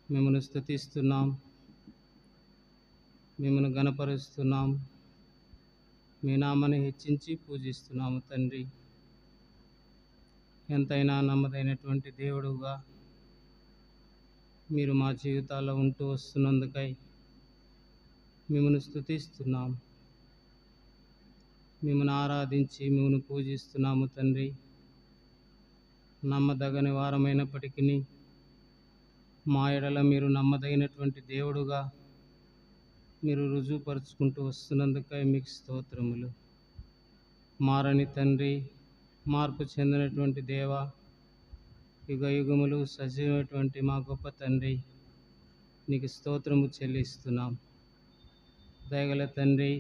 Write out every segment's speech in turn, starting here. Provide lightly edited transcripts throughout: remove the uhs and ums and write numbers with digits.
మిమ్మల్ని స్తుతిస్తున్నాం, మిమ్మల్ని ఘనపరుస్తున్నాం, మీ నామాన్ని హెచ్చించి పూజిస్తున్నాము తండ్రి. ఎంతైనా నమ్మదైనటువంటి దేవుడుగా మీరు మా జీవితాల్లో ఉంటూ వస్తున్నందుకై మిమ్మల్ని స్తుతిస్తున్నాం, మిమ్మల్ని ఆరాధించి మిమ్మల్ని పూజిస్తున్నాము తండ్రి. నమ్మదగని వారమైనప్పటికీ మా ఎడల మీరు నమ్మదగినటువంటి దేవుడుగా మీరు రుజువుపరుచుకుంటూ వస్తున్నందుకై మీకు స్తోత్రములు. మారని తండ్రి, మార్పు చెందినటువంటి దేవ, యుగ యుగములు సజీవమైనటువంటి మా గొప్ప తండ్రి, నీకు స్తోత్రము చెల్లిస్తున్నాం. దయగల తండ్రి,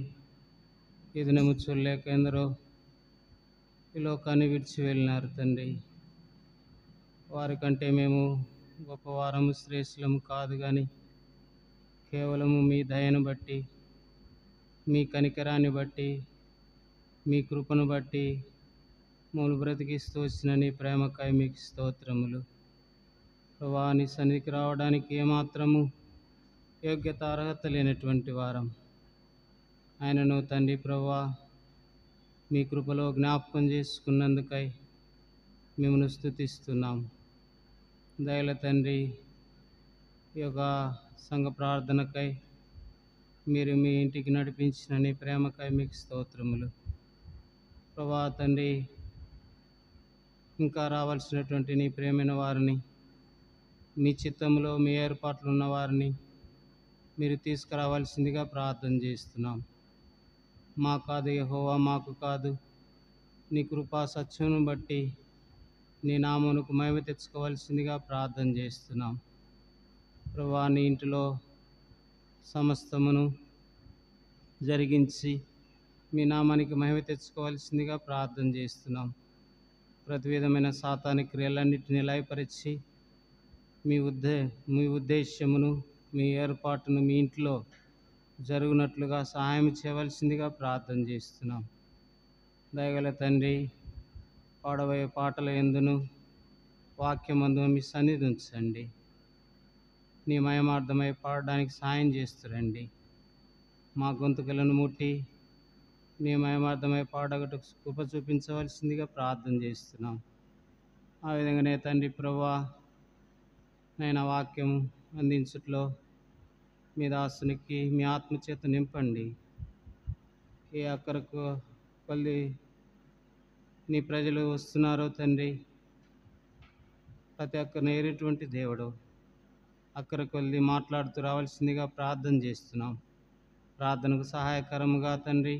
ఈ దినము చూడలేక ఎందరో ఈ లోకాన్ని విడిచి వెళ్ళినారు తండ్రి. వారికంటే మేము గొప్పవారము, శ్రేష్ఠులము కాదు, కానీ కేవలము మీ దయను బట్టి, మీ కనికరాన్ని బట్టి, మీ కృపను బట్టి మమ్మల్ని బ్రతికిస్తూ వచ్చిన నీ ప్రేమకై మీకు స్తోత్రములు. ప్రభువా, నీ సన్నిధికి రావడానికి ఏమాత్రము యోగ్యత అర్హత లేనటువంటి వారం ఆయనను తండ్రి ప్రభువా, మీ కృపలో జ్ఞాపకం చేసుకున్నందుకై మిమ్మల్ని స్తుతిస్తున్నాం. దయల తండ్రి, ఈ యొక్క సంఘ ప్రార్థనకై మీరు మీ ఇంటికి నడిపించిన నీ ప్రేమకై మీకు స్తోత్రములు. ప్రభువా తండ్రి, ఇంకా రావాల్సినటువంటి నీ ప్రేమైన వారిని, మీ చిత్తంలో మీ ఏర్పాట్లు ఉన్న వారిని మీరు తీసుకురావాల్సిందిగా ప్రార్థన చేస్తున్నాం. మా కాదు యెహోవా, మాకు కాదు, నీ కృపా సత్యమును బట్టి నీ నామమునకు మహిమ తెచ్చుకోవాల్సిందిగా ప్రార్థన చేస్తున్నాం. ప్రభువా, నీ ఇంటిలో సమస్తమును జరిగించి మీ నామానికి మహిమ తెచ్చుకోవాల్సిందిగా ప్రార్థన చేస్తున్నాం. ప్రతి విధమైన సాతాని క్రియలన్నిటిని లయపరిచి మీ ఉద్దేశ్యమును, మీ ఏర్పాటును మీ ఇంట్లో జరుగునట్లుగా సహాయం చేయవలసిందిగా ప్రార్థన చేస్తున్నాం. దయగల తండ్రి, పాడబోయే పాటల యందును వాక్యమందు మీ సన్నిధి ఉంచండి. నీ మయమార్థమై పాడడానికి సాయం చేస్తురండి. మా గొంతుకలను ముట్టి నీ మయమార్థమై పాడగట కృప చూపించవలసిందిగా ప్రార్థన చేస్తున్నాం. ఆ విధంగానే తండ్రి ప్రభువా, నైనా వాక్యం అందించుట్లో మీ దాసునికి మీ ఆత్మచేత నింపండి. ఏ అక్కరకు కొద్ది నీ ప్రజలు వస్తున్నారో తండ్రి, ప్రతి ఒక్కరిని ఏరేటువంటి దేవుడు, అక్కడికి వెళ్ళి మాట్లాడుతూ రావాల్సిందిగా ప్రార్థన చేస్తున్నాం. ప్రార్థనకు సహాయకరముగా తండ్రి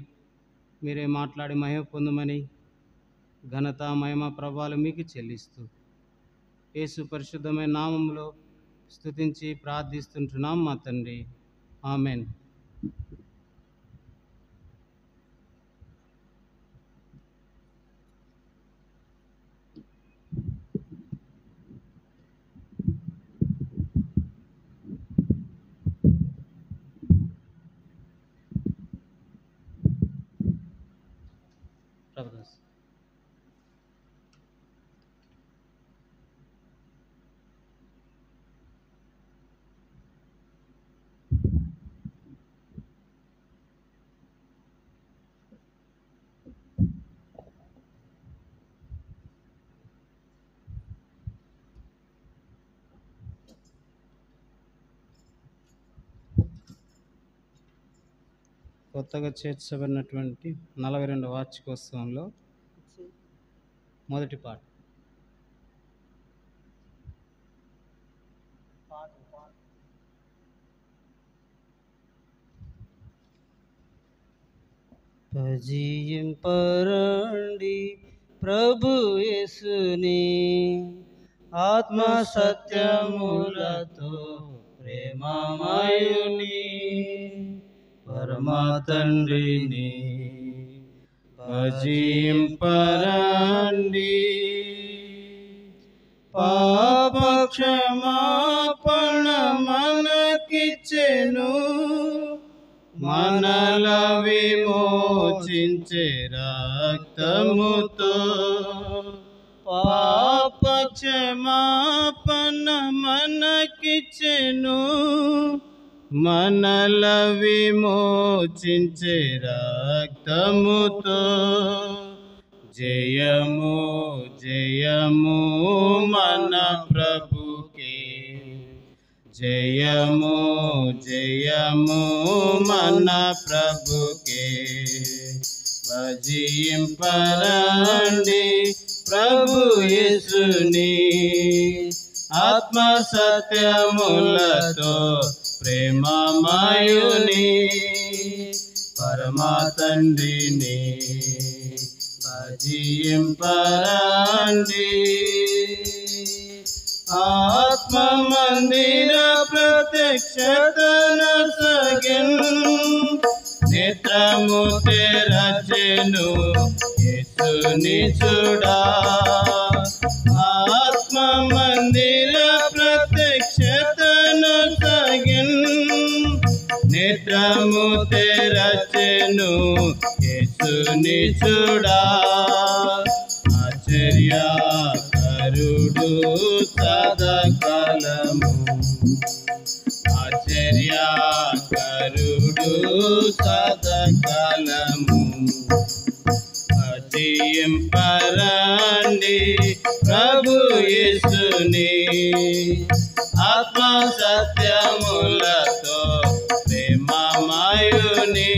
మీరే మాట్లాడి మహిమ పొందమని ఘనత, మహిమ, ప్రభావాలు మీకు చెల్లిస్తూ యేసు పరిశుద్ధమైన నామములో స్తుతించి ప్రార్థిస్తుంటున్నాం మా తండ్రి. ఆమెన్. ప్రభుదాస్. కొత్తగా చేర్చబడినటువంటి 42వ వార్షికోత్సవంలో మొదటి పాట. భజింపరండి ప్రభు యేసుని ఆత్మ సత్యములతో, ప్రేమమయుని పరమ తండ్రిని భజింపరండి. పాప క్షమాపణ మనకిచ్చెను, మనల విమోచించే రక్తముతో. పాప క్షమాపణ మన మనకిచ్చెను, మనల విమోచించే రక్తముతో. జయము జయము మన ప్రభుకే, జయము జయము మన ప్రభుకే. భజింపరండి ప్రభు యేసుని, ఆత్మ సత్యములతో ప్రేమమయుని, పరమా తండ్రిని భజింపరండి. ఆత్మ మందిర ప్రత్యక్షతను సగిన్, నేత్రము తెరచెను యేసుని చూడా. ఆత్మ మందిర ప్రత్యక్షతను సగిన్, నేత్రము తెరచెను యేసుని చూడా. ఆశ్చర్యకరుడు సదాకాలము, ఆశ్చర్యకరుడు సదాకాలము. భజింపరండి ప్రభు యేసుని, ఆత్మ సత్యములతో ప్రేమమయుని,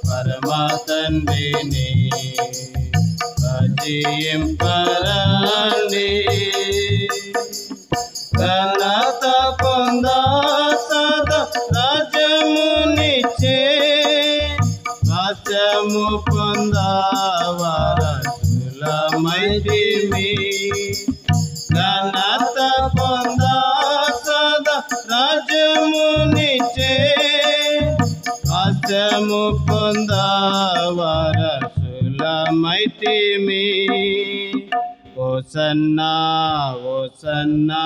పరమా తండ్రిని భజింపరండి. ఘనత పొందా సదా రాజ్యమునిచ్చే, రాజ్యము పొందా వారసులమైతిమి. ఘనత పొందా సదా రాజ్యమునిచ్చే, రాజ్యము పొందా వారసులమైతిమి. హోసన్నా హోసన్నా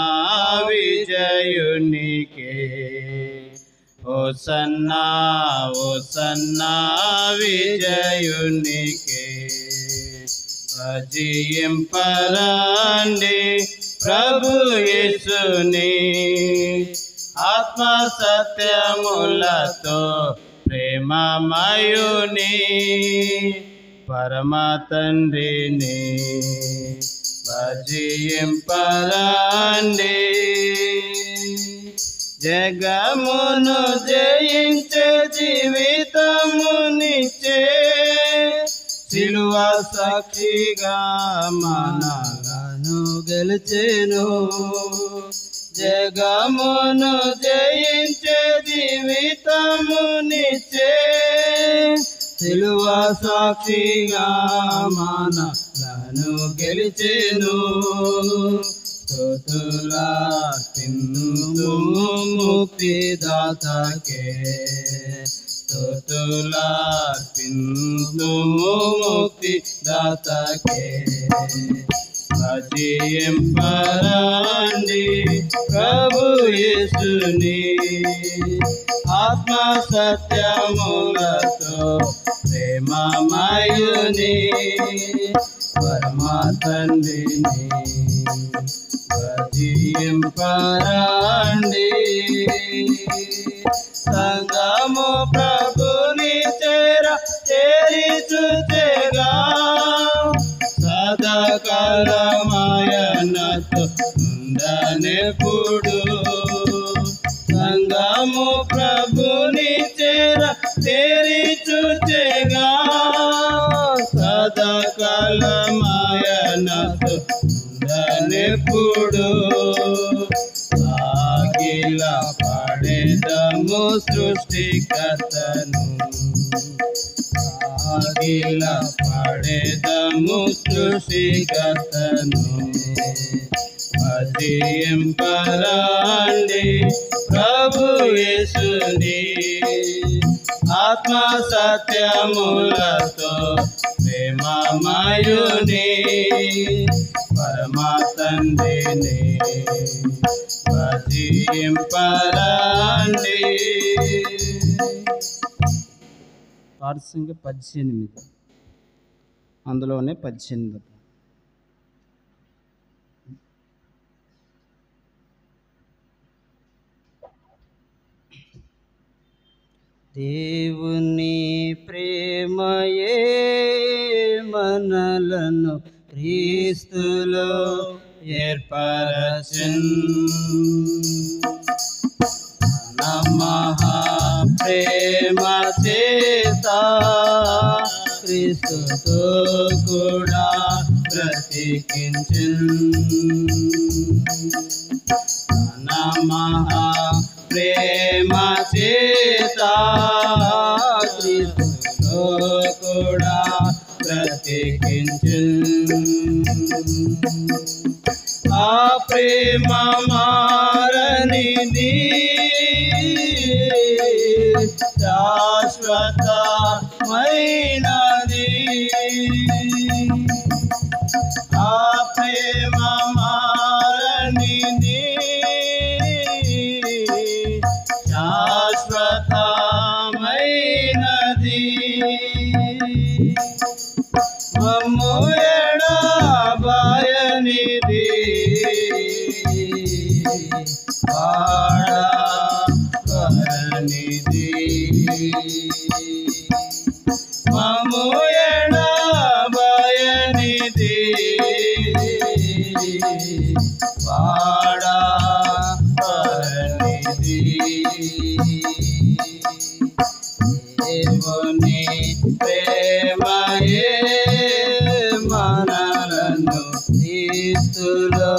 విజయునికే, హోసన్నా హోసన్నా విజయునికే. భజింపరండి ప్రభు యేసుని, ఆత్మ సత్యములతో ప్రేమమయుని, పరమా తండ్రిని భజింపరండి. జగమును జయించే జీవితమునిచ్చే, సిలువ సాక్షిగా మనలను గెలిచెను. జగమును జయించే జీవితమునిచ్చే, సిలువ సాక్షిగా మనలను గెలిచెను. స్తుతులార్పింతుము ముక్తిదాతకే, స్తుతులార్పింతుము ముక్తిదాతకే. భజింపరండి ప్రభు యేసుని, ఆత్మ సత్యములతో ప్రేమమయుని, పరమా తండ్రిని భజింపరండి. సంగము ప్రభుని చేరి చూచెగా, సదాకాలమాయనతో ఉండనెప్పుడు. సంగము ప్రభుని చేరి చూచెగా, సదాకాలమాయనతో ఉండనెప్పుడు. సాగిల పడెదము సృష్టికర్తను, సాగిల పడెదము సృష్టికర్తను. భజింపరండి ప్రభు యేసుని, ఆత్మ సత్యములతో ప్రేమమయుని, పరమా తండ్రిని భజింపరండి. పాట సంఖ్య 18, అందులోనే 18. దేవుని ప్రేమయే మనలను క్రీస్తులో ఏర్పరచెన్. మహా ప్రేమ చేత క్రీస్తుతో కూడా బ్రతికించెన్. మహా ప్రేమ చేత క్రీస్తుతో కూడా బ్రతికించెన్. ఆ ప్రేమ మారనిది, శాశ్వతమైనది. ఆ ప్రేమ మారనిది, శాశ్వతమైనది. మమ్ము ఎడబాయనిది, వాడనిది. మమ్ము ఎడబాయనిది, వాడనిది. దేవుని ప్రేమయే మనలను క్రీస్తులో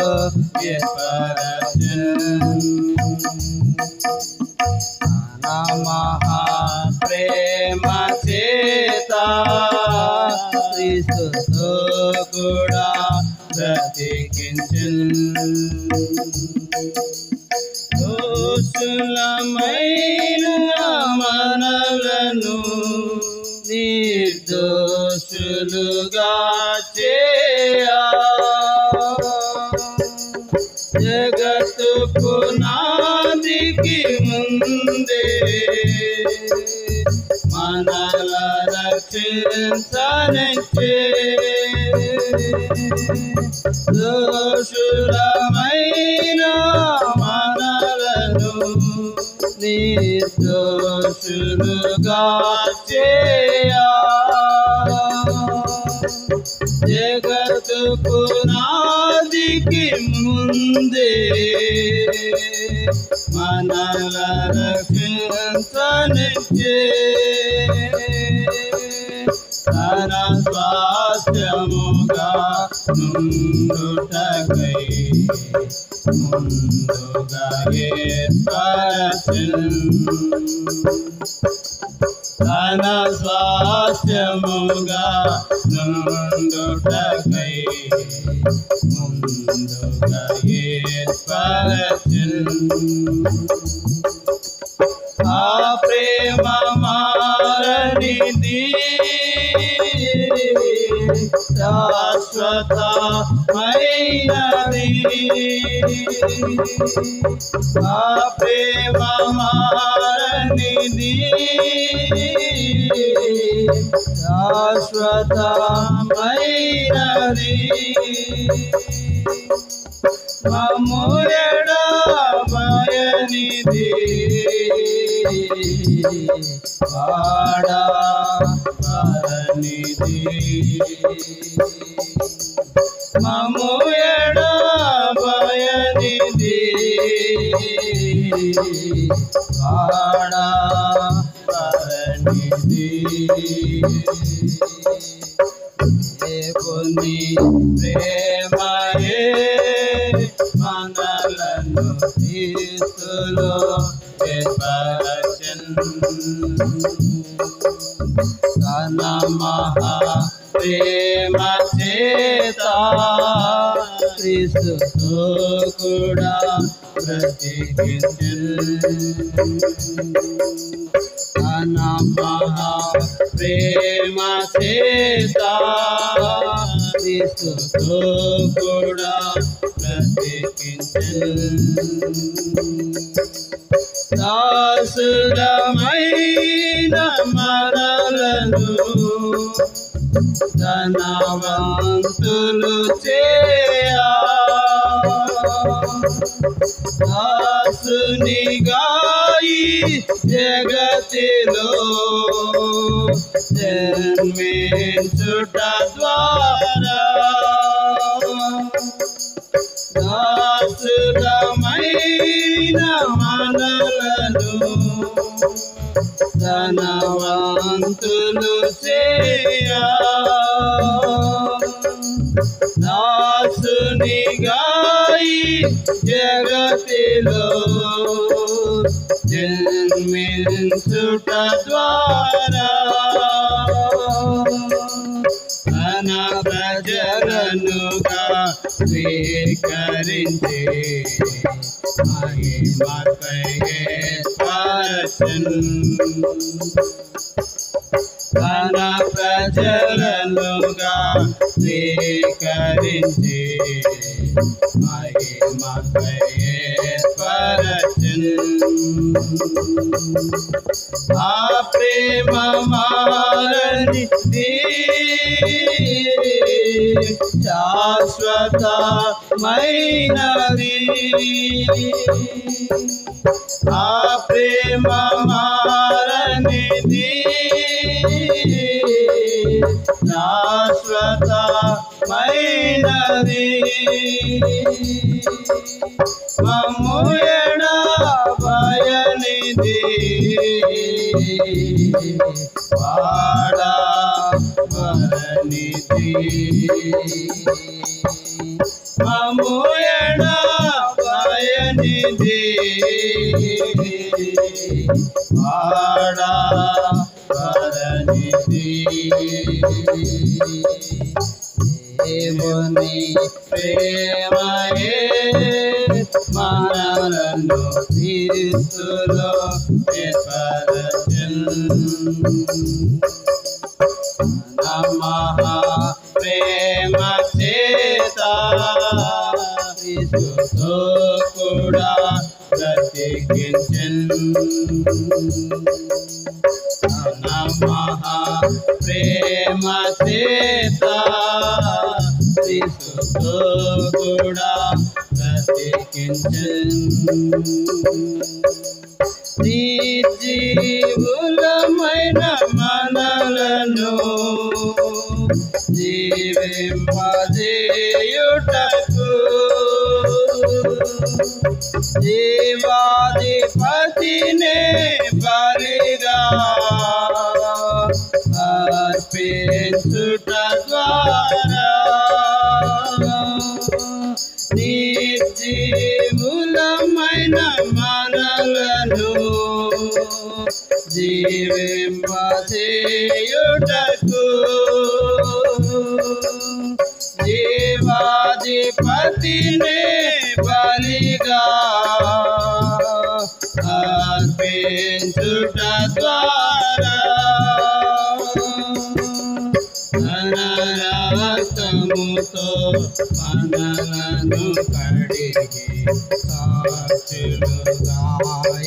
ఏర్పరచెన్. మహా ప్రేమ చేత క్రీస్తుతో కూడా బ్రతికించెన్. దోషులమైన మనలను నిర్దోషులుగా చేయా, జగత్తు పునాదికి ముందే మనల రక్షించనిచ్చే. దోషులమైన మనలను నిర్దోషులుగా చేయా, జగత్తు పునాదికి ముందే మనల రక్షించనిచ్చే. తన స్వాస్థ్యముగా నుండుటకై ముందుగా ఏర్పరచెన్. తన స్వాస్థ్యముగా నుండుటకై ముందుగా ఏర్పరచెన్. ఆ ప్రేమ మారనిది, శాశ్వతమైనది. ఆ ప్రేమ మారనిది, శాశ్వతమైనది. మమ్ము ఎడబాయనిది, వాడనిది. మమ్ము ఎడబాయనిది, వాడనిది. దేవుని ప్రేమయే మనలను క్రీస్తులో ఏర్పరచెన్. తన మహా ప్రేమ చేత క్రీస్తుతో కూడా బ్రతికించెన్. తన మహా ప్రేమ చేత క్రీస్తుతో కూడా బ్రతికించెన్. దాసులమైన మనలను ధనవంతులు చేయా, దాసునిగా జగతిలో జన్మించుట ద్వారా దాసులమైన మనలను ధనవంతులు చేయా దాసునిగా ఈ జగతిలో జన్మించుట ద్వారా తన ప్రజలనుగా స్వీకరించి మహిమకై ఏర్పరచెను. తన ప్రజలనుగా స్వీకరించి మహిమకై ఏర్పరచెను. ఆ ప్రేమ మారనిది శాశ్వతమైనది. ఆ ప్రేమ మారనిది శాశ్వతమైనది. మమ్ము ఎడబాయనిది వాడబడనిది. మమ్ము ఎడబాయనిది వాడబడనిది. దేవుని ప్రేమయే మనలను క్రీస్తులో ఏర్పరచెను. మహా ప్రేమ చేత క్రీస్తుతో కూడా బ్రతికించెను. మహా ప్రేమ చేత క్రీస్తుతో కూడా బ్రతికించెను. నిర్జీవులమైన మనలను జీవింపజేయుటకు జీవాధిపతినే బలిగా అర్పించుట ద్వారా నిర్జీవులమైన మనలను జీవింపజేయుటకు జీవాధిపతినే బలిగా అర్పించుట ద్వారా రక్తముతో మనలను కడిగి సాక్షులుగా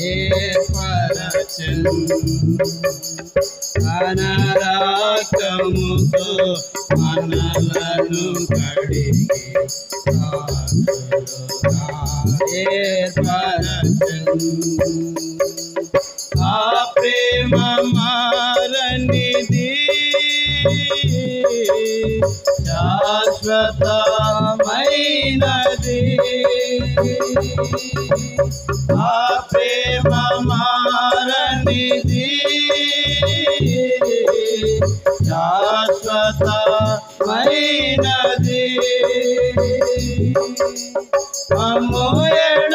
ఏర్పరచెను. తన రక్తముతో మనలను కడిగి సాక్షులుగా ఏర్పరచెను. ఆ ప్రేమ మారనిది శాశ్వతమైనది. ఆ ప్రేమ మారనిది శాశ్వతమైనది. మమ్ము ఎడబాయనిది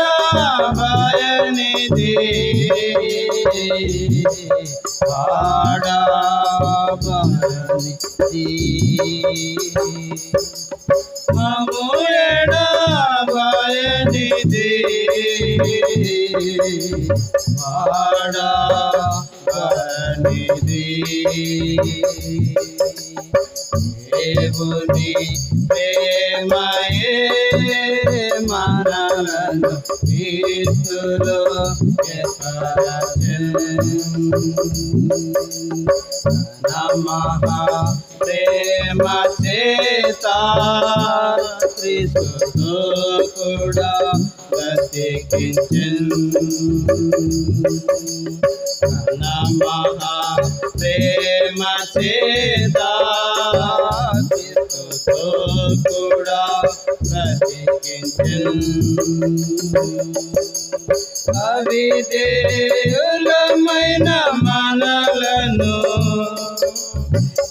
వాడబడనిది. మమ్ము ఎడబాయనిది వాడబడనిది. దేవుని ప్రేమయే మనలను మనలను క్రీస్తులో మహా ప్రేమ చేత క్రీస్తుతో కూడా బ్రతికించెను. మహా ప్రేమ చేత క్రీస్తుతో కూడా బ్రతికించెను. అవిధేయులమైన మనలను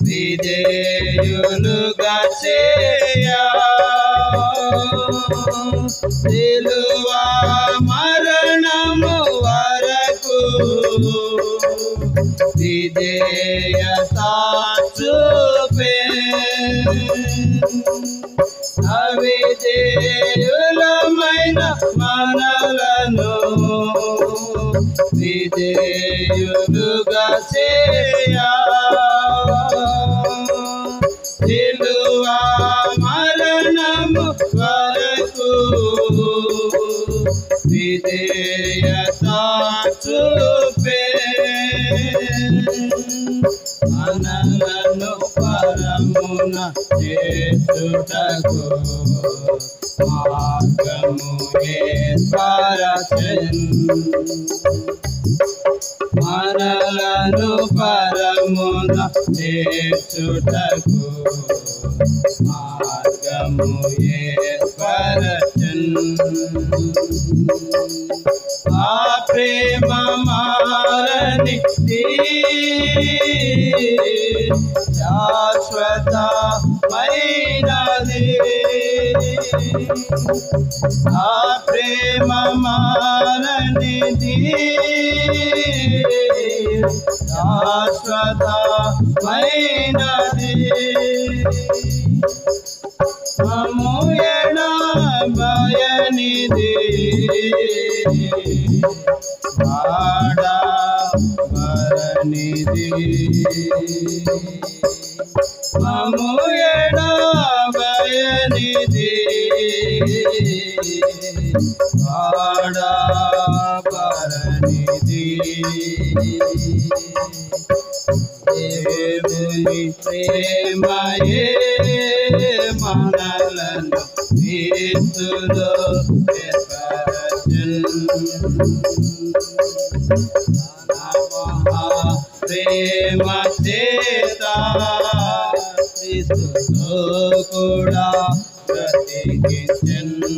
విధేయులుగా చేయా సిలువ మరణము వరకు విధేయత చూపే. అవిధేయులమైన మనలను విధేయులుగా చేయా సిలువ మరణము వరకు విధేయత చూపే. మనలను పరమున చేర్చుటకు మార్గము ఏర్పరచెను. మనలను పరమున చేర్చుటకు మార్గము ఏర్పరచెను. ఆ ప్రేమ మారనిది శాశ్వతమైనది. ఆ ప్రేమ మారనిది శాశ్వతమైనది. మమ్ము ఎడబాయనిది వాడబడనిది. మమ్ము ఎడబాయనిది వాడబడనిది. దేవుని ప్రేమయే మనలను క్రీస్తులో ఏర్పరచెను. మహా ప్రేమ చేత క్రీస్తుతో కూడా బ్రతికించెను.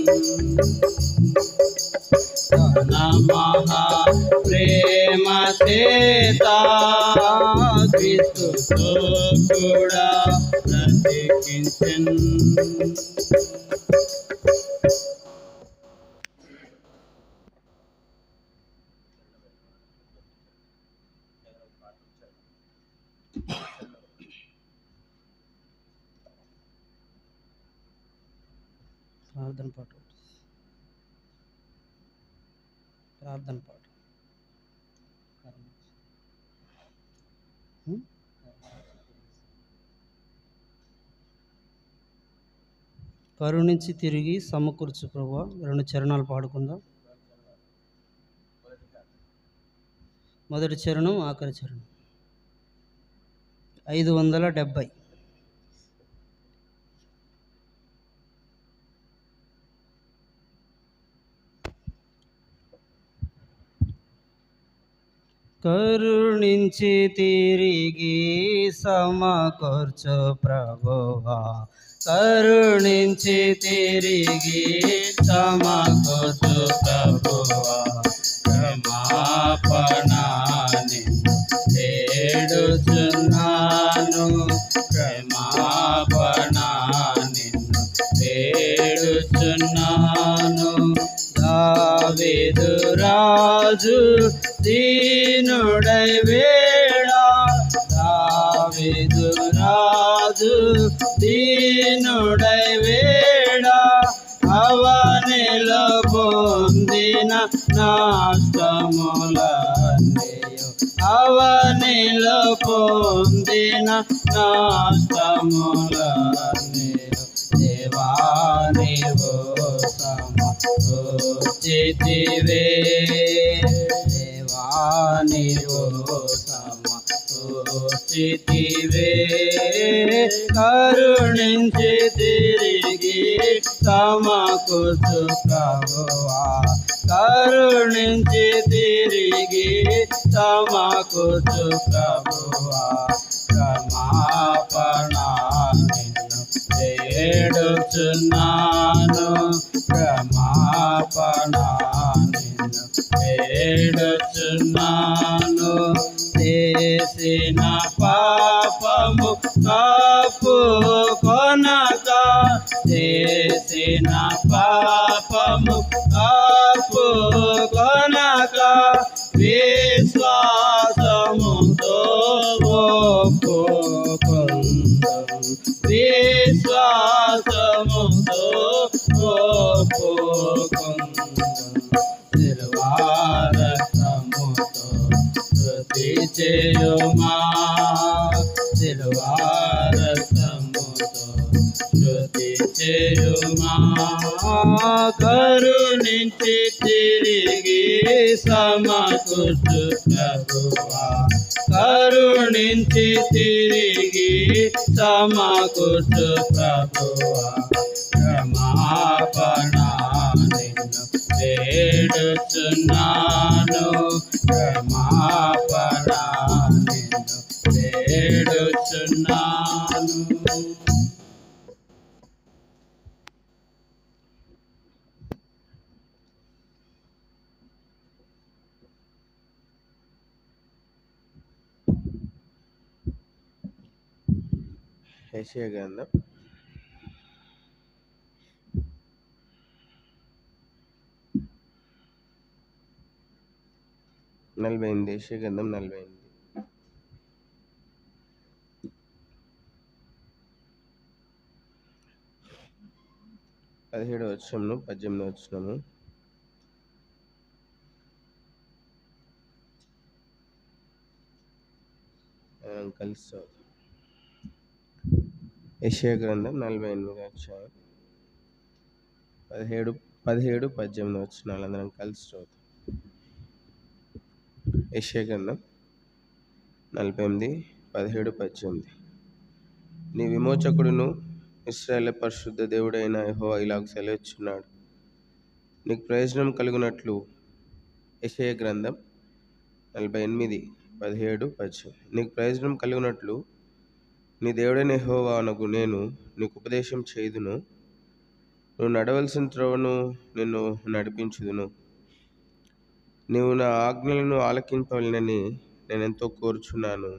మహా ప్రేమ చేత క్రీస్తుతో కూడా బ్రతికించెను. ప్రార్థన పాట కరుణించి తిరిగి సమకూర్చు ప్రభువా. 2 చరణాలు పాడుకుందాం. మొదటి చరణం, ఆఖరి చరణం. 570. కరుణించి తిరిగి సమకూర్చు ప్రభువా. కరుణించి తిరిగి సమకూర్చు ప్రభువా. క్షమాపణని వేడుచున్నాను. క్షమాపణని వేడుచున్నాను. దావీదు రాజు దీనుడై వేడా. దావీదు రాజు దీనుడై వేడా. అవనిలో పొందిన నష్టములన్నీయు. అవనిలో పొందిన నష్టములన్నీయు. దేవా నీవు కూర్చితివే దేవాని కూర్చితివే కరుణించి తిరిగి సమకూర్చు ప్రభువా కరుణించి తిరిగి సమకూర్చు ప్రభువా క్షమాపణ నిన్ను వేడుచున్నాను క్షమాపణ నిన్ను వేడుచున్నాను చేసిన పాపము కాపు కొనక చేసిన పాపము కాపు కొనక విశ్వాసముతో ఒప్పుకొందుము విశ్వాసముతో ఒప్పుకొందుము శిలువారక్తముతో స్తుతి చేయుమా శిలువారక్తముతో స్తుతి చేయుమా కరుణించి తిరిగి సమకూర్చు ప్రభువా కరుణించి తిరిగి సమకూర్చు ప్రభువా క్షమాపణ నిన్ను వేడుచున్నాను క్షమాపణ నిన్ను వేడుచున్నాను. యెషయా గ్రంథం 48 యెషయా గ్రంథం 48 17వ వచనము 18వ వచనము కలిసి చదువుతాం. యెషయా గ్రంథం 48వ అధ్యాయం 17, 18 వచనాలు అందరం కలిసి చదువుతాం. యెషయా గ్రంథం 48, 17, 18. నీ విమోచకుడును ఇశ్రాయేలు పరిశుద్ధ దేవుడైన యెహోవా ఇలాగ సెలవిచ్చున్నాడు, నీకు ప్రయోజనం కలుగునట్లు. యెషయా గ్రంథం 48, 17, 18. నీకు ప్రయోజనం కలుగునట్లు నీ దేవుడైన యెహోవా అనగు నేను నీకు ఉపదేశం చేయుదును, నువ్వు నడవలసిన త్రోవను నిన్ను నడిపించుదును. నీవు నా ఆజ్ఞలను ఆలకింపవలెనని నేనెంతో కోరుచున్నాను.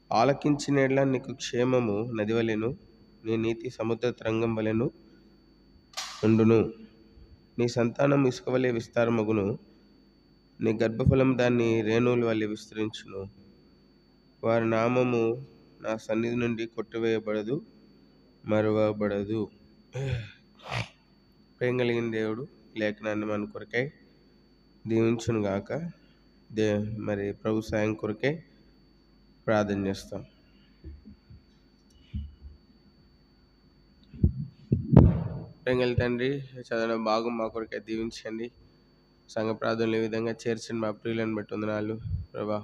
ఆలకించిన యెడల నీకు క్షేమము నదివలెను, నీ నీతి సముద్ర తరంగం వలెను ఉండును. నీ సంతానం ఇసుక వలె విస్తారమగును, నీ గర్భఫలం దాన్ని రేణువుల వలె విస్తరించును. వారి నామము నా సన్నిధి నుండి కొట్టివేయబడదు, మరువబడదు. ప్రేమ కలిగిన దేవుడు లేఖనాన్ని మన కొరకై దీవించును గాక. మరి ప్రభు సాయం కొరకే ప్రార్థన చేస్తాం. ప్రేంగల తండ్రి, చదవడం భాగం మా కొరకే దీవించండి. సంఘ ప్రార్థనలు ఈ విధంగా చేర్చండి. మా ప్రియులను బట్టి వందనాలు ప్రభా.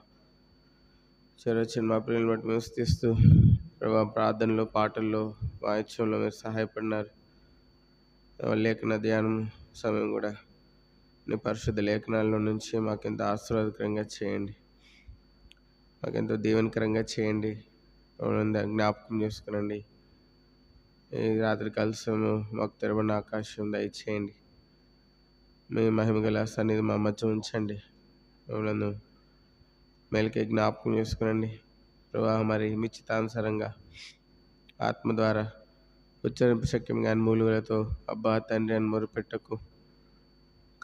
చేరొచ్చండి మా ప్రియులను బట్టి మేము స్తుతిస్తూ ప్రభా, ప్రార్థనలో, పాటల్లో, వాయిద్యంలో మీరు సహాయపడినారు. లేఖన ధ్యానం సమయం కూడా నీ పరిశుద్ధ లేఖనాల్లో నుంచి మాకెంతో ఆశీర్వాదకరంగా చేయండి, మాకెంతో దీవెనకరంగా చేయండి. జ్ఞాపకం చేసుకునండి. ఈ రాత్రి కలసము మాకు తెరవని ఆకాశం దయచేయండి. మీ మహిమగల సన్నిధి మా మధ్య ఉంచండి. మమ్మల్ని మేలుకే జ్ఞాపకం చేసుకునండి ప్రభా. మరి మీ చిత్తానుసారంగా ఆత్మ ద్వారా ఉచ్చరింపు శక్యం కానీ మూలుగులతో అబ్బా తండ్రి అని మొరుపెట్టకు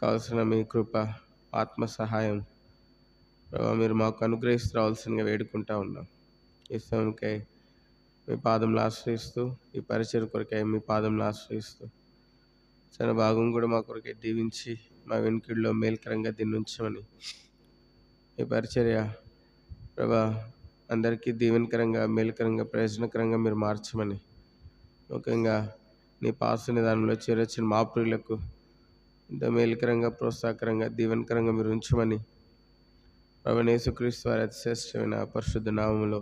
కావలసిన మీ కృప, ఆత్మ సహాయం ప్రభా మీరు మాకు అనుగ్రహిస్తూ రావాల్సిందిగా వేడుకుంటా ఉన్నాం. ఈ సమయంకై మీ పాదంలో ఆశ్రయిస్తూ, ఈ పరిచయ కొరకై మీ పాదంలో ఆశ్రయిస్తూ, చాలా భాగం కూడా మా కొరకై దీవించి మా వెనుకల్లో మేలుకరంగా దీన్ని ఉంచమని, ఈ పరిచర్య ప్రభా అందరికీ దీవెనకరంగా, మేలుకరంగా, ప్రయోజనకరంగా మీరు మార్చమని, ముఖ్యంగా నీ పాసు నిదానంలో చేరొచ్చిన మా ప్రియులకు ఎంతో మేలుకరంగా, ప్రోత్సాహకరంగా, దీవెనకరంగా మీరు ఉంచమని ప్రభువైన యేసుక్రీస్తు వారి అతి శ్రేష్టమైన పరిశుద్ధ నామములో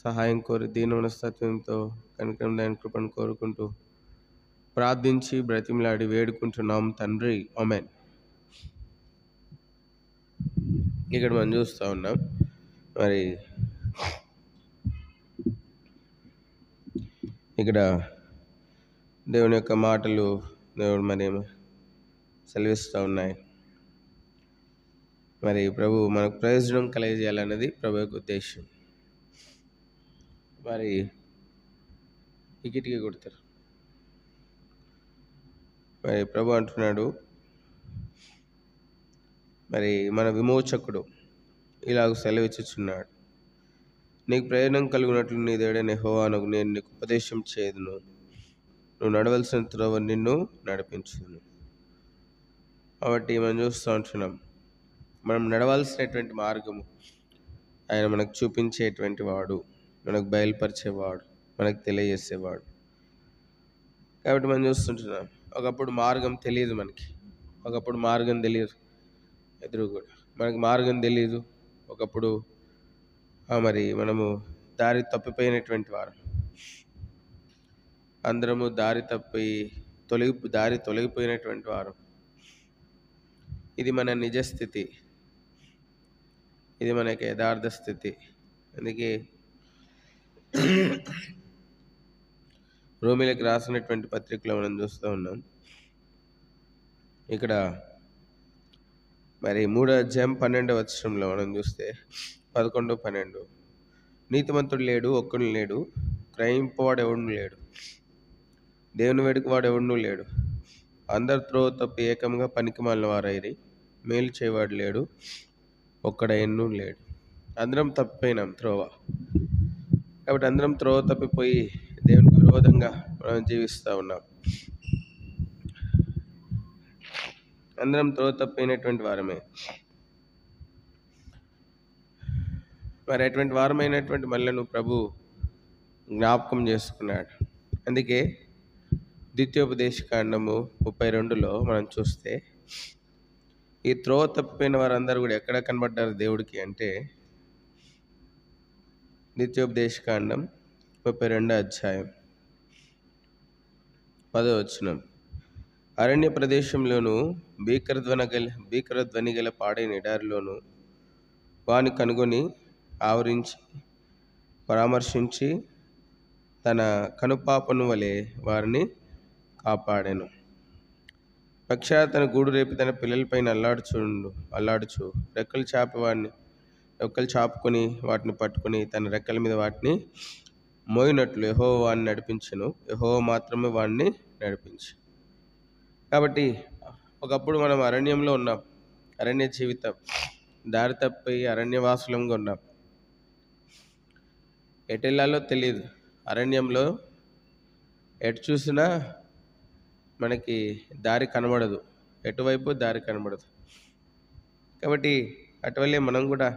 సహాయం కోరి దీన మనస్తత్వంతో కనికరం దాని కృపను కోరుకుంటూ ప్రార్థించి బ్రతిమలాడి వేడుకుంటున్నాం తండ్రి. ఆమేన్. ఇక్కడ మనం చూస్తూ ఉన్నాం, మరి ఇక్కడ దేవుని యొక్క మాటలు దేవుడు మరి సెలవిస్తూ ఉన్నాయి. మరి ప్రభు మనకు ప్రయోజనం కలగజేయాలన్నది ప్రభు యొక్క ఉద్దేశం. మరి టికెట్కి కొడతారు. మరి ప్రభు అంటున్నాడు, మరి మన విమోచకుడు ఇలాగ సెలవిచ్చుచున్నాడు, నీకు ప్రయోజనం కలుగునట్లు నీ దేవుడైన యెహోవానగు నేను నీకు ఉపదేశం చేయదును, నువ్వు నడవలసిన త్రోవ నిన్ను నడిపించుదును. కాబట్టి మనం చూస్తూ ఉంటున్నాం, మనం నడవాల్సినటువంటి మార్గము ఆయన మనకు చూపించేటువంటి వాడు, మనకు బయలుపరిచేవాడు, మనకు తెలియజేసేవాడు. కాబట్టి మనం చూస్తుంటున్నాం, ఒకప్పుడు మార్గం తెలియదు మనకి, ఒకప్పుడు మార్గం తెలియదు, ఎదురు కూడా మనకు మార్గం తెలియదు. ఒకప్పుడు మరి మనము దారి తప్పిపోయినటువంటి వారు, అందరము దారి తొలగిపోయినటువంటి వారు. ఇది మన నిజస్థితి, ఇది మనకి యథార్థ స్థితి. అందుకే రోమీలకు రాసినటువంటి పత్రికలో మనం చూస్తూ ఉన్నాం, ఇక్కడ మరి 3వ అధ్యాయం 12వ వచనంలో మనం చూస్తే 11, 12, నీతిమంతుడు లేడు, ఒక్కడు లేడు, క్రయింపవాడు ఎవడు లేడు, దేవుని వేడుకవాడు ఎవడు లేడు, అందరు త్రోవ తప్పి ఏకంగా పనికిమాలిన వారైరి, మేలు చేయవాడు లేడు, ఒక్కడైనను లేడు. అందరం తప్పిపోయినాం త్రోవ. కాబట్టి అందరం త్రోవ తప్పిపోయి దేవునికి విరోధంగా మనం జీవిస్తూ ఉన్నాం. అందరం త్రోవ తప్పినటువంటి వారమే. మరి అటువంటి వారమైనటువంటి మనలను ప్రభు జ్ఞాపకం చేసుకున్నాడు. అందుకే ద్వితీయోపదేశకాండము 32లో మనం చూస్తే, ఈ త్రోవ తప్పిపోయిన వారందరూ కూడా ఎక్కడ కనబడ్డారు దేవుడికి అంటే, ద్వితీయోపదేశకాండం 32వ అధ్యాయం 10వ వచనం, అరణ్య ప్రదేశంలోను భీకరధ్వని గల పాడైన ఎడారిలోను వాని కనుగొని ఆవరించి పరామర్శించి తన కనుపాపను వలె వారిని కాపాడాను. పక్షి తన గూడు రేపి తన పిల్లలపైన అల్లాడుచు రెక్కలు చాపుకొని వాటిని పట్టుకొని తన రెక్కల మీద వాటిని మోయినట్లు యెహోవా వాడిని నడిపించెను, యెహోవా మాత్రమే వాడిని నడిపించు. కాబట్టి ఒకప్పుడు మనం అరణ్యంలో ఉన్నాం, అరణ్య జీవితం, దారి తప్పి అరణ్యవాసులంగా ఉన్నాం. ఎటు వెళ్ళాలో తెలియదు, అరణ్యంలో ఎటు చూసినా మనకి దారి కనబడదు, ఎటువైపు దారి కనబడదు. కాబట్టి అటువల్లే మనం కూడా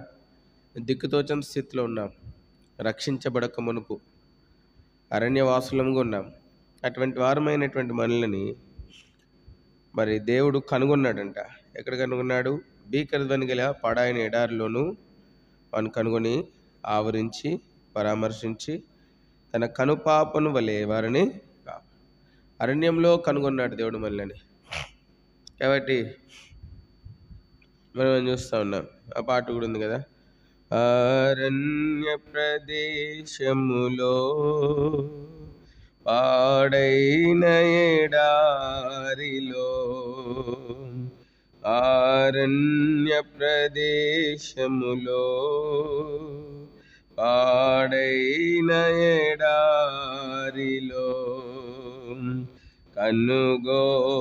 దిక్కుతోచని స్థితిలో ఉన్నాం, రక్షించబడక మునుపు అరణ్యవాసులంగా ఉన్నాం. అటువంటి వారమైనటువంటి మనల్ని మరి దేవుడు కనుగొన్నాడంట. ఎక్కడ కనుగొన్నాడు? భీకరధ్వని గల పాడైన ఎడారిలోను వాని కనుగొని ఆవరించి పరామర్శించి తన కనుపాపను వలె వారిని అరణ్యంలో కనుగొన్నాడు దేవుడు మనల్ని. కాబట్టి మనం చూస్తూ ఉన్నాం, ఆ పాట కూడా ఉంది కదా, అరణ్య ప్రదేశములో పాడైన ఎడారిలో, అరణ్య ప్రదేశములో పాడైన ఎడారిలో కనుగొనేను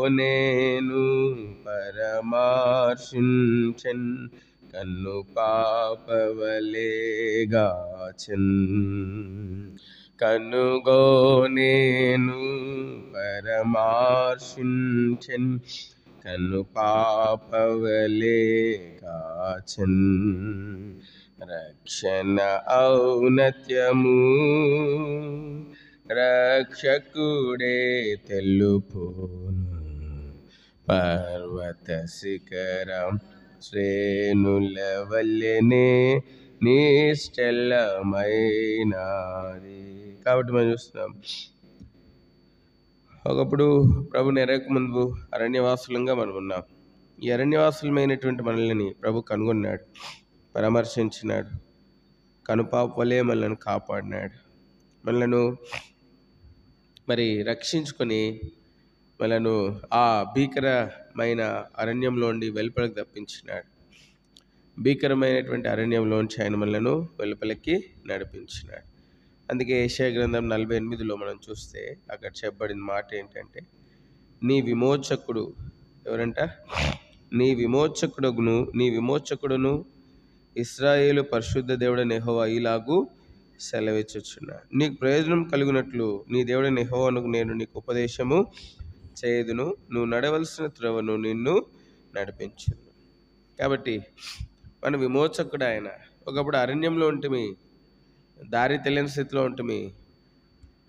పరమార్శించెన్, కన్ను పాపవలేగాచెన్. కనుగొనేను పరమార్శించెన్, కన్ను పాపవలేగాచెన్. రక్షణ ఔన్నత్యము రక్షకుడే తెలుపును, పర్వత శిఖరం శ్రేణుల వల్లెనే నిశ్చలమైనది. కాబట్టి మనం చూస్తున్నాం, ఒకప్పుడు ప్రభు నెరక ముందు అరణ్యవాసులంగా మనం ఉన్నాం. ఈ అరణ్యవాసులమైనటువంటి మనల్ని ప్రభు కనుగొన్నాడు, పరామర్శించినాడు, కనుపాప వలె మనల్ని కాపాడినాడు. మనలను మరి రక్షించుకొని మనను ఆ భీకరమైన అరణ్యంలోండి వెలుపలకు తప్పించినాడు. భీకరమైనటువంటి అరణ్యంలోంచి ఆయన మనలను వెలుపలకి నడిపించినాడు. అందుకే యెషయా గ్రంథం 48లో మనం చూస్తే అక్కడ చెప్పబడిన మాట ఏంటంటే, నీ విమోచకుడు ఎవరంట? నీ విమోచకుడును ఇశ్రాయేలు పరిశుద్ధ దేవుడైన యెహోవా ఇలాగు సెలవిచ్చుచున్నాడు, నీకు ప్రయోజనం కలుగునట్లు నీ దేవుడైన యెహోవాను నేను నీకు ఉపదేశము చేయుదును, నువ్వు నడవలసిన త్రోవను నిన్ను నడిపించును. కాబట్టి మన విమోచకుడు ఆయన. ఒకప్పుడు అరణ్యంలో ఉంటుమి, దారి తెలియని స్థితిలో ఉంటుమి,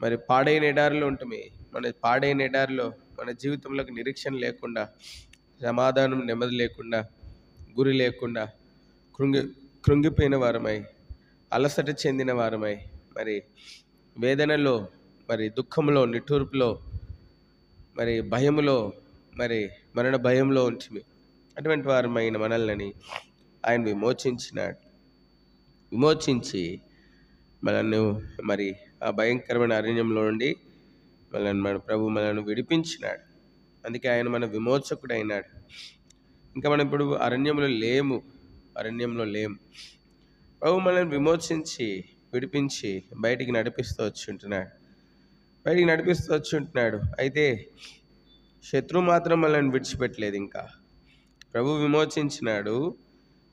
మరి పాడైన ఎడారిలో ఉంటుమి. మన పాడైన ఎడారిలో మన జీవితంలోకి నిరీక్షణ లేకుండా, సమాధానం, నెమ్మది లేకుండా, గురి లేకుండా, కృంగిపోయిన వారమై, అలసట చెందిన వారమై, మరి వేదనలో, మరి దుఃఖంలో, నిట్టూర్పులో, మరి భయములో, మరి మరణ భయంలో ఉంచిమి. అటువంటి వారమైన మనల్ని ఆయన విమోచించి మనల్ని మరి ఆ భయంకరమైన అరణ్యంలో నుండి మన ప్రభు మనల్ని విడిపించినాడు. అందుకే ఆయన మన విమోచకుడు అయినాడు. ఇంకా మనం ఇప్పుడు అరణ్యంలో లేము. ప్రభు మనల్ని విమోచించి విడిపించి బయటికి నడిపిస్తూ వచ్చి ఉంటున్నాడు. అయితే శత్రువు మాత్రం మనల్ని విడిచిపెట్టలేదు. ఇంకా ప్రభు విమోచించినాడు,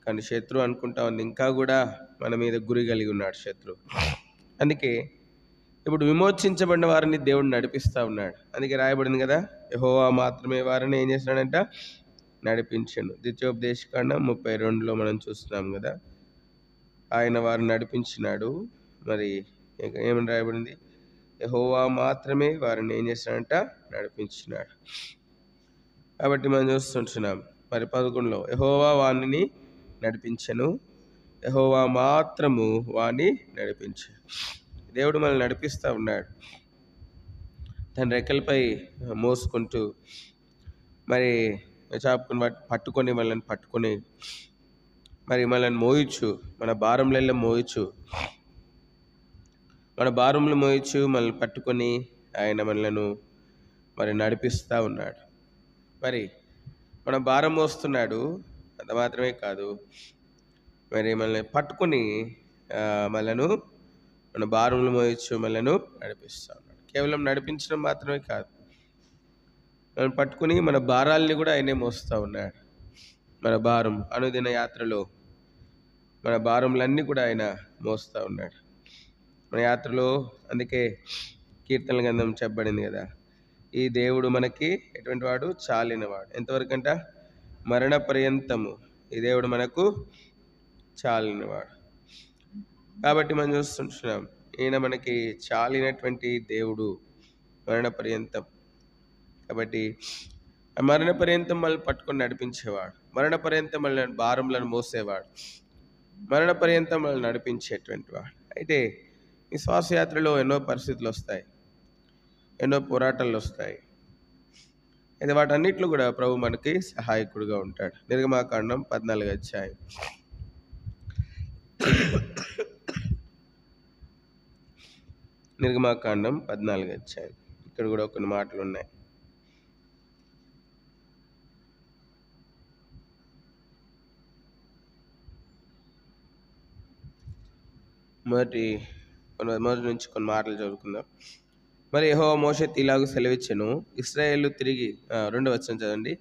కానీ శత్రువు అనుకుంటా ఉంది ఇంకా కూడా మన మీద గురి కలిగి ఉన్నాడు శత్రువు. అందుకే ఇప్పుడు విమోచించబడిన వారిని దేవుడు నడిపిస్తూ ఉన్నాడు. అందుకే రాయబడింది కదా, యెహోవా మాత్రమే వారిని ఏం చేస్తున్నాడంట? నడిపించను. ద్వితీయోపదేశకాండం 32లో మనం చూస్తున్నాం కదా, ఆయన వారిని నడిపించినాడు. మరి ఏమని రాయబడింది? యెహోవా మాత్రమే వారిని ఏం చేస్తున్నాడంట? నడిపించినాడు. కాబట్టి మనం చూస్తుంటున్నాం మరి 11లో, యెహోవా వాణిని నడిపించెను, యెహోవా మాత్రము వాణ్ణి నడిపించెను. దేవుడు మనల్ని నడిపిస్తూ ఉన్నాడు. తన రెక్కలపై మోసుకుంటూ, మరి చాపుకుని మనల్ని పట్టుకొని మరి మనల్ని మోయచ్చు, మన భారములలో మోయచ్చు, మనల్ని పట్టుకొని ఆయన మనలను మరి నడిపిస్తూ ఉన్నాడు. మరి మన భారం మోస్తున్నాడు. అంత మాత్రమే కాదు, మరి మనల్ని పట్టుకొని మన భారములు మోయచ్చు, మనలను నడిపిస్తూ ఉన్నాడు. కేవలం నడిపించడం మాత్రమే కాదు, మనం పట్టుకుని మన భారాల్ని కూడా ఆయనే మోస్తూ ఉన్నాడు. మన భారం అనుదిన యాత్రలో మన భారములన్నీ కూడా ఆయన మోస్తూ ఉన్నాడు మన యాత్రలో. అందుకే కీర్తనల గ్రంథం చెప్పబడింది కదా, ఈ దేవుడు మనకి ఎటువంటి వాడు? చాలినవాడు. ఎంతవరకు అంట? మరణ పర్యంతము ఈ దేవుడు మనకు చాలినవాడు. కాబట్టి మనం చూస్తుంటున్నాం, ఈయన మనకి చాలినటువంటి దేవుడు, మరణ పర్యంతం. కాబట్టి ఆ మరణ పర్యంతం మనల్ని పట్టుకొని నడిపించేవాడు, మరణ పర్యంతం మనల్ని భారములను మోసేవాడు, మరణ పర్యంతం మనల్ని నడిపించేటువంటి వాడు. అయితే ఈ శ్వాసయాత్రలో ఎన్నో పరిస్థితులు వస్తాయి, ఎన్నో పోరాటాలు వస్తాయి. అయితే వాటన్నిటిలో కూడా ప్రభు మనకి సహాయకుడుగా ఉంటాడు. నిర్గమాకాండం 14వ అధ్యాయం. నిర్గమాకాండం 14వ అధ్యాయం. ఇక్కడ కూడా కొన్ని మాటలు ఉన్నాయి. మొదటి నుంచి కొన్ని మాటలు చదువుకుందాం. మరి యెహోవా మోషేతో ఇలాగ సెలవిచ్చెను, ఇశ్రాయేలు తిరిగి 2వ వచనం చదవండి.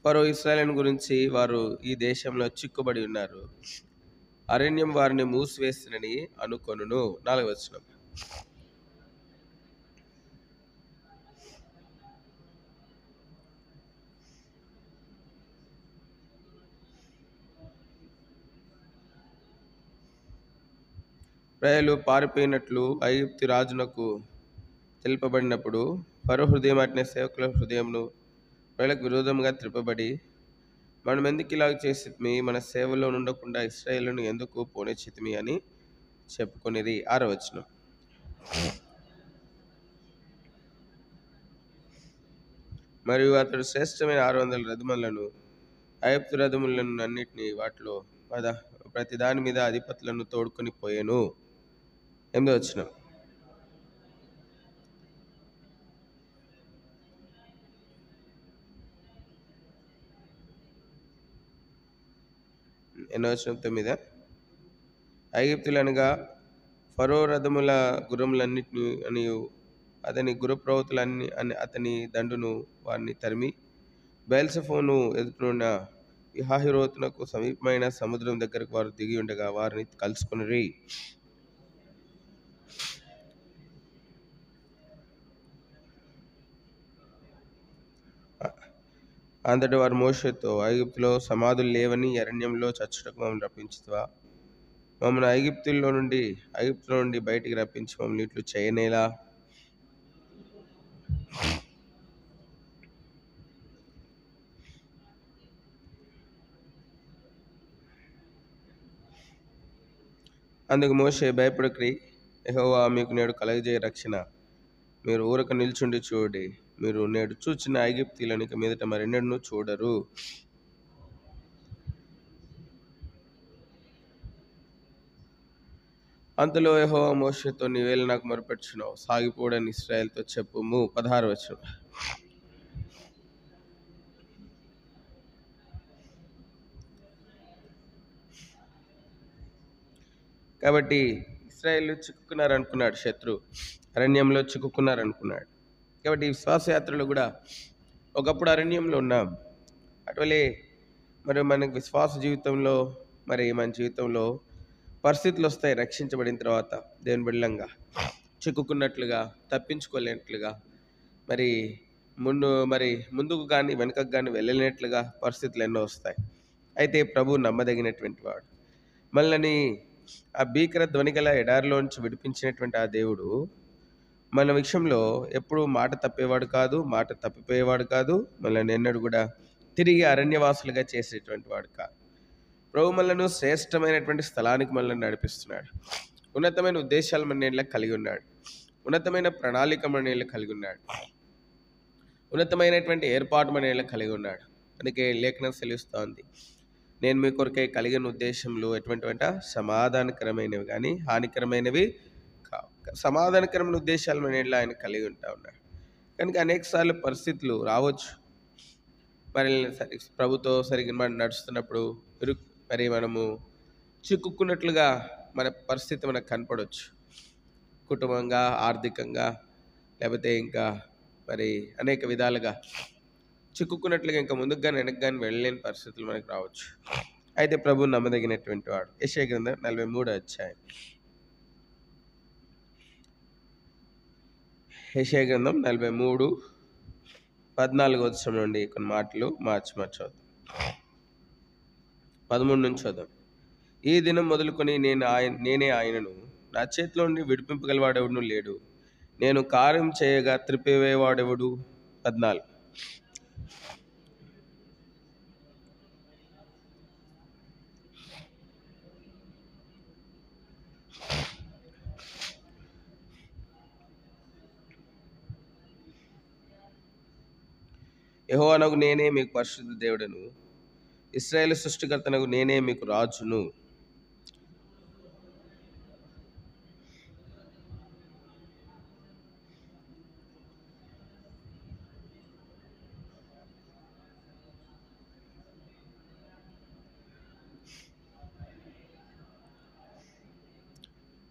ఫరో ఇశ్రాయేలును గురించి, వారు ఈ దేశంలో చిక్కుబడి ఉన్నారు, అరణ్యం వారిని మూసివేస్తునని అనుకొనును. 4వ వచనం. ప్రజలు పారిపోయినట్లు ఐగుప్తు రాజునకు తెలుపబడినప్పుడు ఫరో హృదయం అట్నే సేవకుల హృదయంను ప్రజలకు విరోధంగా త్రిప్పబడి, మనం ఎందుకు ఇలాగ చేసిమి, మన సేవలో ఉండకుండా ఇశ్రాయేలును ఎందుకు పోనిచ్చితిమి అని చెప్పుకొనిరి. 6వ వచనం. మరియు అతడు శ్రేష్టమైన 600 రథములను, ఐగుప్తు రథములను అన్నిటినీ, వాటిలో ప్రతి దాని మీద అధిపతులను తోడుకొని పోయెను. 8వ వచనం. ఎన్నో వచనం? 9. ఐగుప్తులనగా ఫరో రథముల గుర్రములన్నిటిని అనియు అతని గుర్రప్రవతులన్నీ అతని దండును వారిని తరిమి బయల్సెఫోను ఎదుటనున్న పిహాహిరోతునకు సమీపమైన సముద్రం దగ్గరకు వారు దిగి ఉండగా వారిని కలుసుకొనిరి. అంతటి వారు మోషేతో, ఐగుప్తులో సమాధులు లేవని అరణ్యంలో చచ్చుటకు మమ్మల్ని రప్పించుతావా? మమ్మల్ని ఐగుప్తులో నుండి బయటికి రప్పించి మమ్మల్ని ఇట్లు చేయనేలా? అందుకు మోషే, భయపడకుడి, యెహోవా మీకు నేడు కలగజేయ రక్షణ. మీరు ఊరక నిల్చుండి చూడండి. మీరు నేడు చూచిన ఐగుప్తీయులను ఇక మీదట మరెన్నడూ చూడరు. అంతలో యెహోవా మోషేతో, నీవేళ నాకు మొరపెట్టుచున్నావు, సాగిపోడని ఇశ్రాయేలుతో చెప్పుము. 16వ వచనం. కాబట్టి ఇశ్రాయేలు చిక్కుకున్నారనుకున్నాడు, శత్రు అరణ్యంలో చిక్కుకున్నారనుకున్నాడు. కాబట్టి ఈ విశ్వాసయాత్రలో కూడా ఒకప్పుడు అరణ్యంలో ఉన్నాం. అటువలే మరి మనకు విశ్వాస జీవితంలో మన జీవితంలో పరిస్థితులు వస్తాయి. రక్షించబడిన తర్వాత దేవుని బిడ్డలంగా చిక్కుకున్నట్లుగా, తప్పించుకోలేనట్లుగా, ముందుకు కానీ వెనుకకు కానీ వెళ్ళలేనట్లుగా పరిస్థితులు ఎన్నో వస్తాయి. అయితే ప్రభు నమ్మదగినటువంటి వాడు. మనల్ని ఆ భీకర ధ్వనిగల ఎడారిలోంచి విడిపించినటువంటి ఆ దేవుడు మన విషయంలో ఎప్పుడూ మాట తప్పేవాడు కాదు, మాట తప్పిపోయేవాడు కాదు. మనల్ని ఎన్నడూ కూడా తిరిగి అరణ్యవాసులుగా చేసేటువంటి వాడు కాదు. ప్రభు మనలను శ్రేష్టమైనటువంటి స్థలానికి మనల్ని నడిపిస్తున్నాడు. ఉన్నతమైన ఉద్దేశాలు మన నీళ్ళకి కలిగి ఉన్నాడు. ఉన్నతమైన ప్రణాళిక మన నీళ్ళకి కలిగి ఉన్నాడు. ఉన్నతమైనటువంటి ఏర్పాటు మన నీళ్ళకి కలిగి ఉన్నాడు. అందుకే లేఖనం సెలవిస్తోంది, నేను మీ కొరకై కలిగిన ఉద్దేశంలో ఎటువంటివంట సమాధానకరమైనవి కానీ హానికరమైనవి కావు. సమాధానకరమైన ఉద్దేశాలు మన నీళ్ళ ఆయన కలిగి ఉంటా ఉన్నాడు. కనుక అనేకసార్లు పరిస్థితులు రావచ్చు. ప్రభుతో సరిగ్గా మనం నడుస్తున్నప్పుడు మనము చిక్కుకున్నట్లుగా మన పరిస్థితి మనకు కనపడవచ్చు. కుటుంబంగా, ఆర్థికంగా, లేకపోతే ఇంకా అనేక విధాలుగా చిక్కుకున్నట్లుగా ఇంకా ముందుకు కానీ వెనక్కి కానీ వెళ్ళలేని పరిస్థితులు మనకు రావచ్చు. అయితే ప్రభు నమ్మదగినటువంటి వాడు. యెషయా గ్రంథం 43వ అధ్యాయం. యెషయా గ్రంథం 43 14వ వచనం నుండి కొన్ని మాటలు మార్చి చదువు. 13 నుంచి చదువు. ఈ దినం మొదలుకొని నేనే ఆయనను, నా చేతిలో నుండి విడిపింపగలవాడెవడు లేడు, నేను కార్యం చేయగా త్రిపివేవాడెవడు. 14. యెహోవానగు నేనే మీకు పరిశుద్ధ దేవుడను, ఇశ్రాయేలు సృష్టికర్తనగు నేనే మీకు రాజును.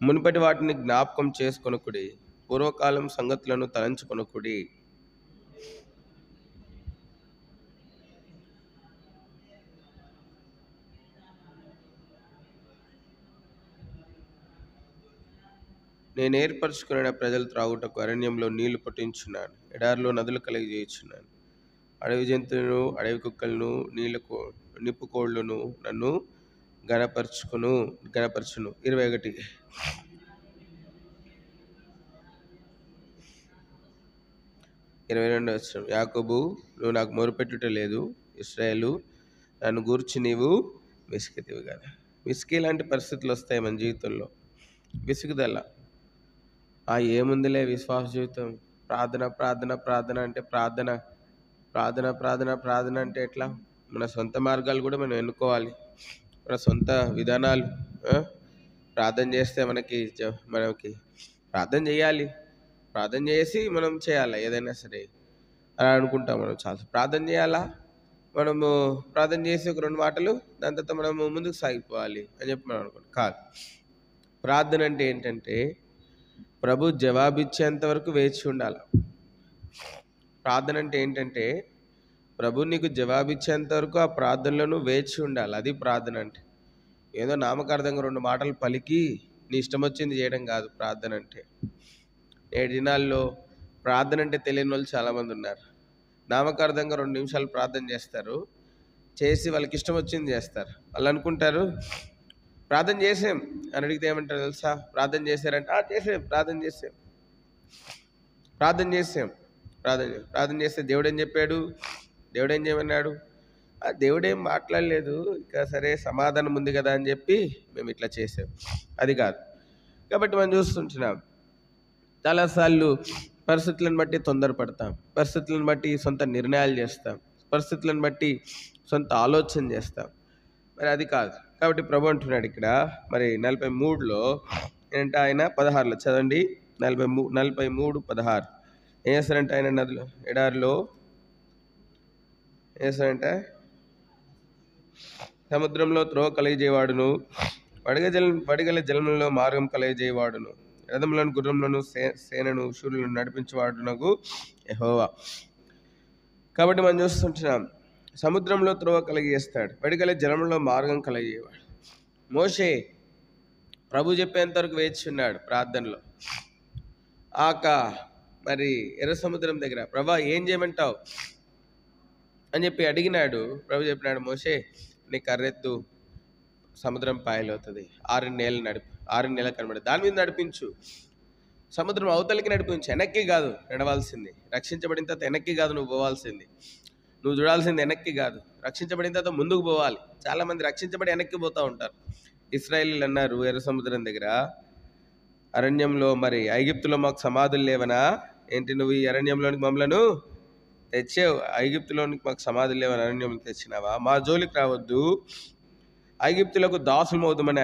మునుపటి వాటిని జ్ఞాపకం చేసుకొనకుడి, పూర్వకాలం సంగతులను తలంచుకొనకుడి. నేను ఏర్పరచుకున్న ప్రజలు త్రాగుటకు అరణ్యంలో నీళ్లు పట్టించున్నాను, ఎడారిలో నదులు కలిగజేయుచున్నాను. అడవి జంతువులను, అడవి కుక్కలను, నిప్పుకోళ్లను నన్ను గణపరచును. 21. 22వ వచనం, యాకోబు నువ్వు నాకు మొరుపెట్టుట లేదు, ఇశ్రాయేలు నన్ను గూర్చి నీవు విసిగితివి కదా. విసిగి లాంటి పరిస్థితులు వస్తాయి మన జీవితంలో. విసుగుదల, ఏముందిలే విశ్వాస జీవితం, ప్రార్థన ప్రార్థన ప్రార్థన అంటే ప్రార్థన ప్రార్థన ప్రార్థన ప్రార్థన అంటే ఎట్లా? మన సొంత మార్గాలు కూడా మనం ఎన్నుకోవాలి, మన సొంత విధానాలు. ప్రార్థన చేస్తే మనకి ప్రార్థన చేయాలి, ప్రార్థన చేసి మనం చేయాలి ఏదైనా సరే అలా అనుకుంటాం. మనం చాలా ప్రార్థన చేయాలా, మనము ప్రార్థన చేసి ఒక 2 మాటలు దాని తర్వాత మనము ముందుకు సాగిపోవాలి అని చెప్పి మనం అనుకుంటాం. కాదు, ప్రార్థన అంటే ఏంటంటే ప్రభు జవాబిచ్చేంత వరకు వేచి ఉండాలి. ప్రార్థన అంటే ఏంటంటే ప్రభు నీకు జవాబిచ్చేంత వరకు ఆ ప్రార్థనలను వేచి ఉండాలి. అది ప్రార్థన అంటే. ఏదో నామకార్థంగా 2 మాటలు పలికి నీ ఇష్టం వచ్చింది చేయడం కాదు ప్రార్థన అంటే. నేటి దినాల్లో ప్రార్థన అంటే తెలియని వాళ్ళు చాలామంది ఉన్నారు. నామకార్థంగా 2 నిమిషాలు ప్రార్థన చేస్తారు, చేసి వాళ్ళకి ఇష్టం వచ్చింది చేస్తారు. వాళ్ళు అనుకుంటారు ప్రార్థన చేసాం అని అడిగితే ఏమంటారు తెలుసా? ప్రార్థన చేశారంటే చేసాం, ప్రార్థన చేసాం, ప్రార్థన చేస్తే దేవుడు ఏం చెప్పాడు, దేవుడు ఏం చేయమన్నాడు? దేవుడేం మాట్లాడలేదు, ఇక సరే సమాధానం ఉంది కదా అని చెప్పి మేము ఇట్లా చేసాం. అది కాదు. కాబట్టి మనం చూస్తుంటున్నాం చాలాసార్లు పరిస్థితులను బట్టి తొందరపడతాం, పరిస్థితులను బట్టి సొంత నిర్ణయాలు చేస్తాం, పరిస్థితులను బట్టి సొంత ఆలోచన చేస్తాం. మరి అది కాదు. కాబట్టి ప్రభు అంటున్నాడు ఇక్కడ మరి 43లో ఏంటంటే ఆయన 16లో చదవండి, 43:16 ఏం చేస్తారంటే ఆయన నదిలో ఎడారిలో ఏం చేస్తారంటే సముద్రంలో త్రోవ కలిగజేవాడును, వడిగల జలములలో మార్గం కలిగజేవాడును, రథములను గుర్రములను సేనను శూరులను నడిపించేవాడునకు యెహోవా. కాబట్టి మనం చూస్తుంటున్నాం సముద్రంలో త్రోవ కలిగజేస్తాడు, వడిగల జలములలో మార్గం కలిగజేవాడు. మోషే ప్రభు చెప్పేంత వరకు వేచి ఉన్నాడు ప్రార్థనలో. మరి ఎర్ర సముద్రం దగ్గర ప్రభా ఏం చేయమంటావు అని చెప్పి అడిగినాడు. ప్రభు చెప్పినాడు, మోషే నీ కర్రెత్తు, సముద్రం పాయలవుతుంది, 6 నెలలు కనబడి దాని మీద నడిపించు, సముద్రం అవతలికి నడిపించు, వెనక్కి కాదు నడవాల్సింది. రక్షించబడిన తర్వాత వెనక్కి కాదు నువ్వు పోవాల్సింది, నువ్వు చూడాల్సింది వెనక్కి కాదు, రక్షించబడిన తర్వాత ముందుకు పోవాలి. చాలామంది రక్షించబడి వెనక్కి పోతూ ఉంటారు. ఇశ్రాయేలీయులు అన్నారు ఎర్ర సముద్రం దగ్గర, అరణ్యంలో మరి ఐగుప్తులో మాకు సమాధులు లేవనా ఏంటి, నువ్వు ఈ అరణ్యంలోనికి మమ్మలను తెచ్చావు, ఐగుప్తులోనికి మాకు సమాధులు లేవని అరణ్యం తెచ్చినావా, మా జోలికి రావద్దు, ఐగుప్తులకు దాసులమవుదామని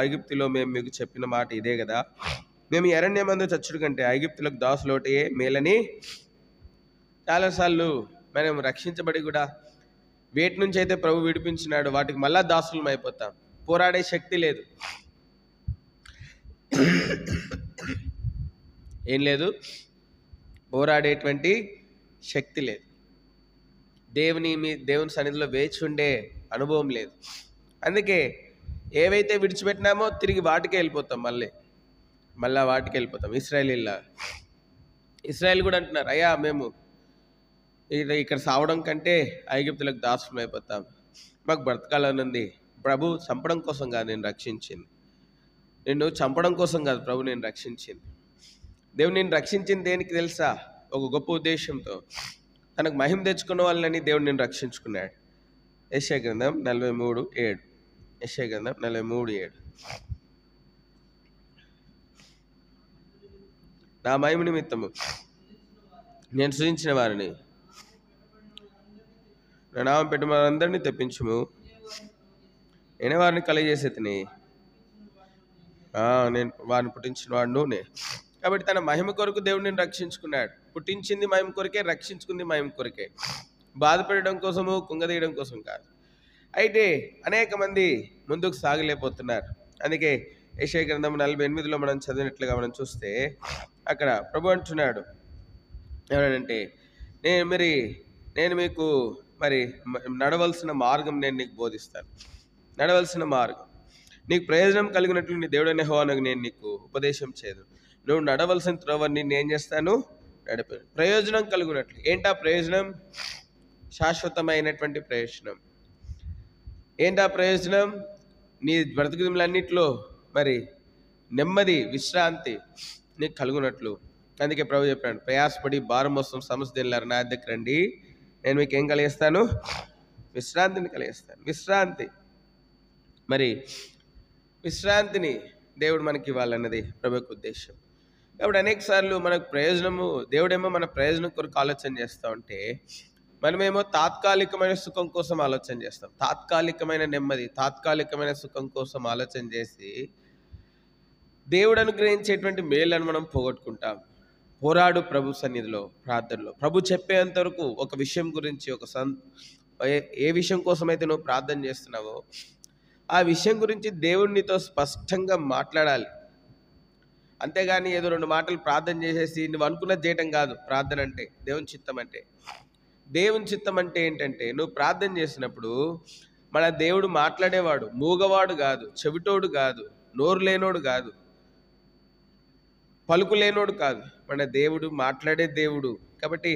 ఐగుప్తులో మేము మీకు చెప్పిన మాట ఇదే కదా, మేము ఈ అరణ్యమందు చచ్చుడు కంటే ఐగుప్తులకు దాసులోటే మేలని. చాలాసార్లు మనం రక్షించబడి కూడా వేటి నుంచి అయితే ప్రభు విడిపించినాడు వాటికి మళ్ళా దాసులం అయిపోతాం. పోరాడే శక్తి లేదు, ఏం లేదు, పోరాడేటువంటి శక్తి లేదు, దేవుని సన్నిధిలో వేచి ఉండే అనుభవం లేదు. అందుకే ఏవైతే విడిచిపెట్టినామో తిరిగి వాటికే వెళ్ళిపోతాం, మళ్ళా వాటికి వెళ్ళిపోతాం. ఇశ్రాయేల్ కూడా అంటున్నారు, అయ్యా మేము ఇక్కడ సావడం కంటే ఐగుప్తులకు దాసులం అయిపోతాం, మాకు బ్రతకాలని ఉంది. ప్రభు చంపడం కోసం కాదు నేను రక్షించింది, నిన్ను చంపడం కోసం కాదు ప్రభు నేను రక్షించింది. దేవుడు నేను రక్షించింది దేనికి తెలుసా? ఒక గొప్ప ఉద్దేశంతో, తనకు మహిమ తెచ్చుకున్న వాళ్ళని దేవుడు నేను రక్షించుకున్నాడు. యెషయా గ్రంథం 43:7. యెషయా గ్రంథం 43:7. నా మహిమ నిమిత్తము నేను సృజించిన వారిని, నా నామం పెట్టిన వారందరినీ తెప్పించుము, నేనే వారిని కలిగజేసే తిని, నేను వారిని పుట్టించిన వాడునే. కాబట్టి తన మహిమ కొరకు దేవుడు నేను రక్షించుకున్నాడు. పుట్టించింది మహిమ కొరకే, రక్షించుకుంది మహిమ కొరకే, బాధపడడం కోసము కుంగదీయడం కోసం కాదు. అయితే అనేక మంది ముందుకు సాగలేకపోతున్నారు. అందుకే యెషయా గ్రంథం 48లో మనం చదివినట్లుగా మనం చూస్తే అక్కడ ప్రభు అంటున్నాడు ఏమనంటే, నేను మీకు మరి నడవలసిన మార్గం నేను నీకు బోధిస్తాను, నడవలసిన మార్గం నీకు ప్రయోజనం కలిగినట్లు నీ దేవుడైన యెహోవాకు నేను నీకు ఉపదేశం చేయదు, నువ్వు నడవలసిన త్రోవని నేను చేస్తాను నడిపాను, ప్రయోజనం కలిగినట్లు. ఏంటా ప్రయోజనం? శాశ్వతమైనటువంటి ప్రయోజనం. ఏంటా ప్రయోజనం? నీ బ్రతుకులన్నింటిలో మరి నెమ్మది, విశ్రాంతి నీకు కలుగునట్లు, అందుకే ప్రభు చెప్పాడు, ప్రయాసపడి భారం మోసం సమస్యలారు నా దగ్గర రండి, నేను మీకు ఏం కలిగిస్తాను? విశ్రాంతిని కలిగిస్తాను. విశ్రాంతి. మరి విశ్రాంతిని దేవుడు మనకి ఇవ్వాలన్నది ప్రభు యొక్క ఉద్దేశం. కాబట్టి అనేక సార్లు మనకు ప్రయోజనము, దేవుడేమో మన ప్రయోజనం కొరకు ఆలోచన చేస్తూ ఉంటే మనమేమో తాత్కాలికమైన సుఖం కోసం ఆలోచన చేస్తాం. తాత్కాలికమైన నెమ్మది, తాత్కాలికమైన సుఖం కోసం ఆలోచన చేసి దేవుడు అనుగ్రహించేటువంటి మేళ్ళను మనం పోగొట్టుకుంటాం. పోరాడు ప్రభు సన్నిధిలో, ప్రార్థనలో. ప్రభు చెప్పేంత వరకు ఒక విషయం గురించి, ఏ విషయం కోసమైతే నువ్వు ప్రార్థన చేస్తున్నావో ఆ విషయం గురించి దేవుడినితో స్పష్టంగా మాట్లాడాలి. అంతేగాని ఏదో 2 మాటలు ప్రార్థన చేసేసి నువ్వు అనుకున్నది చేయటం కాదు ప్రార్థన అంటే. దేవుని చిత్తం అంటే, దేవుని చిత్తం అంటే ఏంటంటే, నువ్వు ప్రార్థన చేసినప్పుడు మన దేవుడు మాట్లాడేవాడు, మూగవాడు కాదు, చెవిటోడు కాదు, నోరు లేనోడు కాదు, పలుకు లేనోడు కాదు. మన దేవుడు మాట్లాడే దేవుడు. కాబట్టి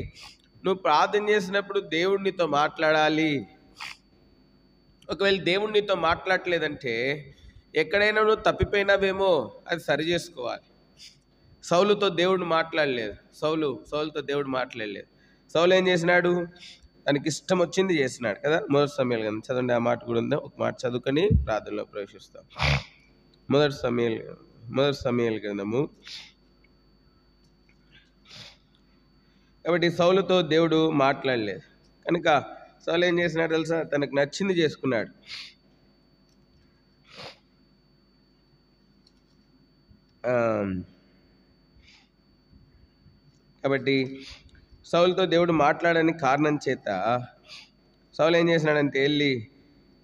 నువ్వు ప్రార్థన చేసినప్పుడు దేవుడు నీతో మాట్లాడాలి. ఒకవేళ దేవుడు నీతో మాట్లాడలేదంటే ఎక్కడైనా నువ్వు తప్పిపోయినావేమో, అది సరి చేసుకోవాలి. సౌలుతో దేవుడు మాట్లాడలేదు. సౌలుతో దేవుడు మాట్లాడలేదు. సౌలు ఏం చేసినాడు? తనకి ఇష్టం వచ్చింది చేసినాడు కదా. మొదటి సమయాలు గ్రంథం చదవండి, ఆ మాట కూడా ఉందా? ఒక మాట చదువుకొని ప్రార్థనలో ప్రవేశిస్తాం. మొదటి సమయాలు గ్రంథము. కాబట్టి సౌలుతో దేవుడు మాట్లాడలేదు కనుక సౌలు ఏం చేసినాడు తెలుసా? తనకు నచ్చింది చేసుకున్నాడు. కాబట్టి సౌలుతో దేవుడు మాట్లాడడానికి కారణం చేత సౌలు ఏం చేసినాడంటే వెళ్ళి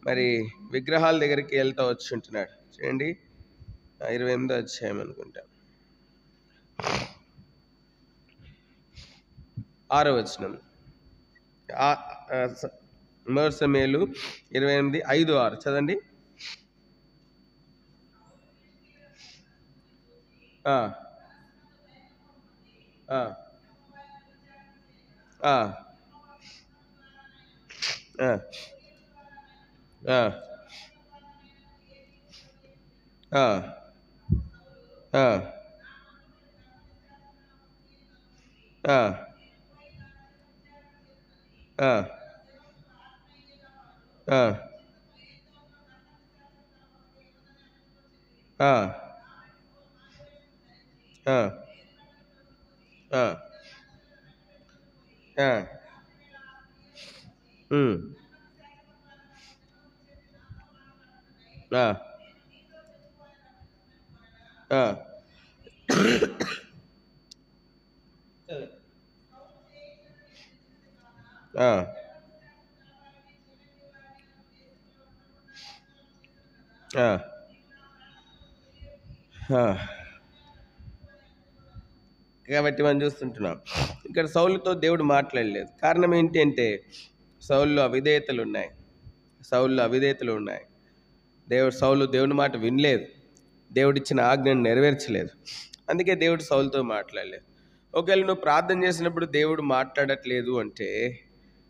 మరి విగ్రహాల దగ్గరికి వెళ్తూ వచ్చి ఉంటున్నాడు. చూడండి 28వ అధ్యాయం అనుకుంటా, 6వ వచనం. మొదటి సమయాలు 28:5-6 చదండి. కాబట్టి మనం చూస్తుంటున్నాం ఇక్కడ సౌలుతో దేవుడు మాట్లాడలేదు. కారణం ఏంటి అంటే సౌలులో అవిధేయతలు ఉన్నాయి. సౌలు దేవుని మాట వినలేదు, దేవుడిచ్చిన ఆజ్ఞను నెరవేర్చలేదు. అందుకే దేవుడు సౌలుతో మాట్లాడలేదు. ఒకవేళ నువ్వు ప్రార్థన చేసినప్పుడు దేవుడు మాట్లాడట్లేదు అంటే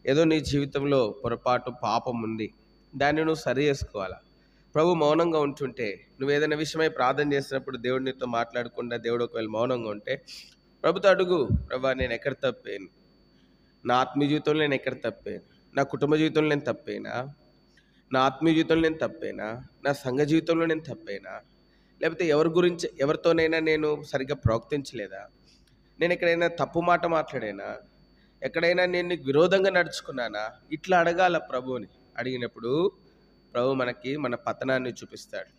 ఏదో నీ జీవితంలో పొరపాటు, పాపం ఉంది. దాన్ని నువ్వు సరి చేసుకోవాలా. ప్రభు మౌనంగా ఉంటుంటే, నువ్వు ఏదైనా విషయమై ప్రార్థన చేసినప్పుడు దేవుడు నీతో మాట్లాడకుండా దేవుడు ఒకవేళ మౌనంగా ఉంటే ప్రభుతో అడుగు, ప్రభా నేను ఎక్కడ తప్పాను? నా ఆత్మీయ జీవితంలో నేను ఎక్కడ తప్పాను? నా కుటుంబ జీవితంలో నేను తప్పేనా? నా ఆత్మీయ జీవితంలో నేను తప్పేనా? నా సంఘ జీవితంలో నేను తప్పేనా? లేకపోతే ఎవరితోనైనా నేను సరిగ్గా ప్రవర్తించలేదా? నేను ఎక్కడైనా తప్పు మాట మాట్లాడేనా? ఎక్కడైనా నేను నీకు విరోధంగా నడుచుకున్నానా? ఇట్లా అడగాల ప్రభువుని. అడిగినప్పుడు ప్రభు మనకి మన పతనాన్ని చూపిస్తాడు.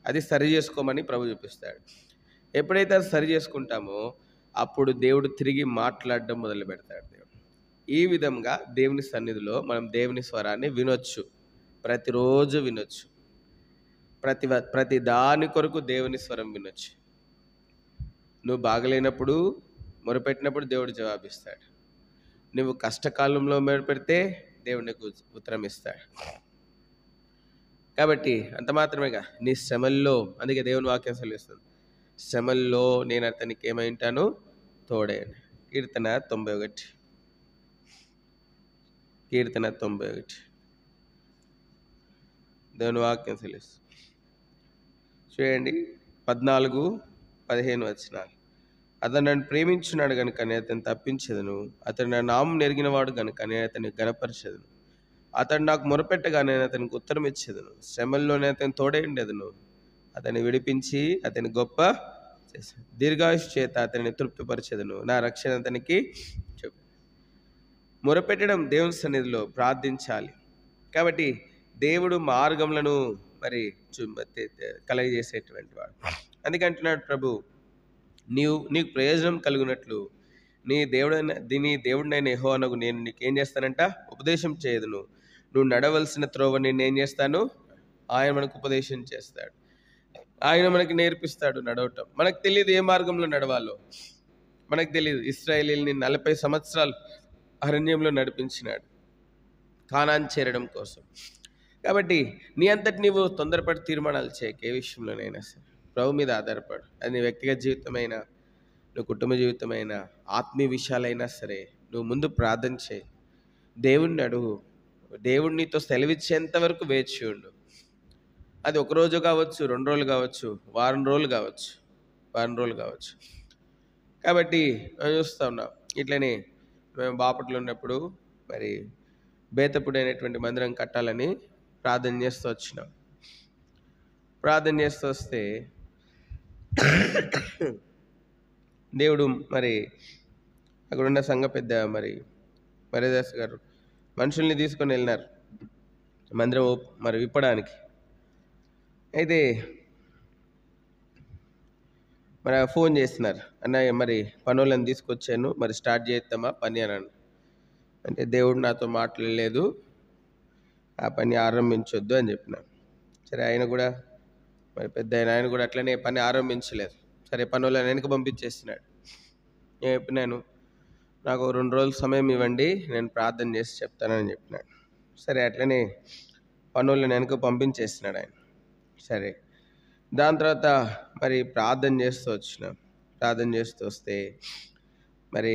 అది సరి చేసుకోమని ప్రభు చూపిస్తాడు. ఎప్పుడైతే అది సరి చేసుకుంటామో అప్పుడు దేవుడు తిరిగి మాట్లాడడం మొదలు పెడతాడు. దేవుడు ఈ విధంగా దేవుని సన్నిధిలో మనం దేవుని స్వరాన్ని వినొచ్చు, ప్రతిరోజు వినొచ్చు. ప్రతి దాని కొరకు దేవుని స్వరం వినొచ్చు. నువ్వు బాగలేనప్పుడు మొరపెట్టినప్పుడు దేవుడు జవాబిస్తాడు. నువ్వు కష్టకాలంలో మొరపెడితే దేవుడు నీకు ఉత్తరం ఇస్తాడు. కాబట్టి అంత మాత్రమేగా నీ శ్రమల్లో, అందుకే దేవుని వాక్యం సెలవిస్తుంది, శ్రమల్లో నేను అతనికి ఏమై ఉంటాను? తోడే. కీర్తన 91 దేవుని వాక్యం సెలవిస్తుంది. చూడండి 14-15 వచనాలు. అతను నన్ను ప్రేమించున్నాడు కనుక నేను అతను తప్పించదును. అతను నా నామం నెరిగిన వాడు కనుక నేను అతన్ని గణపరచదును. అతడు నాకు మొరపెట్టగా నేను అతనికి ఉత్తరం ఇచ్చేదను. శ్రమల్లోనే అతను తోడై ఉండేదను. అతన్ని విడిపించి అతని గొప్ప చేశాను. దీర్ఘాయుష్ చేత అతన్ని తృప్తిపరచెదను. నా రక్షణ అతనికి చెప్పు. మొరపెట్టడం దేవుని సన్నిధిలో ప్రార్థించాలి. కాబట్టి దేవుడు మార్గములను మరి కలగజేసేటువంటి వాడు. అందుకే అంటున్నాడు ప్రభు, నీకు ప్రయోజనం కలుగునట్లు నీ దేవుడినైన యెహోవానగు నేను నీకేం చేస్తానంట? ఉపదేశం చేయదును. నువ్వు నడవలసిన త్రోవ నేను చేస్తాను. ఆయన మనకు ఉపదేశం చేస్తాడు. ఆయన మనకి నేర్పిస్తాడు నడవటం. మనకు తెలియదు ఏ మార్గంలో నడవాలో. మనకు తెలియదు. ఇశ్రాయేలీయుల్ని 40 సంవత్సరాలు అరణ్యంలో నడిపించినాడు కానాను చేరడం కోసం. కాబట్టి నీ అంతటి నీవు తొందరపడి తీర్మానాలు చేయక ఏ విషయంలోనైనా సరే ప్రభు మీద ఆధారపడు. అది నీ వ్యక్తిగత జీవితమైనా, నువ్వు కుటుంబ జీవితమైనా, ఆత్మీయ విషయాలైనా సరే నువ్వు ముందు ప్రార్థన చేయి. దేవుణ్ణి అడుగు. దేవుడు నీతో సెలవిచ్చేంత వరకు వేచి ఉండు. అది ఒక రోజు కావచ్చు, 2 రోజులు కావచ్చు, వారం రోజులు కావచ్చు. కాబట్టి మేము చూస్తూ ఉన్నాం. ఇట్లనే మేము బాపట్లో ఉన్నప్పుడు మరి బేతపుడి అనేటువంటి మందిరం కట్టాలని ప్రార్థన చేస్తూ వచ్చినాం. ప్రార్థన చేస్తూ వస్తే దేవుడు మరి అక్కడున్న సంఘ పెద్ద మరి మర్యాదాస్ గారు మనుషుల్ని తీసుకొని వెళ్ళినారు మందిరం మరి విప్పడానికి. అయితే మరి ఫోన్ చేస్తున్నారు, అన్నయ్య మరి పనులను తీసుకొచ్చాను, మరి స్టార్ట్ చేద్దామా పని అన్నాను. అంటే దేవుడు నాతో మాట్లాడలేదు, ఆ పని ఆరంభించొద్దు అని చెప్పినాను. సరే, ఆయన కూడా మరి పెద్ద ఆయన కూడా అట్లనే పని ఆరంభించలేదు. సరే, పనులను వెనక పంపించేస్తున్నాడు. నేను చెప్పినాను, నాకు 2 రోజులు సమయం ఇవ్వండి, నేను ప్రార్థన చేసి చెప్తానని చెప్పినాడు. సరే, అట్లనే పనులను వెనక పంపించేస్తున్నాడు ఆయన. సరే, దాని తర్వాత మరి ప్రార్థన చేస్తూ వస్తే మరి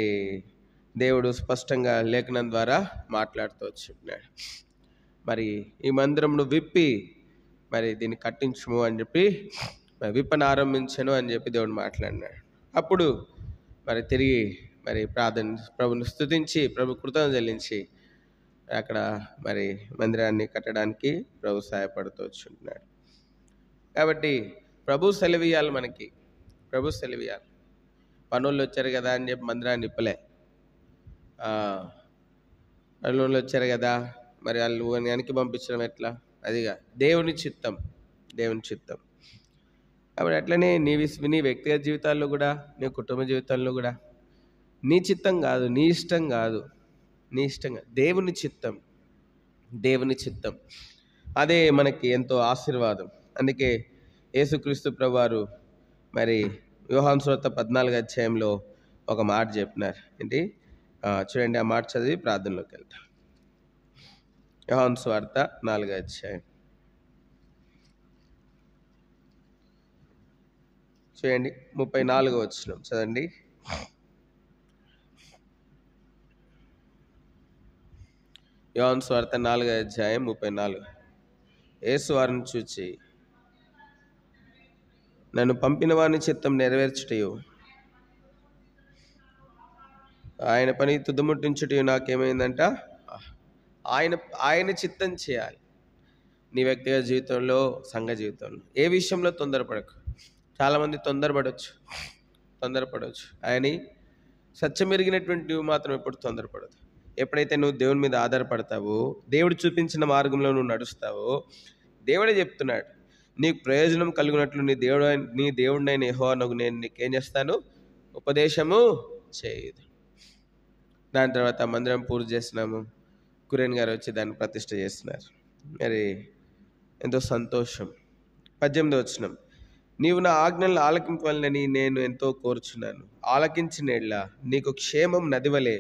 దేవుడు స్పష్టంగా లేఖనం ద్వారా మాట్లాడుతూ వచ్చినాడు. మరి ఈ మందిరంను విప్పి మరి దీన్ని కట్టించుము అని చెప్పి విప్పని ఆరంభించను అని చెప్పి దేవుడు మాట్లాడినాడు. అప్పుడు మరి తిరిగి మరి ప్రభుని స్తుతించి ప్రభు కృతజ్ఞతలు చెల్లించి అక్కడ మరి మందిరాన్ని కట్టడానికి ప్రభు సహాయపడుతూ వచ్చుంటున్నాడు. కాబట్టి ప్రభు సెలవియాలి, మనకి ప్రభు సెలవియాలి. పనులు వచ్చారు కదా అని చెప్పి మందిరాన్ని ఇప్పలే. పనులు వచ్చారు కదా మరి వాళ్ళు వెనక్కి పంపించడం ఎట్లా? అదిగా దేవుని చిత్తం. కాబట్టి అట్లనే నీ వ్యక్తిగత జీవితాల్లో కూడా, నీ కుటుంబ జీవితాల్లో కూడా నీ చిత్తం కాదు, నీ ఇష్టం కాదు, దేవుని చిత్తం. అదే మనకి ఎంతో ఆశీర్వాదం. అందుకే యేసుక్రీస్తు ప్రభువారు మరి యోహాను సువార్త 14వ అధ్యాయంలో ఒక మాట చెప్పినారు. ఏంటి? చూడండి, ఆ మాట చదివి ప్రార్థనలోకి వెళ్తాం. యోహాను సువార్త 4వ అధ్యాయం చూడండి, 34వ వచనం చదండి. యోహాను సువార్త 4వ అధ్యాయం 34. యేసు వారిని చూచి, నన్ను పంపిన వాని చిత్తం నెరవేర్చుటయు ఆయన పని తుదముట్టించుటయు నాకేమైందంట? ఆయన చిత్తం చేయాలి. నీ వ్యక్తిగత జీవితంలో, సంఘ జీవితంలో ఏ విషయంలో తొందరపడకు. చాలామంది తొందరపడవచ్చు. ఆయన సత్యమెరిగినటువంటి నువ్వు మాత్రం ఎప్పుడు తొందరపడదు. ఎప్పుడైతే నువ్వు దేవుని మీద ఆధారపడతావో, దేవుడు చూపించిన మార్గంలో నువ్వు నడుస్తావో, దేవుడే చెప్తున్నాడు, నీకు ప్రయోజనం కలుగునట్లు నీ దేవుడినైన యెహోవానగు నేను నీకేం చేస్తాను? ఉపదేశము చేయదు. దాని తర్వాత మందిరం పూర్తి చేస్తున్నాము. కురేన్ గారు వచ్చి దాన్ని ప్రతిష్ఠ చేస్తున్నారు. మరి ఎంతో సంతోషం. 18వ వచనం, నీవు నా ఆజ్ఞలను ఆలకింపాలని నేను ఎంతో కోరుచున్నాను. ఆలకించిన యెడల నీకు క్షేమం నదివలే,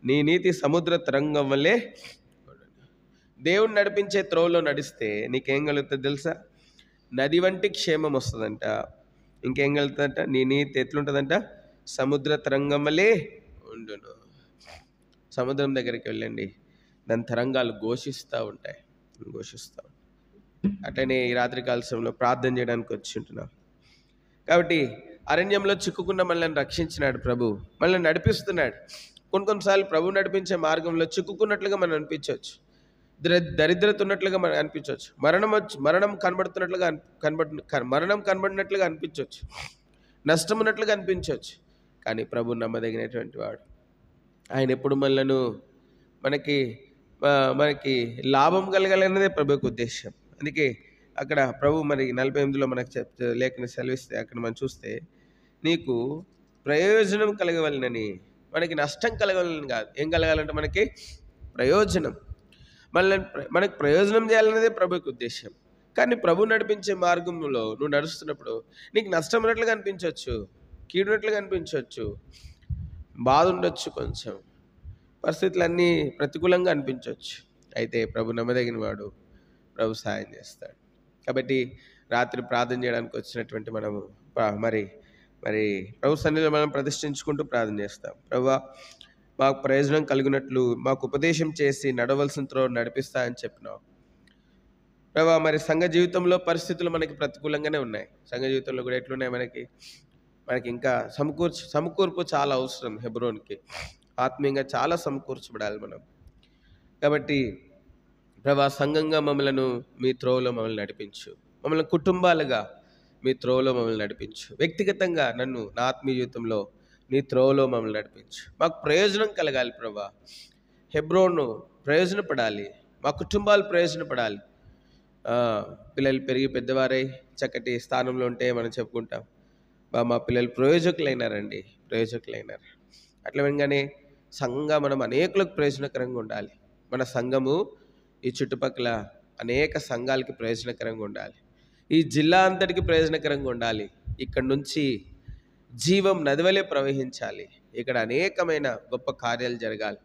నీ నీతి సముద్ర తరంగం వల్లే. దేవుడు నడిపించే త్రోవలో నడిస్తే నీకేం కలుగుతుంది తెలుసా? నది వంటి క్షేమం వస్తుందంట. ఇంకేం కలుగుతుందంట? నీ నీతి ఎట్లుంటుందంట? సముద్ర తరంగం వల్లే ఉండును. సముద్రం దగ్గరికి వెళ్ళండి, దాని తరంగాలు ఘోషిస్తూ ఉంటాయి. అట్లనే ఈ రాత్రి కాల సమయంలో ప్రార్థన చేయడానికి వచ్చి ఉంటున్నాం. కాబట్టి అరణ్యంలో చిక్కుకున్న మనల్ని రక్షించినాడు ప్రభు, మనల్ని నడిపిస్తున్నాడు. కొన్నిసార్లు ప్రభు నడిపించే మార్గంలో చిక్కుకున్నట్లుగా మనం అనిపించవచ్చు, దరిద్రత ఉన్నట్లుగా మనకు అనిపించవచ్చు, మరణం కనబడినట్లుగా అనిపించవచ్చు, నష్టం ఉన్నట్లుగా అనిపించవచ్చు. కానీ ప్రభు నమ్మదగినటువంటి వాడు. ఆయన ఎప్పుడు మనకి లాభం కలగాలన్నదే ప్రభుకి ఉద్దేశం. అందుకే అక్కడ ప్రభు మరి 48లో మనకు లేఖను సెలవిస్తే అక్కడ మనం చూస్తే, నీకు ప్రయోజనం కలగవలనని, మనకి నష్టం కలగవాలని కాదు. ఏం కలగాలంటే మనకి ప్రయోజనం, మనకు ప్రయోజనం చేయాలనేదే ప్రభుకి ఉద్దేశం. కానీ ప్రభు నడిపించే మార్గంలో నువ్వు నడుస్తున్నప్పుడు నీకు నష్టం ఉన్నట్లుగా అనిపించవచ్చు, కీడున్నట్లుగా అనిపించవచ్చు, బాధ ఉండొచ్చు, కొంచెం పరిస్థితులన్నీ ప్రతికూలంగా అనిపించవచ్చు. అయితే ప్రభు నమ్మదగిన వాడు, ప్రభు సహాయం చేస్తాడు. కాబట్టి రాత్రి ప్రార్థన చేయడానికి వచ్చినటువంటి మనము మరి ప్రభు సన్నిధిలో మనం ప్రతిష్ఠించుకుంటూ ప్రార్థన చేస్తాం. ప్రభువా, మాకు ప్రయోజనం కలిగినట్లు మాకు ఉపదేశం చేసి నడవలసిన త్రోవ నడిపిస్తా అని చెప్పినావు ప్రభా. మరి సంఘ జీవితంలో పరిస్థితులు మనకి ప్రతికూలంగానే ఉన్నాయి. సంఘ జీవితంలో కూడా ఎట్లున్నాయి, మనకి ఇంకా సమకూర్పు చాలా అవసరం. హెబ్రోన్కి ఆత్మీయంగా చాలా సమకూర్చబడాలి మనం. కాబట్టి ప్రభా, సంఘంగా మీ త్రోవలో మమ్మల్ని నడిపించు, మమ్మల్ని కుటుంబాలుగా మీ త్రోవలో మమ్మల్ని నడిపించు, వ్యక్తిగతంగా నన్ను నా ఆత్మీయ జీవితంలో నీ త్రోవలో మమ్మల్ని నడిపించు. మాకు ప్రయోజనం కలగాలి ప్రభా, హెబ్రోను ప్రయోజనపడాలి, మా కుటుంబాలు ప్రయోజనపడాలి. పిల్లలు పెరిగి పెద్దవారై చక్కటి స్థానంలో ఉంటే మనం చెప్పుకుంటాం, మా పిల్లలు ప్రయోజకులైనారు. అట్లా వినగానే సంఘంగా మనం అనేకులకు ప్రయోజనకరంగా ఉండాలి. మన సంఘము ఈ చుట్టుపక్కల అనేక సంఘాలకి ప్రయోజనకరంగా ఉండాలి, ఈ జిల్లా అంతటికి ప్రయోజనకరంగా ఉండాలి. ఇక్కడ నుంచి జీవం నదివలే ప్రవహించాలి. ఇక్కడ అనేకమైన గొప్ప కార్యాలు జరగాలి.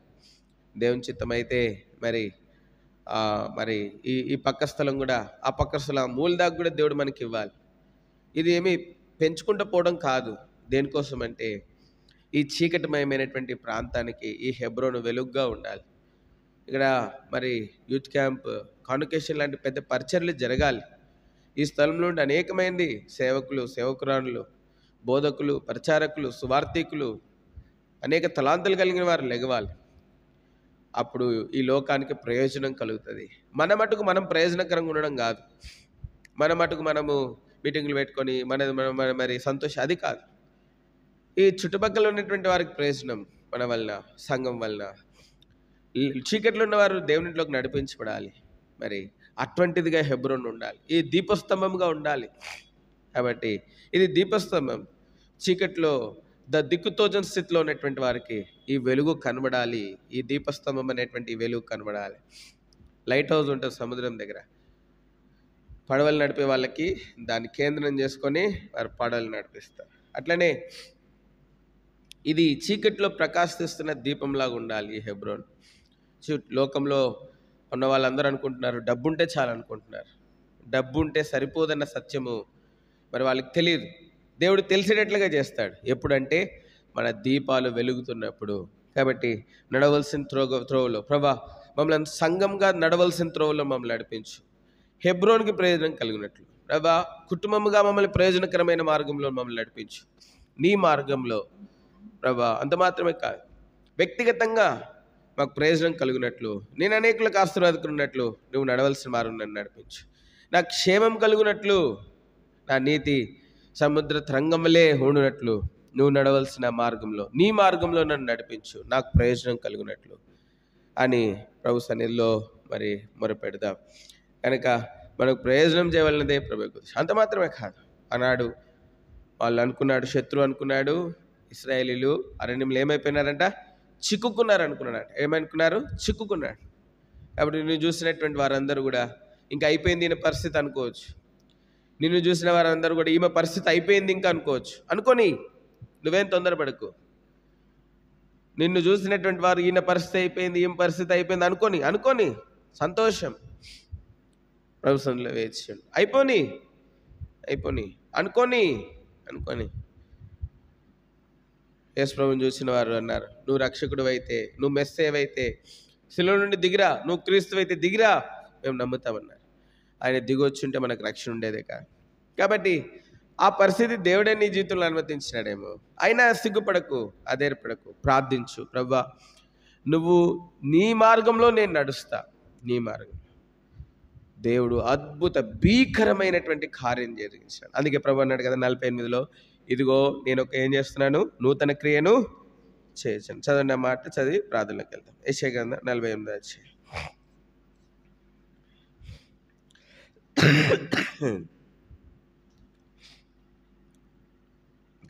దేవుని చిత్తమైతే మరి ఈ పక్క స్థలం కూడా, ఆ పక్క స్థలం మూల దాకా కూడా దేవుడు మనకి ఇవ్వాలి. ఇది ఏమీ పెంచుకుంటూ పోవడం కాదు. దేనికోసం అంటే ఈ చీకటిమయమైనటువంటి ప్రాంతానికి ఈ హెబ్రోను వెలుగుగా ఉండాలి. ఇక్కడ మరి యూత్ క్యాంప్, కాన్వకేషన్ లాంటి పెద్ద పరిచర్యలు జరగాలి. ఈ స్థలంలో నుండి అనేకమైంది సేవకులు, సేవకురాణులు, బోధకులు, ప్రచారకులు, సువార్థికులు, అనేక తలాంతులు కలిగిన వారు లెగవాలి. అప్పుడు ఈ లోకానికి ప్రయోజనం కలుగుతుంది. మన మటుకు మనం ప్రయోజనకరంగా ఉండడం కాదు, మన మటుకు మనము మీటింగులు పెట్టుకొని మరి సంతోషం, అది కాదు. ఈ చుట్టుపక్కల ఉన్నటువంటి వారికి ప్రయోజనం మన వలన, సంఘం వలన. చీకట్లో ఉన్నవారు దేవునిలోకి నడిపించబడాలి. మరి అటువంటిదిగా హెబ్రోన్ ఉండాలి, ఈ దీపస్తంభంగా ఉండాలి. కాబట్టి ఇది దీపస్తంభం. చీకట్లో దిక్కుతోచని స్థితిలో ఉన్నటువంటి వారికి ఈ వెలుగు కనబడాలి. ఈ దీపస్తంభం అనేటువంటి వెలుగు కనబడాలి. లైట్ హౌస్ ఉంటుంది సముద్రం దగ్గర, పడవలు నడిపే వాళ్ళకి దాన్ని కేంద్రం చేసుకొని వారు పడవలు నడిపిస్తారు. అట్లనే ఇది చీకట్లో ప్రకాశిస్తున్న దీపంలాగా ఉండాలి ఈ హెబ్రోన్. లోకంలో ఉన్న వాళ్ళందరూ అనుకుంటున్నారు డబ్బుంటే చాలు అనుకుంటున్నారు. డబ్బు ఉంటే సరిపోదన్న సత్యము మరి వాళ్ళకి తెలియదు. దేవుడు తెలిసేటట్లుగా చేస్తాడు ఎప్పుడంటే మన దీపాలు వెలుగుతున్నప్పుడు. కాబట్టి నడవలసిన త్రోవలో ప్రభా, మమ్మల్ని సంఘంగా నడవలసిన త్రోవలో మమ్మల్ని నడిపించు. హెబ్రోన్కి ప్రయోజనం కలిగినట్లు ప్రభా, కుటుంబముగా మమ్మల్ని ప్రయోజనకరమైన మార్గంలో మమ్మల్ని నడిపించు. నీ మార్గంలో ప్రభా, అంత మాత్రమే కాదు, వ్యక్తిగతంగా మాకు ప్రయోజనం కలిగినట్లు, నేను అనేకులకు ఆశీర్వాదకున్నట్లు నువ్వు నడవలసిన మార్గం నన్ను నడిపించు. నాకు క్షేమం కలుగునట్లు, నా నీతి సముద్ర తరంగములే ఉండునట్లు నువ్వు నడవలసిన మార్గంలో, నీ మార్గంలో నన్ను నడిపించు, నాకు ప్రయోజనం కలుగునట్లు అని ప్రభు సన్నిధిలో మరి మొరపెడదాం. కనుక మనకు ప్రయోజనం చేయవలనదే ప్రభుకు. అంత మాత్రమే కాదు, ఆనాడు వాళ్ళు అనుకున్నాడు, శత్రువు అనుకున్నాడు, ఇశ్రాయేలీలు అరణ్యంలో ఏమైపోయినారంట, చిక్కుకున్నారు అనుకున్నాడు. ఏమనుకున్నారు? చిక్కుకున్నాడు. కాబట్టి నిన్ను చూసినటువంటి వారందరూ కూడా ఇంకా అయిపోయింది ఈయన పరిస్థితి అనుకోవచ్చు. నిన్ను చూసిన వారందరూ కూడా ఈమె పరిస్థితి అయిపోయింది ఇంకా అనుకోవచ్చు. అనుకొని నువ్వేం తొందరపడకు. నిన్ను చూసినటువంటి వారు ఈయన పరిస్థితి అయిపోయింది, ఈమె పరిస్థితి అయిపోయింది అనుకొని సంతోషం ప్రభు సన్నిధిలో వేచి అయిపోని అనుకొని యేసు ప్రభువుని చూసిన వారు అన్నారు, నువ్వు రక్షకుడు అయితే, నువ్వు మెస్సేవైతే శిలువ నుండి దిగిరా, నువ్వు క్రీస్తు అయితే దిగిరా, మేము నమ్ముతామన్నారు. ఆయన దిగొచ్చుంటే మనకు రక్షణ ఉండేదే కాదు. కాబట్టి ఆ పరిస్థితి దేవుడే నీ జీవితంలో అనుమతించినాడేమో. అయినా సిగ్గుపడకు, అధైర్యపడకు, ప్రార్థించు. ప్రభువా, నువ్వు నీ మార్గంలో నేను నడుస్తా. నీ మార్గం దేవుడు అద్భుత భీకరమైనటువంటి కార్యం జరిగించాడు. అందుకే ప్రభు అన్నాడు కదా 48లో, ఇదిగో నేను ఏం చేస్తున్నాను, నూతన క్రియను చేయొచ్చాను. చదవండి ఆ మాట చదివి ప్రార్థనలోకి వెళ్తాం. యెషయా గ్రంథం 48వ అధ్యాయం.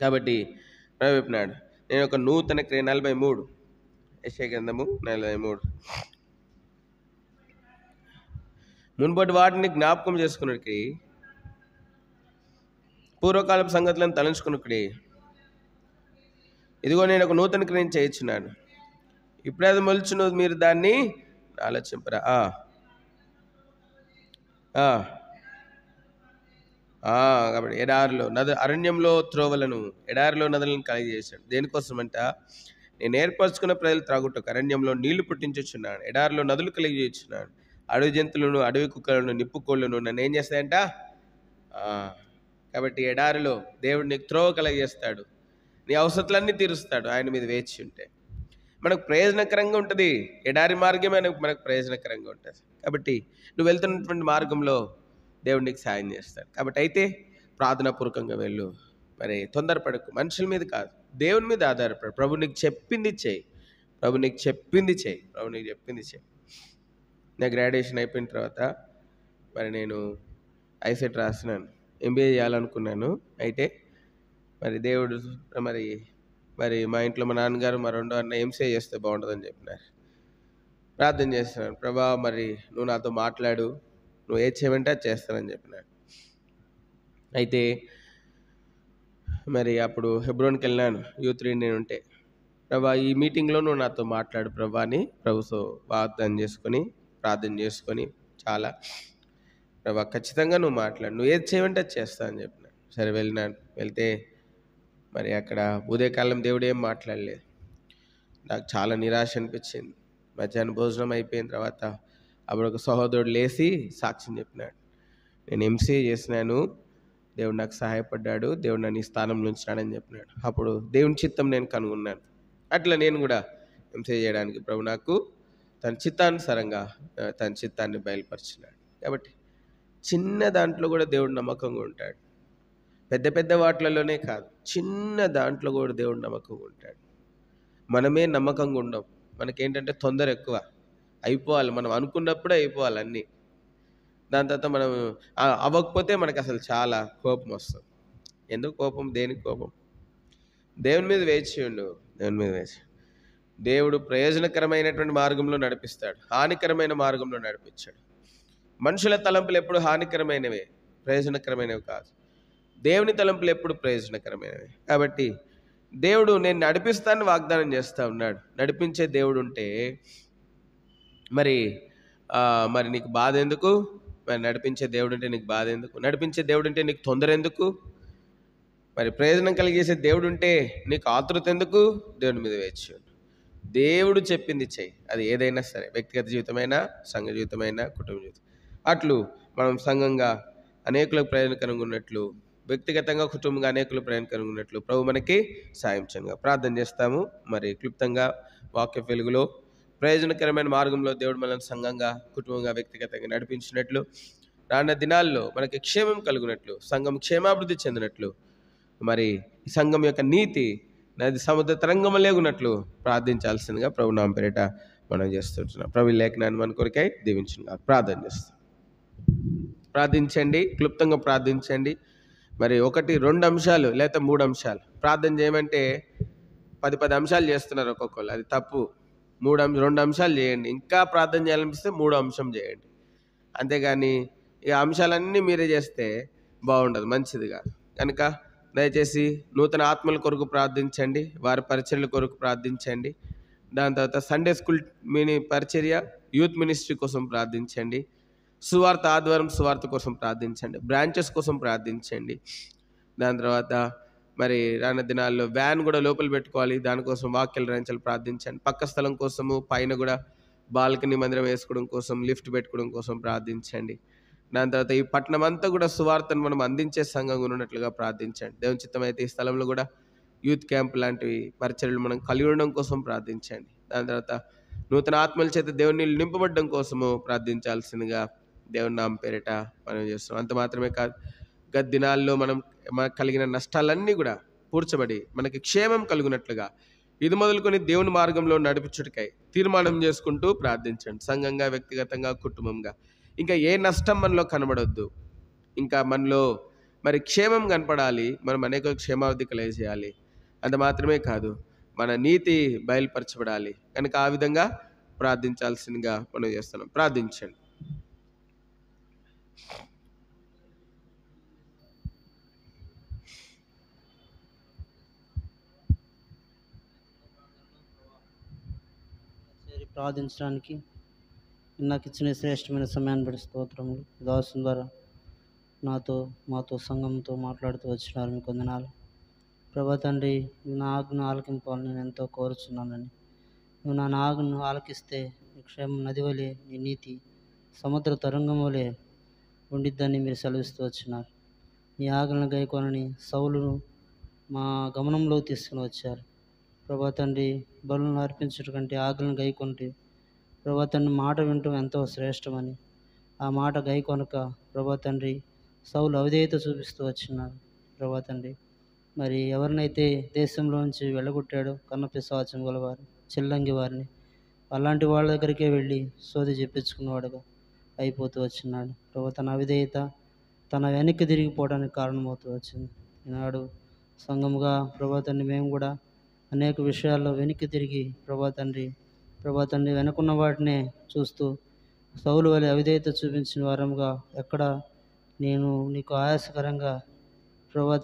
కాబట్టి ప్రభు చెప్పినాడు, నేను ఒక నూతన క్రియ 43 యెషయా గ్రంథము 43. మునుపటి వాటిని జ్ఞాపకం చేసుకున్నకి, పూర్వకాలపు సంగతులను తలంచుకున్నకి, ఇదిగో నేను ఒక నూతన క్రియను చేయించున్నాను, ఇప్పుడే అది మొలుచును, మీరు దాన్ని ఆలోచింపరా. కాబట్టి ఎడారిలో అరణ్యంలో త్రోవలను, ఎడారిలో నదులను కలిగజేశాడు. దేనికోసమంట? నేను ఏర్పరచుకున్న ప్రజలు త్రాగుటకు అరణ్యంలో నీళ్లు పుట్టించుచున్నాను, ఎడారిలో నదులు కలిగజేస్తున్నాను. అడవి జంతువులను, అడవి కుక్కలను, నిప్పుకోళ్ళను నన్ను ఏం చేస్తాయంట? కాబట్టి ఎడారిలో దేవుడు నీకు త్రోవ కలిగజేస్తాడు, నీ అవసరాలన్నీ తీరుస్తాడు ఆయన మీద వేచి ఉంటే. మనకు ప్రయోజనకరంగా ఉంటుంది. ఎడారి మార్గమే మనకు ప్రయోజనకరంగా ఉంటుంది. కాబట్టి నువ్వు వెళ్తున్నటువంటి మార్గంలో దేవుడు నీకు సాయం చేస్తాడు. కాబట్టి అయితే ప్రార్థనాపూర్వకంగా వెళ్ళు. మరి తొందరపడకు, మనుషుల మీద కాదు, దేవుని మీద ఆధారపడు. ప్రభు నీకు చెప్పింది చేయి, ప్రభు నీకు చెప్పింది చేయి, ప్రభు నీకు చెప్పింది చేయి. నా గ్రాడ్యుయేషన్ అయిపోయిన తర్వాత మరి నేను ఐసెట్ రాసినాను, ఎంబీఏ చేయాలనుకున్నాను. అయితే మరి దేవుడు మరి మా ఇంట్లో మా నాన్నగారు మా రెండో అన్న ఎంసీఏ చేస్తే బాగుంటుందని చెప్పినారు. ప్రార్థన చేస్తున్నాను, ప్రభా మరి నువ్వు నాతో మాట్లాడు, నువ్వు ఏది చేయమంటే అది చేస్తానని చెప్పినాడు. అయితే మరి అప్పుడు హెబ్రోన్కి వెళ్ళినాను, యూత్ రీయూనియన్ ఉంటే. ప్రభా ఈ మీటింగ్లో నువ్వు నాతో మాట్లాడు ప్రభా అని ప్రభుతో వాగ్దానం చేసుకొని ప్రార్థన చేసుకొని, చాలా ప్రభా ఖచ్చితంగా నువ్వు మాట్లాడు, నువ్వు ఏది చేయమంటే అది చేస్తా అని చెప్పినాడు. సరే వెళ్ళినాను. వెళ్తే మరి అక్కడ ఉదయకాలం దేవుడు ఏం మాట్లాడలేదు. నాకు చాలా నిరాశ అనిపించింది. మధ్యాహ్నం భోజనం అయిపోయిన తర్వాత అప్పుడు ఒక సహోదరుడు లేచి సాక్ష్యం చెప్పినాడు, నేను ఎంసీఏ చేసినాను, దేవుడు నాకు సహాయపడ్డాడు, దేవుడు నన్ను ఈ స్థానంలో ఉంచినాడని చెప్పినాడు. అప్పుడు దేవుని చిత్తం నేను కనుగొన్నాను. అట్లా నేను కూడా ఎంసీఏ చేయడానికి ప్రభు నాకు తన చిత్తానుసారంగా తన చిత్తాన్ని బయలుపరిచినాడు. కాబట్టి చిన్న దాంట్లో కూడా దేవుడు నమ్మకంగా ఉంటాడు. పెద్ద పెద్ద వాటిలలోనే కాదు, చిన్న దాంట్లో కూడా దేవుడు నమ్మకంగా ఉంటాడు. మనమే నమ్మకంగా ఉండం. మనకేంటంటే తొందర ఎక్కువ, అయిపోవాలి, మనం అనుకున్నప్పుడే అయిపోవాలి అన్నీ. దాని తర్వాత మనం అవ్వకపోతే మనకు అసలు చాలా కోపం వస్తుంది. ఎందుకు కోపం? దేనికి కోపం? దేవుని మీద వేచి ఉండు, దేవుని మీద వేచి. దేవుడు ప్రయోజనకరమైనటువంటి మార్గంలో నడిపిస్తాడు, హానికరమైన మార్గంలో నడిపించాడు. మనుషుల తలంపులు ఎప్పుడు హానికరమైనవే, ప్రయోజనకరమైనవి కాదు. దేవుని తలంపులు ఎప్పుడు ప్రయోజనకరమైనవి. కాబట్టి దేవుడు నేను నడిపిస్తానని వాగ్దానం చేస్తూ ఉన్నాడు. నడిపించే దేవుడు ఉంటే మరి నీకు బాధ ఎందుకు? మరి నడిపించే దేవుడు ఉంటే నీకు బాధ ఎందుకు? నడిపించే దేవుడు ఉంటే నీకు తొందర ఎందుకు? మరి ప్రయోజనం కలిగేసే దేవుడు ఉంటే నీకు ఆతృత ఎందుకు? దేవుని మీద వేచి దేవుడు చెప్పింది చెయ్యి. అది ఏదైనా సరే, వ్యక్తిగత జీవితమైనా, సంఘ జీవితమైనా, కుటుంబ జీవితం. అట్లు మనం సంఘంగా అనేకులకు ప్రయోజనకరంగా ఉన్నట్లు, వ్యక్తిగతంగా కుటుంబంగా అనేకులు ప్రయోజనకరంగా ఉన్నట్లు ప్రభు మనకి సాయం చేయగా ప్రార్థన చేస్తాము. మరి క్లుప్తంగా వాక్య వెలుగులో ప్రయోజనకరమైన మార్గంలో దేవుడు మనల్ని సంఘంగా, కుటుంబంగా, వ్యక్తిగతంగా నడిపించినట్లు, రానున్న దినాల్లో మనకి క్షేమం కలుగునట్లు, సంఘం క్షేమాభివృద్ధి చెందినట్లు, మరి ఈ సంఘం యొక్క నీతి నది సముద్ర తరంగం లేకున్నట్లు ప్రార్థించాల్సిందిగా ప్రభు నామ పేరిట మనం చేస్తుంటున్నాం. ప్రభు లేఖనాన్ని మన కొరకై దీవించుగా ప్రార్థన చేస్తాం. ప్రార్థించండి, క్లుప్తంగా ప్రార్థించండి. మరి 1, 2 అంశాలు లేకపోతే 3 అంశాలు ప్రార్థన చేయమంటే 10 అంశాలు చేస్తున్నారు ఒక్కొక్కరు. అది తప్పు. 2 అంశాలు చేయండి. ఇంకా ప్రార్థన చేయాలనిపిస్తే 3వ అంశం చేయండి. అంతేగాని ఈ అంశాలన్నీ మీరే చేస్తే బాగుండదు, మంచిది కాదు. కనుక దయచేసి నూతన ఆత్మల కొరకు ప్రార్థించండి, వారి పరిచర్యల కొరకు ప్రార్థించండి. దాని తర్వాత సండే స్కూల్ పరిచర్య, యూత్ మినిస్ట్రీ కోసం ప్రార్థించండి. సువార్త ఆదివారం సువార్త కోసం ప్రార్థించండి. బ్రాంచెస్ కోసం ప్రార్థించండి. దాని తర్వాత మరి రానున్న దినాల్లో వ్యాన్ కూడా లోపల పెట్టుకోవాలి, దానికోసం వాక్యాలు రాయించాలి, ప్రార్థించండి. పక్క స్థలం కోసము, పైన కూడా బాల్కనీ మందిరం వేసుకోవడం కోసం, లిఫ్ట్ పెట్టుకోవడం కోసం ప్రార్థించండి. దాని తర్వాత ఈ పట్టణం అంతా కూడా సువార్తను మనం అందించే సంఘంగా ఉన్నట్లుగా ప్రార్థించండి. దేవుని చిత్తమైతే ఈ స్థలంలో కూడా యూత్ క్యాంప్ లాంటివి పరిచర్యలు మనం కలిగి ఉండడం కోసం ప్రార్థించండి. దాని తర్వాత నూతన ఆత్మల చేత దేవుని నింపబడడం కోసము ప్రార్థించాల్సిందిగా దేవుని నామ పేరిట మనం చేస్తున్నాం. అంత మాత్రమే కాదు, గత దినాల్లో మనకు కలిగిన నష్టాలన్నీ కూడా పూడ్చబడి మనకి క్షేమం కలుగునట్లుగా ఇది మొదలుకొని దేవుని మార్గంలో నడిపించుటకై తీర్మానం చేసుకుంటూ ప్రార్థించండి. సంఘంగా, వ్యక్తిగతంగా, కుటుంబంగా ఇంకా ఏ నష్టం మనలో కనబడొద్దు. ఇంకా మనలో మరి క్షేమం కనపడాలి. మనం అనేక క్షేమావధి కలగజేయాలి. అంత మాత్రమే కాదు, మన నీతి బయలుపరచబడాలి. కనుక ఆ విధంగా ప్రార్థించాల్సిందిగా మనం చేస్తున్నాం. ప్రార్థించండి. ప్రార్థించడానికి నాకు ఇచ్చిన శ్రేష్టమైన సమయాన్ని బట్టి స్తోత్రములు. దాసుని ద్వారా మాతో సంఘంతో మాట్లాడుతూ వచ్చినారు. మీకు వందనాలు ప్రభా తండ్రి. నా ఆజ్ఞను ఆలకింపాలని నేను ఎంతో కోరుచున్నానని, నువ్వు నా ఆజ్ఞను ఆలకిస్తే నీ క్షేమం నది వలె, నీ నీతి సముద్ర తరంగం వలె ఉండిద్దని మీరు సెలవిస్తూ వచ్చినారు. నీ ఆజ్ఞలను గైకొనని సౌలును మా గమనంలో తీసుకుని వచ్చారు. ప్రభా తండ్రి, బలులను అర్పించడం కంటే ఆజ్ఞలను గైకొంటే ప్రభా తండ్రి మాట వినటం ఎంతో శ్రేష్టమని, ఆ మాట గైకొనక ప్రభా తండ్రి సౌలు అవిధేయత చూపిస్తూ వచ్చినారు. ప్రభా తండ్రి, మరి ఎవరినైతే దేశంలోంచి వెళ్ళగొట్టాడో కన్నపిశాచం గలవారు, చిల్లంగి వారిని, అలాంటి వాళ్ళ దగ్గరికే వెళ్ళి సోది చెప్పించుకున్నవాడుగా అయిపోతూ వచ్చినాడు. ప్రభా తన అవిధేయత తన వెనక్కి తిరిగిపోవడానికి కారణమవుతూ వచ్చింది. ఈనాడు సంఘముగా ప్రభా తండ్రి మేము కూడా అనేక విషయాల్లో వెనక్కి తిరిగి ప్రభా తండ్రి వెనుకున్న వాటినే చూస్తూ సౌలు వలె అవిధేయత చూపించిన వారముగా ఎక్కడ నీకు ఆయాసకరంగా ప్రభా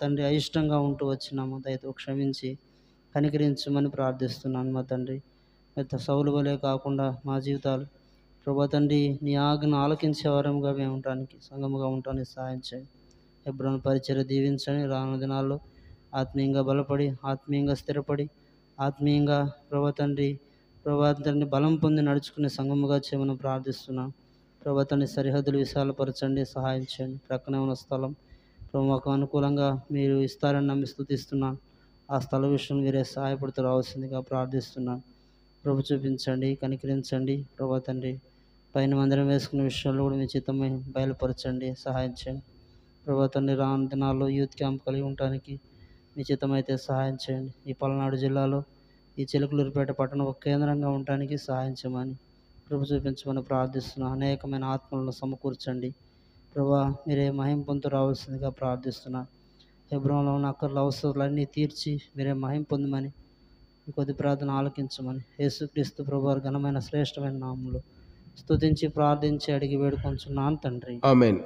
తండ్రి అయిష్టంగా ఉంటూ వచ్చినాము. దయతో క్షమించి కనికరించమని ప్రార్థిస్తున్నాను మా తండ్రి. సౌలు వలె కాకుండా మా జీవితాలు ప్రభా తండ్రి నీ ఆజ్ఞను ఆలకించే వారముగా మేము ఉండటానికి, సంఘముగా ఉండటానికి సహాయం చేయండి. హెబ్రోను పరిచర్య దీవించండి. రానున్న దినాల్లో ఆత్మీయంగా బలపడి, ఆత్మీయంగా స్థిరపడి, ఆత్మీయంగా ప్రభా తండ్రి బలం పొంది నడుచుకునే సంఘముగా చేయమని ప్రార్థిస్తున్నాం. ప్రభా తండ్రి సరిహద్దులు విశాలపరచండి, సహాయం చేయండి. ప్రక్కనే ఉన్న స్థలం ప్రభువుకు అనుకూలంగా మీరు ఇస్తారని నమ్మి స్తుతిస్తున్నాను. ఆ స్థల విషయం మీరే సహాయపడుతూ రావాల్సిందిగా ప్రార్థిస్తున్నాను. ప్రభు చూపించండి, కనికరించండి. ప్రభా తండ్రి పైన మందిరం వేసుకునే విషయంలో కూడా మీ చిత్తమై బయలుపరచండి, సహాయం చేయండి. ప్రభా తండ్రి రాను దినాల్లో యూత్ క్యాంప్ కలిగి ఉండటానికి మీ చిత్తమైతే సహాయం చేయండి. ఈ పల్నాడు జిల్లాలో ఈ చిలుకలూరిపేట పట్టణం ఒక కేంద్రంగా ఉండటానికి సహాయం చేయమని ప్రభు చూపించమని ప్రార్థిస్తున్నాను. అనేకమైన ఆత్మలను సమకూర్చండి. ప్రభా మీరే మహిమ పొందుతూ రావాల్సిందిగా ప్రార్థిస్తున్నాను. హెబ్రోన్లో ఉన్న అక్కర్ల అవసరాలన్నీ తీర్చి మీరే మహిమ పొందమని ఈ కొద్ది ప్రార్థన ఆలకించమని యేసుక్రీస్తు ప్రభు వారి ఘనమైన శ్రేష్టమైన నామములో స్తుతించి ప్రార్థించి అడిగి వేడుకొంచున్నాను తండ్రి. ఆమేన్.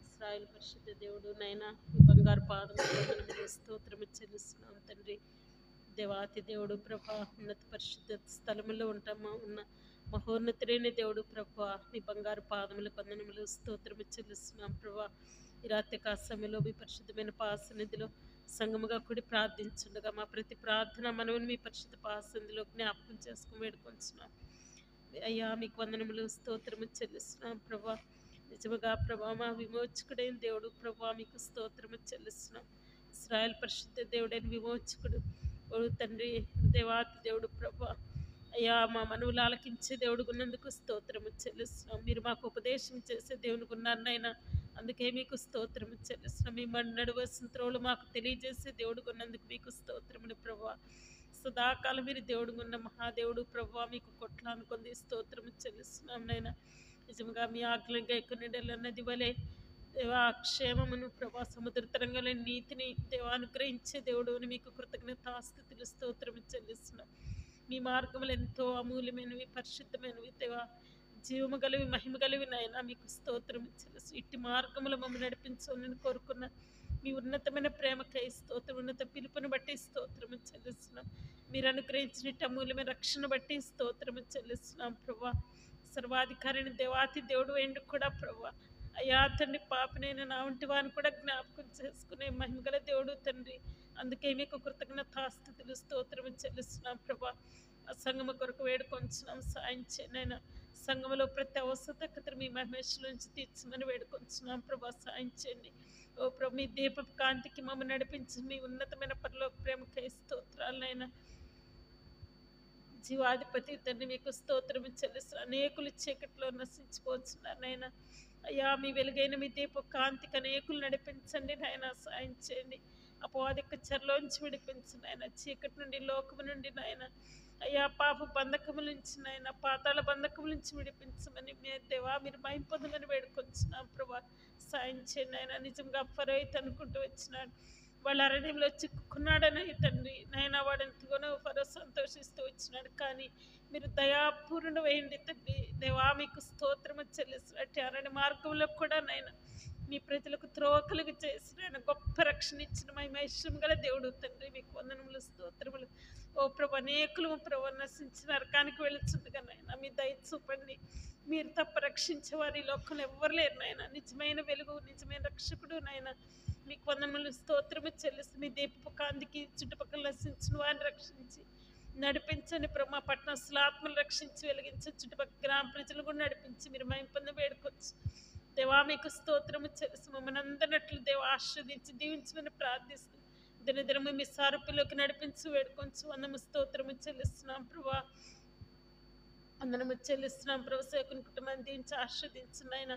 ఇశ్రాయేలు పరిశుద్ధ దేవుడు నైనా మీ బంగారు పాదములకు స్తోత్రము చెల్లిస్తున్నాం తండ్రి. దేవాతి దేవుడు ప్రభా, ఉన్నత పరిశుద్ధ స్థలములో ఉంటామా ఉన్న మహోన్నతుడైన దేవుడు ప్రభా, మీ బంగారు పాదములకు వందనములు స్తోత్రము చెల్లిస్తున్నాం ప్రభా. ఈ రాత్రి సమయంలో మీ పరిశుద్ధమైన పాసన్నిధిలో సంగముగా కూడి ప్రార్థించుండగా మా ప్రతి ప్రార్థన మనవుని మీ పరిశుద్ధ పాసన్నిధిలో జ్ఞాపకం చేసుకుని వేడుకొంచున్నాం అయ్యా. మీకు వందనములు స్తోత్రము చెల్లిస్తున్నాం ప్రభా. నిజముగా ప్రభా మా విమోచకుడైన దేవుడు ప్రభా, మీకు స్తోత్రము చెల్లిస్తున్నాం. ఇశ్రాయేలు పరిశుద్ధ దేవుడైన విమోచకుడు ఓ తండ్రి, దేవాతి దేవుడు ప్రభా, అయ్యా మా మనవులు ఆలకించే దేవుడు ఉన్నందుకు స్తోత్రము చెల్లిస్తున్నాం. మీరు మాకు ఉపదేశం చేసే దేవునికి ఉన్నారనైనా, అందుకే మీకు స్తోత్రము చెల్లిస్తున్నాం. మీ నడువలసిన త్రోవలు మాకు తెలియజేసే దేవుడు ఉన్నందుకు మీకు స్తోత్రములు ప్రభా. సదాకాలం మీరు దేవుడు ఉన్న మహాదేవుడు ప్రభా, మీకు కొట్లాను కొంది స్తోత్రము చెల్లిస్తున్నాం నైనా. నిజంగా మీ ఆజ్ఞలను గైకొనిడల నది వలె దేవా క్షేమమును ప్రభా, సముద్ర తరంగంలో నీతిని దేవా అనుగ్రహించే దేవుడు అని మీకు కృతజ్ఞతాస్తుతులు స్తోత్రము చెల్లిస్తున్నాం. మీ మార్గములు ఎంతో అమూల్యమైనవి, పరిశుద్ధమైనవి దేవా, జీవము గలవి, మహిమ గలవి నాయన. మీకు స్తోత్రం చెల్లిస్తూ ఇట్టి మార్గములు మమ్మల్ని నడిపించాలని కోరుకున్న మీ ఉన్నతమైన ప్రేమకై స్తోత్రం, ఉన్నత పిలుపుని బట్టి స్తోత్రము చెల్లిస్తున్నాం. మీరు అనుగ్రహించిన అమూల్యమైన రక్షణ బట్టి స్తోత్రము చెల్లిస్తున్నాం ప్రభా. సర్వాధికారిని దేవాతి దేవుడు ఎండు కూడా ప్రభా, అయ్యా తండ్రి పాపనైనా నా వంటి వారిని కూడా జ్ఞాపకం చేసుకునే మహిమగల దేవుడు తండ్రి. అందుకే మీకు కృతజ్ఞతాస్తుతులు స్తోత్రం చెల్లిస్తున్నాం ప్రభా. ఆ సంఘము కొరకు వేడుకొంచున్నాం, సాయం చేయనైనా సంఘంలో ప్రతి అవసరతను మీ మహేశ్వరు నుంచి తీర్చమని వేడుకొంచున్నాం ప్రభా. సాయం చేయండి ఓ ప్రభు. మీ దీపపు కాంతికి మమ్మల్ని నడిపించి మీ ఉన్నతమైన పరలోక ప్రేమకై స్తోత్రాలనైనా. జీవాధిపతి తండ్రి మీకు స్తోత్రం చెల్లిస్తున్నారు. అనేకులు చీకట్లో నశించిపోతున్నారు నాయన. అయ్యా మీ వెలుగైన మీ దీప కాంతికి అనేకులు నడిపించండి నాయన. సాయం చేయండి. అపవాదిక చెరలోంచి విడిపించండి నాయన. చీకటి నుండి, లోకము నుండి నాయన. అయ్యా పాప బంధకముల నుంచి నాయన, పాతాళ బంధకముల నుంచి విడిపించమని మీ దేవా మీరు భయం పొందమని వేడుకొంచున్నాం ప్రభా. సాయం చేయండి నాయన. నిజంగా ఫరోయిత్ అనుకుంటూ వచ్చినాడు, వాళ్ళ అరణ్యంలో చిక్కుకున్నాడని తండ్రి నాయన. వాడు ఎంతగానో ఫరో సంతోషిస్తూ వచ్చినాడు, కానీ మీరు దయాపూర్ణ వేయండి తండ్రి. దేవా మీకు స్తోత్రము చెల్లిస్తున్నట్టు అరణ్య మార్గంలో కూడా నాయన మీ ప్రజలకు త్రోవకలుగు చేసిన ఆయన గొప్ప రక్షణ ఇచ్చిన మహిమేశ్వరం గల దేవుడు తండ్రి. మీకు వందనములు స్తోత్రములు ఓ ప్రభు. అనేకులు ప్రభు నశించిన నరకానికి వెళుతుండగా నాయన మీ దయ చూపండి. మీరు తప్ప రక్షించే వారి లోకంలో ఎవ్వరు లేరు నాయన. నిజమైన వెలుగు, నిజమైన రక్షకుడు నాయన. మీకు వందనములు స్తోత్రము చెల్లిస్తూ మీ దీపపు కాంతికి చుట్టుపక్కల నశించిన వారిని రక్షించి నడిపించండి ప్రభు. మా పట్టణస్తుల ఆత్మలు రక్షించి వెలిగించి చుట్టుపక్కల గ్రామ ప్రజలు కూడా నడిపించి మీరు మహిమ పొంది వేడుకోవచ్చు దేవా. మీకు స్తోత్రము చెల్లిస్తూ మమ్మల్ని అందరినట్లు దేవ ఆశ్రదించి దీవించమని ప్రార్థిస్తూ దినదినము మీ సారూప్యలోకి నడిపించి వేడుకొంచు వందము స్తోత్రము చెల్లిస్తున్నాం ప్రభా. వందనము చెల్లిస్తున్నాం ప్రభు. సేవకుని కుటుంబాన్ని దీవించి ఆశ్రదించండి ఆయన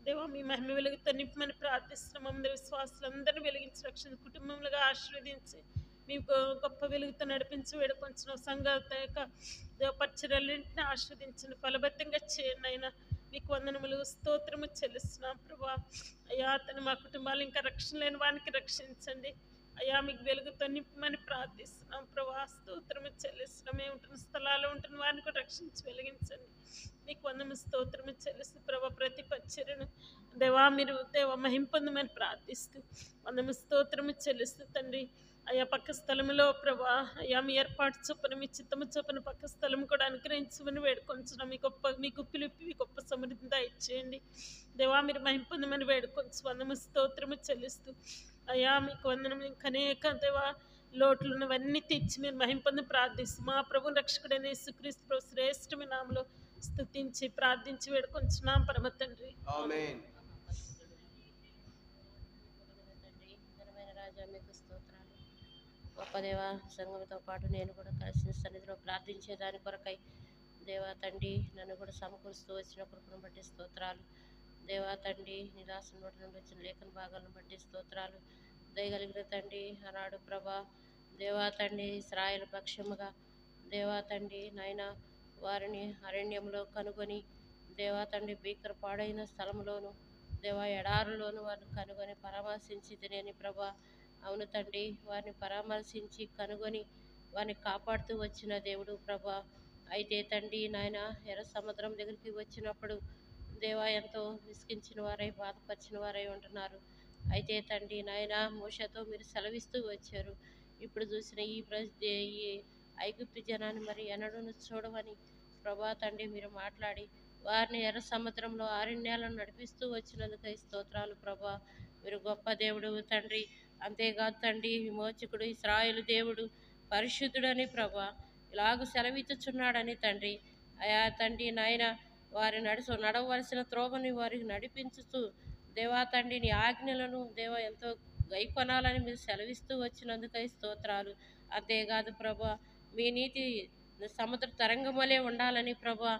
దేవా. మీ మహిమ వెలుగుతో నింపమని ప్రార్థిస్తున్నాం. అందరి విశ్వాసులందరినీ వెలిగించి రక్షణ కుటుంబములుగా ఆశీర్వదించి మీ గొప్ప వెలుగుతో నడిపించి వేడుకొంచున్నాం. సంఘ యొక్క దేవపరిచర్యలన్నింటినీ ఆస్వాదించండి, ఫలబద్ధంగా చేయండి అయినా. మీకు వందనములు స్తోత్రము చెల్లిస్తున్నాం ప్రభా. అయ్యా తను మా కుటుంబాలు ఇంకా రక్షణ లేని వానికి రక్షించండి అయ్యా. మీకు వెలుగుతో నింపమని ప్రార్థిస్తున్నాం ప్రభా. స్తోత్రము చెల్లిస్తున్నాం. మేము ఉంటున్న స్థలాల్లో ఉంటున్న వారిని కూడా రక్షించి వెలిగించండి. మీకు వందము స్తోత్రము చెల్లిస్తూ ప్రభా. ప్రతి పరిచర్యను దేవా మీరు దేవ మహిమ పొందమని ప్రార్థిస్తూ వందము స్తోత్రము చెల్లిస్తూ తండ్రి. అయ్యా పక్క స్థలములో ప్రభా అయ్యా మీ ఏర్పాటు చొప్పున మీ చిత్తము చొప్పున పక్క స్థలం కూడా అనుగ్రహించమని వేడుకొంచున్నాం. మీ గుప్పిలిప్పి మీ గొప్ప సమృద్ధి దయచేయండి దేవా. మీరు మహిమ పొందమని వేడుకొంచు వందము స్తోత్రము చెల్లిస్తూ అయ్యా మీకు వందనం. ఇంకా అనేక దేవా లోట్లు ఉన్నవన్నీ తెచ్చి మీరు మహిమ పొంది ప్రార్థిస్తూ మా ప్రభు రక్షకుడైన యేసుక్రీస్తు ప్రభు శ్రేష్టమైన నామములో స్తుతించి ప్రార్థించి వేడుకొంచున్నాం పరమ తండ్రి. ఆమేన్. రాజా మీకు స్తోత్రాలు గొప్ప దేవా. సంఘంతో పాటు నేను కూడా కలిసిన సన్నిధిలో ప్రార్థించే దాని కొరకై దేవా తండ్రి నన్ను కూడా సమకూరుస్తూ వచ్చిన కృపను బట్టి స్తోత్రాలు దేవా తండ్రి. నిరాశ నోటి నుండి వచ్చిన లేఖన భాగాలను బట్టి స్తోత్రాలు దయగలిగిన తండ్రి. ఆనాడు ప్రభా దేవా తండ్రి ఇశ్రాయేలు పక్షముగా దేవా తండ్రి నాయన వారిని అరణ్యంలో కనుగొని దేవా తండ్రి భీకర పాడైన స్థలంలోను దేవా ఎడారులోను వారిని కనుగొని పరామర్శించి తినేని ప్రభా. అవును తండ్రి వారిని పరామర్శించి కనుగొని వారిని కాపాడుతూ వచ్చిన దేవుడు ప్రభా. అయితే తండ్రి నాయన ఎర్ర సముద్రం దగ్గరికి వచ్చినప్పుడు దేవా ఎంతో విసిగించిన వారై బాధపరిచిన వారై ఉంటున్నారు. అయితే తండ్రి నాయన మోషతో మీరు సెలవిస్తూ వచ్చారు. ఇప్పుడు చూసిన ఈ ఐగుప్తు జనాన్ని మరి ఎన్నడూ చూడవని ప్రభా తండ్రి మీరు మాట్లాడి వారిని ఎర్ర సముద్రంలో అరణ్యాలను నడిపిస్తూ వచ్చినందుకై స్తోత్రాలు ప్రభా. మీరు గొప్ప దేవుడు తండ్రి. అంతేకాదు తండ్రి విమోచకుడు ఇశ్రాయేలు దేవుడు పరిశుద్ధుడని ప్రభా ఇలాగ సెలవిచ్చుచున్నాడని తండ్రి. అయా తండ్రి నాయన వారి నడవలసిన త్రోవని వారికి నడిపించుతూ దేవా తండ్రి నీ ఆజ్ఞలను దేవా ఎంతో గైకొనాలని మీరు సెలవిస్తూ వచ్చినందుకై స్తోత్రాలు. అంతేకాదు ప్రభా మీ నీతి సముద్ర తరంగం వలె ఉండాలని ప్రభా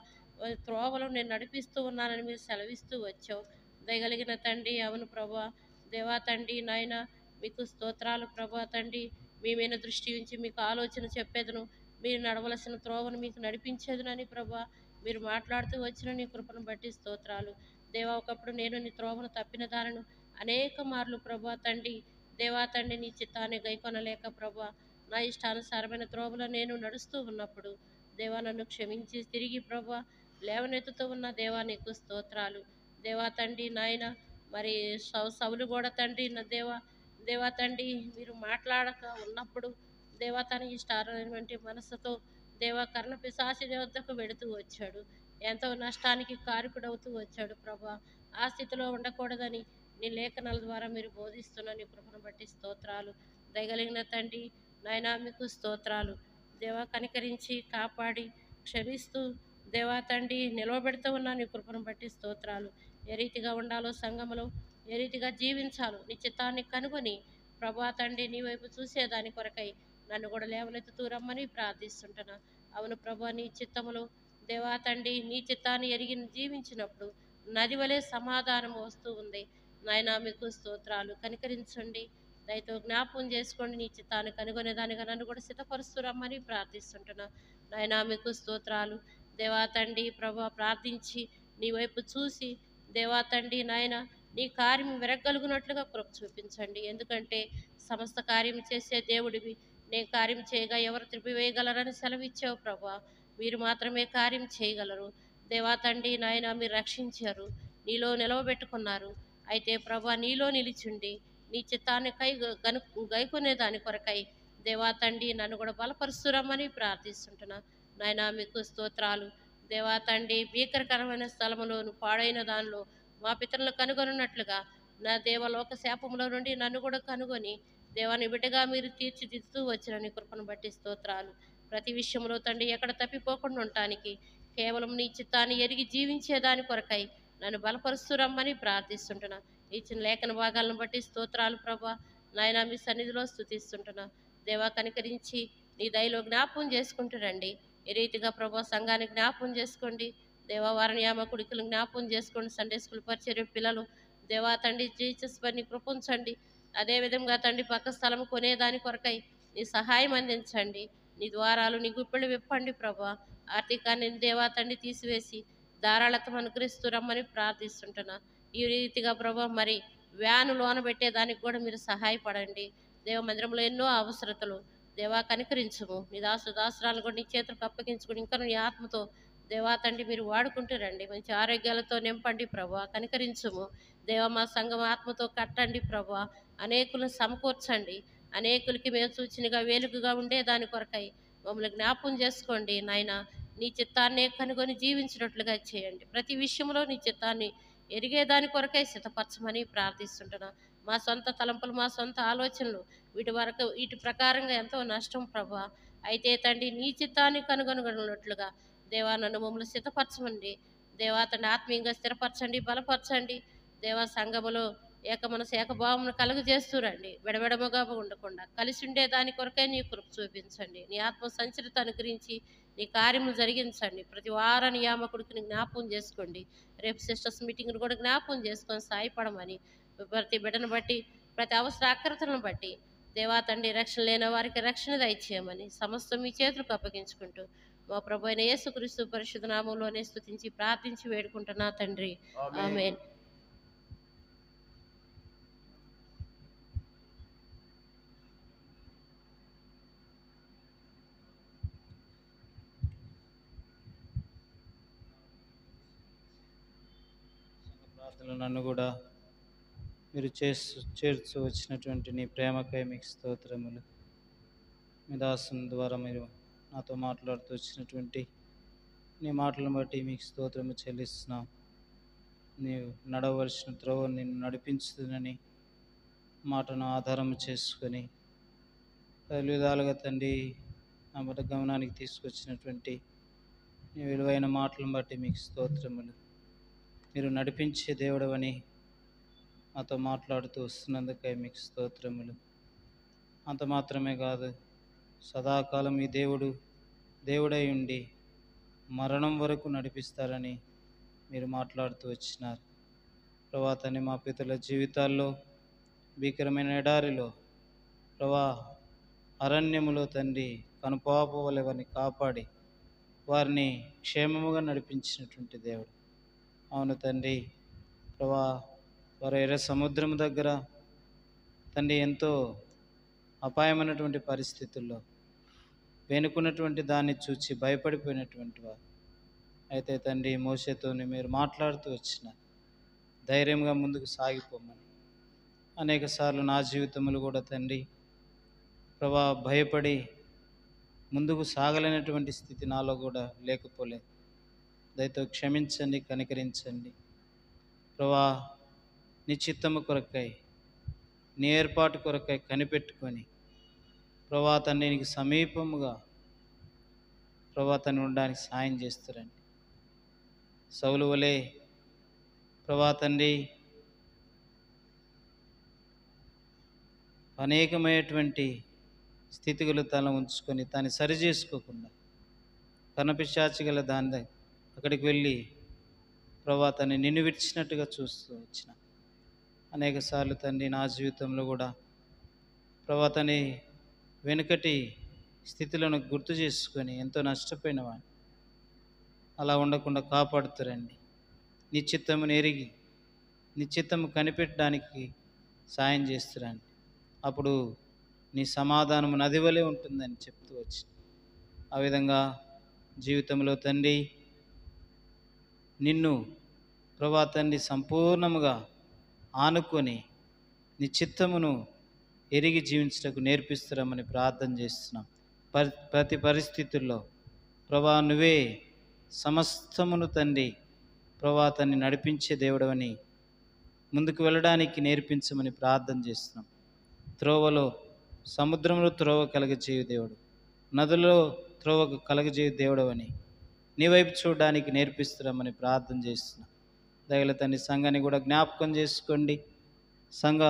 త్రోవలు నేను నడిపిస్తూ ఉన్నానని మీరు సెలవిస్తూ వచ్చావు దయగలిగిన తండ్రి. అవును ప్రభా దేవా తండ్రి నాయన మీకు స్తోత్రాలు ప్రభా తండ్రి. మీ మీద దృష్టి ఉంచి మీకు ఆలోచన చెప్పేదను, మీరు నడవలసిన త్రోవను మీకు నడిపించేదనని ప్రభా మీరు మాట్లాడుతూ వచ్చిన నీ కృపను బట్టి స్తోత్రాలు దేవా. ఒకప్పుడు నేను నీ త్రోవను తప్పిన దానిను అనేక మార్లు ప్రభా తండ్రి దేవా తండ్రి నీ చిత్తాన్ని గైకొనలేక ప్రభా నా ఇష్టానుసారమైన త్రోవలో నేను నడుస్తూ ఉన్నప్పుడు దేవా నన్ను క్షమించి తిరిగి ప్రభా లేవనెత్తుతూ ఉన్న దేవా నీకు స్తోత్రాలు దేవా తండ్రి నాయన. మరి సౌలు కూడా తండ్రి నా దేవా తండ్రి మీరు మాట్లాడక ఉన్నప్పుడు దేవా తన ఇష్టారైనటువంటి మనసుతో దేవా కర్ణ పిశాచి వద్దకు వెడుతూ వచ్చాడు. ఎంతో నష్టానికి కారకుడవుతూ వచ్చాడు ప్రభా. ఆ స్థితిలో ఉండకూడదని నీ లేఖనాల ద్వారా మీరు బోధిస్తున్న నీ కృపను బట్టి స్తోత్రాలు. దయగలిగిన తండ్రి నాయనా మీకు స్తోత్రాలు. దేవా కనికరించి కాపాడి క్షమిస్తూ దేవా తండ్రి నిలవబెడుతూ ఉన్న నీ కృపను బట్టి స్తోత్రాలు. ఏ రీతిగా ఉండాలో సంఘములో, ఏ రీతిగా జీవించాలో నీ చిత్తాన్ని కనుగొని ప్రభా తండ్రి నీ వైపు చూసేదాని కొరకై నన్ను కూడా లేవనెత్తుతూ రమ్మని ప్రార్థిస్తుంటున్నా. అవును ప్రభా, నీ చిత్తములో దేవా తండ్రి నీ చిత్తాన్ని ఎరిగి జీవించినప్పుడు నది వలె సమాధానం వస్తూ ఉంది. నాయనా మీకు స్తోత్రాలు. కనికరించండి, దయతో జ్ఞాపకం చేసుకోండి. నీ చిత్తాన్ని కనుగొనేదానిగా నన్ను కూడా సిద్ధపరుస్తూ రమ్మని ప్రార్థిస్తుంటున్నా. నాయనా మీకు స్తోత్రాలు. దేవా తండ్రి ప్రభా ప్రార్థించి నీ వైపు చూసి దేవా తండ్రి నాయన నీ కార్యం విరగలుగునట్లుగా కృప చూపించండి. ఎందుకంటే సమస్త కార్యం చేసే దేవుడివి, నే కార్యం చేయగా ఎవరు త్రిపివేయగలరని సెలవిచ్చావు ప్రభా. మీరు మాత్రమే కార్యం చేయగలరు. దేవా తండ్రి నాయన మీరు రక్షించారు, నీలో నిలవబెట్టుకున్నారు. అయితే ప్రభా నీలో నిలిచుండి నీ చిత్తాన్ని గైకొనే దాని కొరకై దేవా తండ్రి నన్ను కూడా బలపరుస్తురమ్మని ప్రార్థిస్తుంటున్నా. నాయన మీకు స్తోత్రాలు. దేవా తండ్రి భీకరకరమైన స్థలములోను పాడైన దానిలో మా పితరులను కనుగొనున్నట్లుగా నా దేవలోక శాపములో నుండి నన్ను కూడా కనుగొని దేవాని బిడ్డగా మీరు తీర్చిదిద్దుతూ వచ్చిన నీ కృపను బట్టి స్తోత్రాలు. ప్రతి విషయంలో తండ్రి ఎక్కడ తప్పిపోకుండా ఉండటానికి కేవలం నీ చిత్తాన్ని ఎరిగి జీవించేదాని కొరకై నన్ను బలపరుస్తురమ్మని ప్రార్థిస్తుంటున్నా. ఇచ్చిన లేఖన భాగాలను బట్టి స్తోత్రాలు ప్రభా. నాయన మీ సన్నిధిలో స్తుతిస్తుంటున్నా. దేవా కనికరించి నీ దయలో జ్ఞాపకం చేసుకుంటూ రండి. ఈ రీతిగా ప్రభా సంఘాన్ని జ్ఞాపకం చేసుకోండి. దేవా వారిని యామకుడికలు జ్ఞాపకం చేసుకోండి. సండే స్కూల్ పరిచర్య పిల్లలు దేవా తండ్రి జీసస్ పని కృపించండి. అదేవిధంగా తండ్రి పక్క స్థలం కొనేదాని కొరకై నీ సహాయం అందించండి. నీ ద్వారాలు నీ గుప్పెళ్ళు విప్పండి ప్రభా. ఆర్థికాన్ని దేవా తండ్రి తీసివేసి ధారాళత్వం అనుగ్రహిస్తూ రమ్మని ప్రార్థిస్తుంటున్నా. ఈ రీతిగా ప్రభా మరి వ్యాను లోన పెట్టేదానికి కూడా మీరు సహాయపడండి. దేవ మందిరంలో ఎన్నో అవసరతలు దేవా కనికరించుము. నీ దాసురాలను కూడా నీ చేతులకు అప్పగించుకుని ఇంకా నీ ఆత్మతో దేవా తండ్రి మీరు వాడుకుంటూ రండి. మంచి ఆరోగ్యాలతో నింపండి ప్రభా. కనికరించుము దేవ. మా సంఘం ఆత్మతో కట్టండి ప్రభా. అనేకులను సమకూర్చండి. అనేకులకి మేము సూచనగా వేలుగుగా ఉండే దాని కొరకై మమ్మల్ని జ్ఞాపకం చేసుకోండి నాయన. నీ చిత్తాన్నే కనుగొని జీవించినట్లుగా చేయండి. ప్రతి విషయంలో నీ చిత్తాన్ని ఎరిగేదాని కొరకై సిద్ధపరచమని ప్రార్థిస్తుంటున్నా. మా సొంత తలంపులు, మా సొంత ఆలోచనలు వీటి ప్రకారంగా ఎంతో నష్టం ప్రభా. అయితే తండ్రి నీ చిత్తాన్ని కనుగొనగలిగినట్లుగా దేవా నన్ను మమ్మల్ని సిద్ధపరచమండి. దేవా తండ్రి ఆత్మీయంగా స్థిరపరచండి, బలపరచండి. దేవా సంఘములో ఏకమనసు ఏకభావమును కలుగజేస్తూ రండి. విడవిడముగా ఉండకుండా కలిసి ఉండే దాని కొరకే నీ కృప చూపించండి. నీ ఆత్మ సంచరిత అనుగ్రహించి నీ కార్యములు జరిగించండి. ప్రతి వారం నియామకుడికి జ్ఞాపకం చేసుకోండి. రేపు సిస్టర్స్ మీటింగ్ను కూడా జ్ఞాపకం చేసుకొని సాయపడమని ప్రతి బిడ్డను బట్టి ప్రతి అవసర ఆకృతులను బట్టి దేవా తండ్రి రక్షణ లేని వారికి రక్షణ దయచేయమని సమస్తం మీ చేతులకు అప్పగించుకుంటూ మా ప్రభు అయిన యేసుక్రీస్తు పరిశుద్ధ నామంలోనే స్తుతించి ప్రార్థించి వేడుకుంటున్నా తండ్రి. ఆమేన్. ప్రార్థనలు నన్ను కూడా మీరు చేర్చు వచ్చినటువంటి నీ ప్రేమకై మీకు స్తోత్రములు. మీ దాసుని ద్వారా మీరు నాతో మాట్లాడుతూ వచ్చినటువంటి నీ మాటలను బట్టి మీకు స్తోత్రము చెల్లిస్తున్నాం. నీవు నడవలసిన త్రోవ నిన్ను నడిపించుతుందని మాటను ఆధారం చేసుకొని పలు విధాలుగా తండ్రి నా బట్ట గమనానికి తీసుకొచ్చినటువంటి నీ విలువైన మాటలను బట్టి మీకు స్తోత్రములు. మీరు నడిపించే దేవుడవని మాతో మాట్లాడుతూ వస్తున్నందుకై మీకు స్తోత్రములు. అంత మాత్రమే కాదు, సదాకాలం ఈ దేవుడై ఉండి మరణం వరకు నడిపిస్తారని మీరు మాట్లాడుతూ వచ్చినారు. ప్రభా తండ్రి మా పితరుల జీవితాల్లో భీకరమైన ఎడారిలో ప్రభా అరణ్యములో తండ్రి కనుపాప వలె వారిని కాపాడి వారిని క్షేమముగా నడిపించినటువంటి దేవుడు. అవును తండ్రి ప్రభా, వారు ఎర్ర సముద్రం దగ్గర తండ్రి ఎంతో అపాయమైనటువంటి పరిస్థితుల్లో వెనుకున్నటువంటి దాన్ని చూచి భయపడిపోయినటువంటి వారు. అయితే తండ్రి మోషేతోని మీరు మాట్లాడుతూ వచ్చిన ధైర్యంగా ముందుకు సాగిపోమని అనేక సార్లు నా జీవితంలో కూడా తండ్రి ప్రభా భయపడి ముందుకు సాగలేనటువంటి స్థితి నాలో కూడా లేకపోలేదు. దయతో క్షమించండి, కనికరించండి. ప్రభా నీ చిత్తము కొరకై నీ ఏర్పాటు కొరకై కనిపెట్టుకొని ప్రభా తండ్రి నీకు సమీపముగా ప్రభా తండ్రి ఉండడానికి సాయం చేస్తారండి. సౌలు వలె ప్రభా తండ్రి అనేకమైనటువంటి స్థితిగతులు తల ఉంచుకొని దాన్ని సరి చేసుకోకుండా కనపిశాచి గల దాని అక్కడికి వెళ్ళి ప్రభా తండ్రి నిన్ను విడిచినట్టుగా చూస్తూ వచ్చిన అనేక సార్లు తండ్రి నా జీవితంలో కూడా ప్రభా తండ్రి వెనుకటి స్థితిలను గుర్తు చేసుకొని ఎంతో నష్టపోయిన వాడిని. అలా ఉండకుండా కాపాడుతారండి. నీ చిత్తమును ఎరిగి నీ చిత్తము కనిపెట్టడానికి సాయం చేస్తారండి. అప్పుడు నీ సమాధానము నది వలె ఉంటుందని చెప్తూ వచ్చి ఆ విధంగా జీవితంలో తండ్రి నిన్ను ప్రభా తండ్రి సంపూర్ణముగా ఆనుకొని నీ చిత్తమును ఎరిగి జీవించటకు నేర్పిస్తారమని ప్రార్థన చేస్తున్నాం. ప్రతి పరిస్థితుల్లో ప్రభా నువ్వే సమస్తమును తండ్రి ప్రభా తండ్రి నడిపించే దేవుడవని ముందుకు వెళ్ళడానికి నేర్పించమని ప్రార్థన చేస్తున్నాం. త్రోవలో సముద్రంలో త్రోవ కలగజేయు దేవుడు, నదుల్లో త్రోవ కలగజేయు దేవుడవని నీ వైపు చూడడానికి నేర్పిస్తున్నామని ప్రార్థన చేస్తున్నాం. దయల తండ్రి సంఘాన్ని కూడా జ్ఞాపకం చేసుకోండి. సంఘ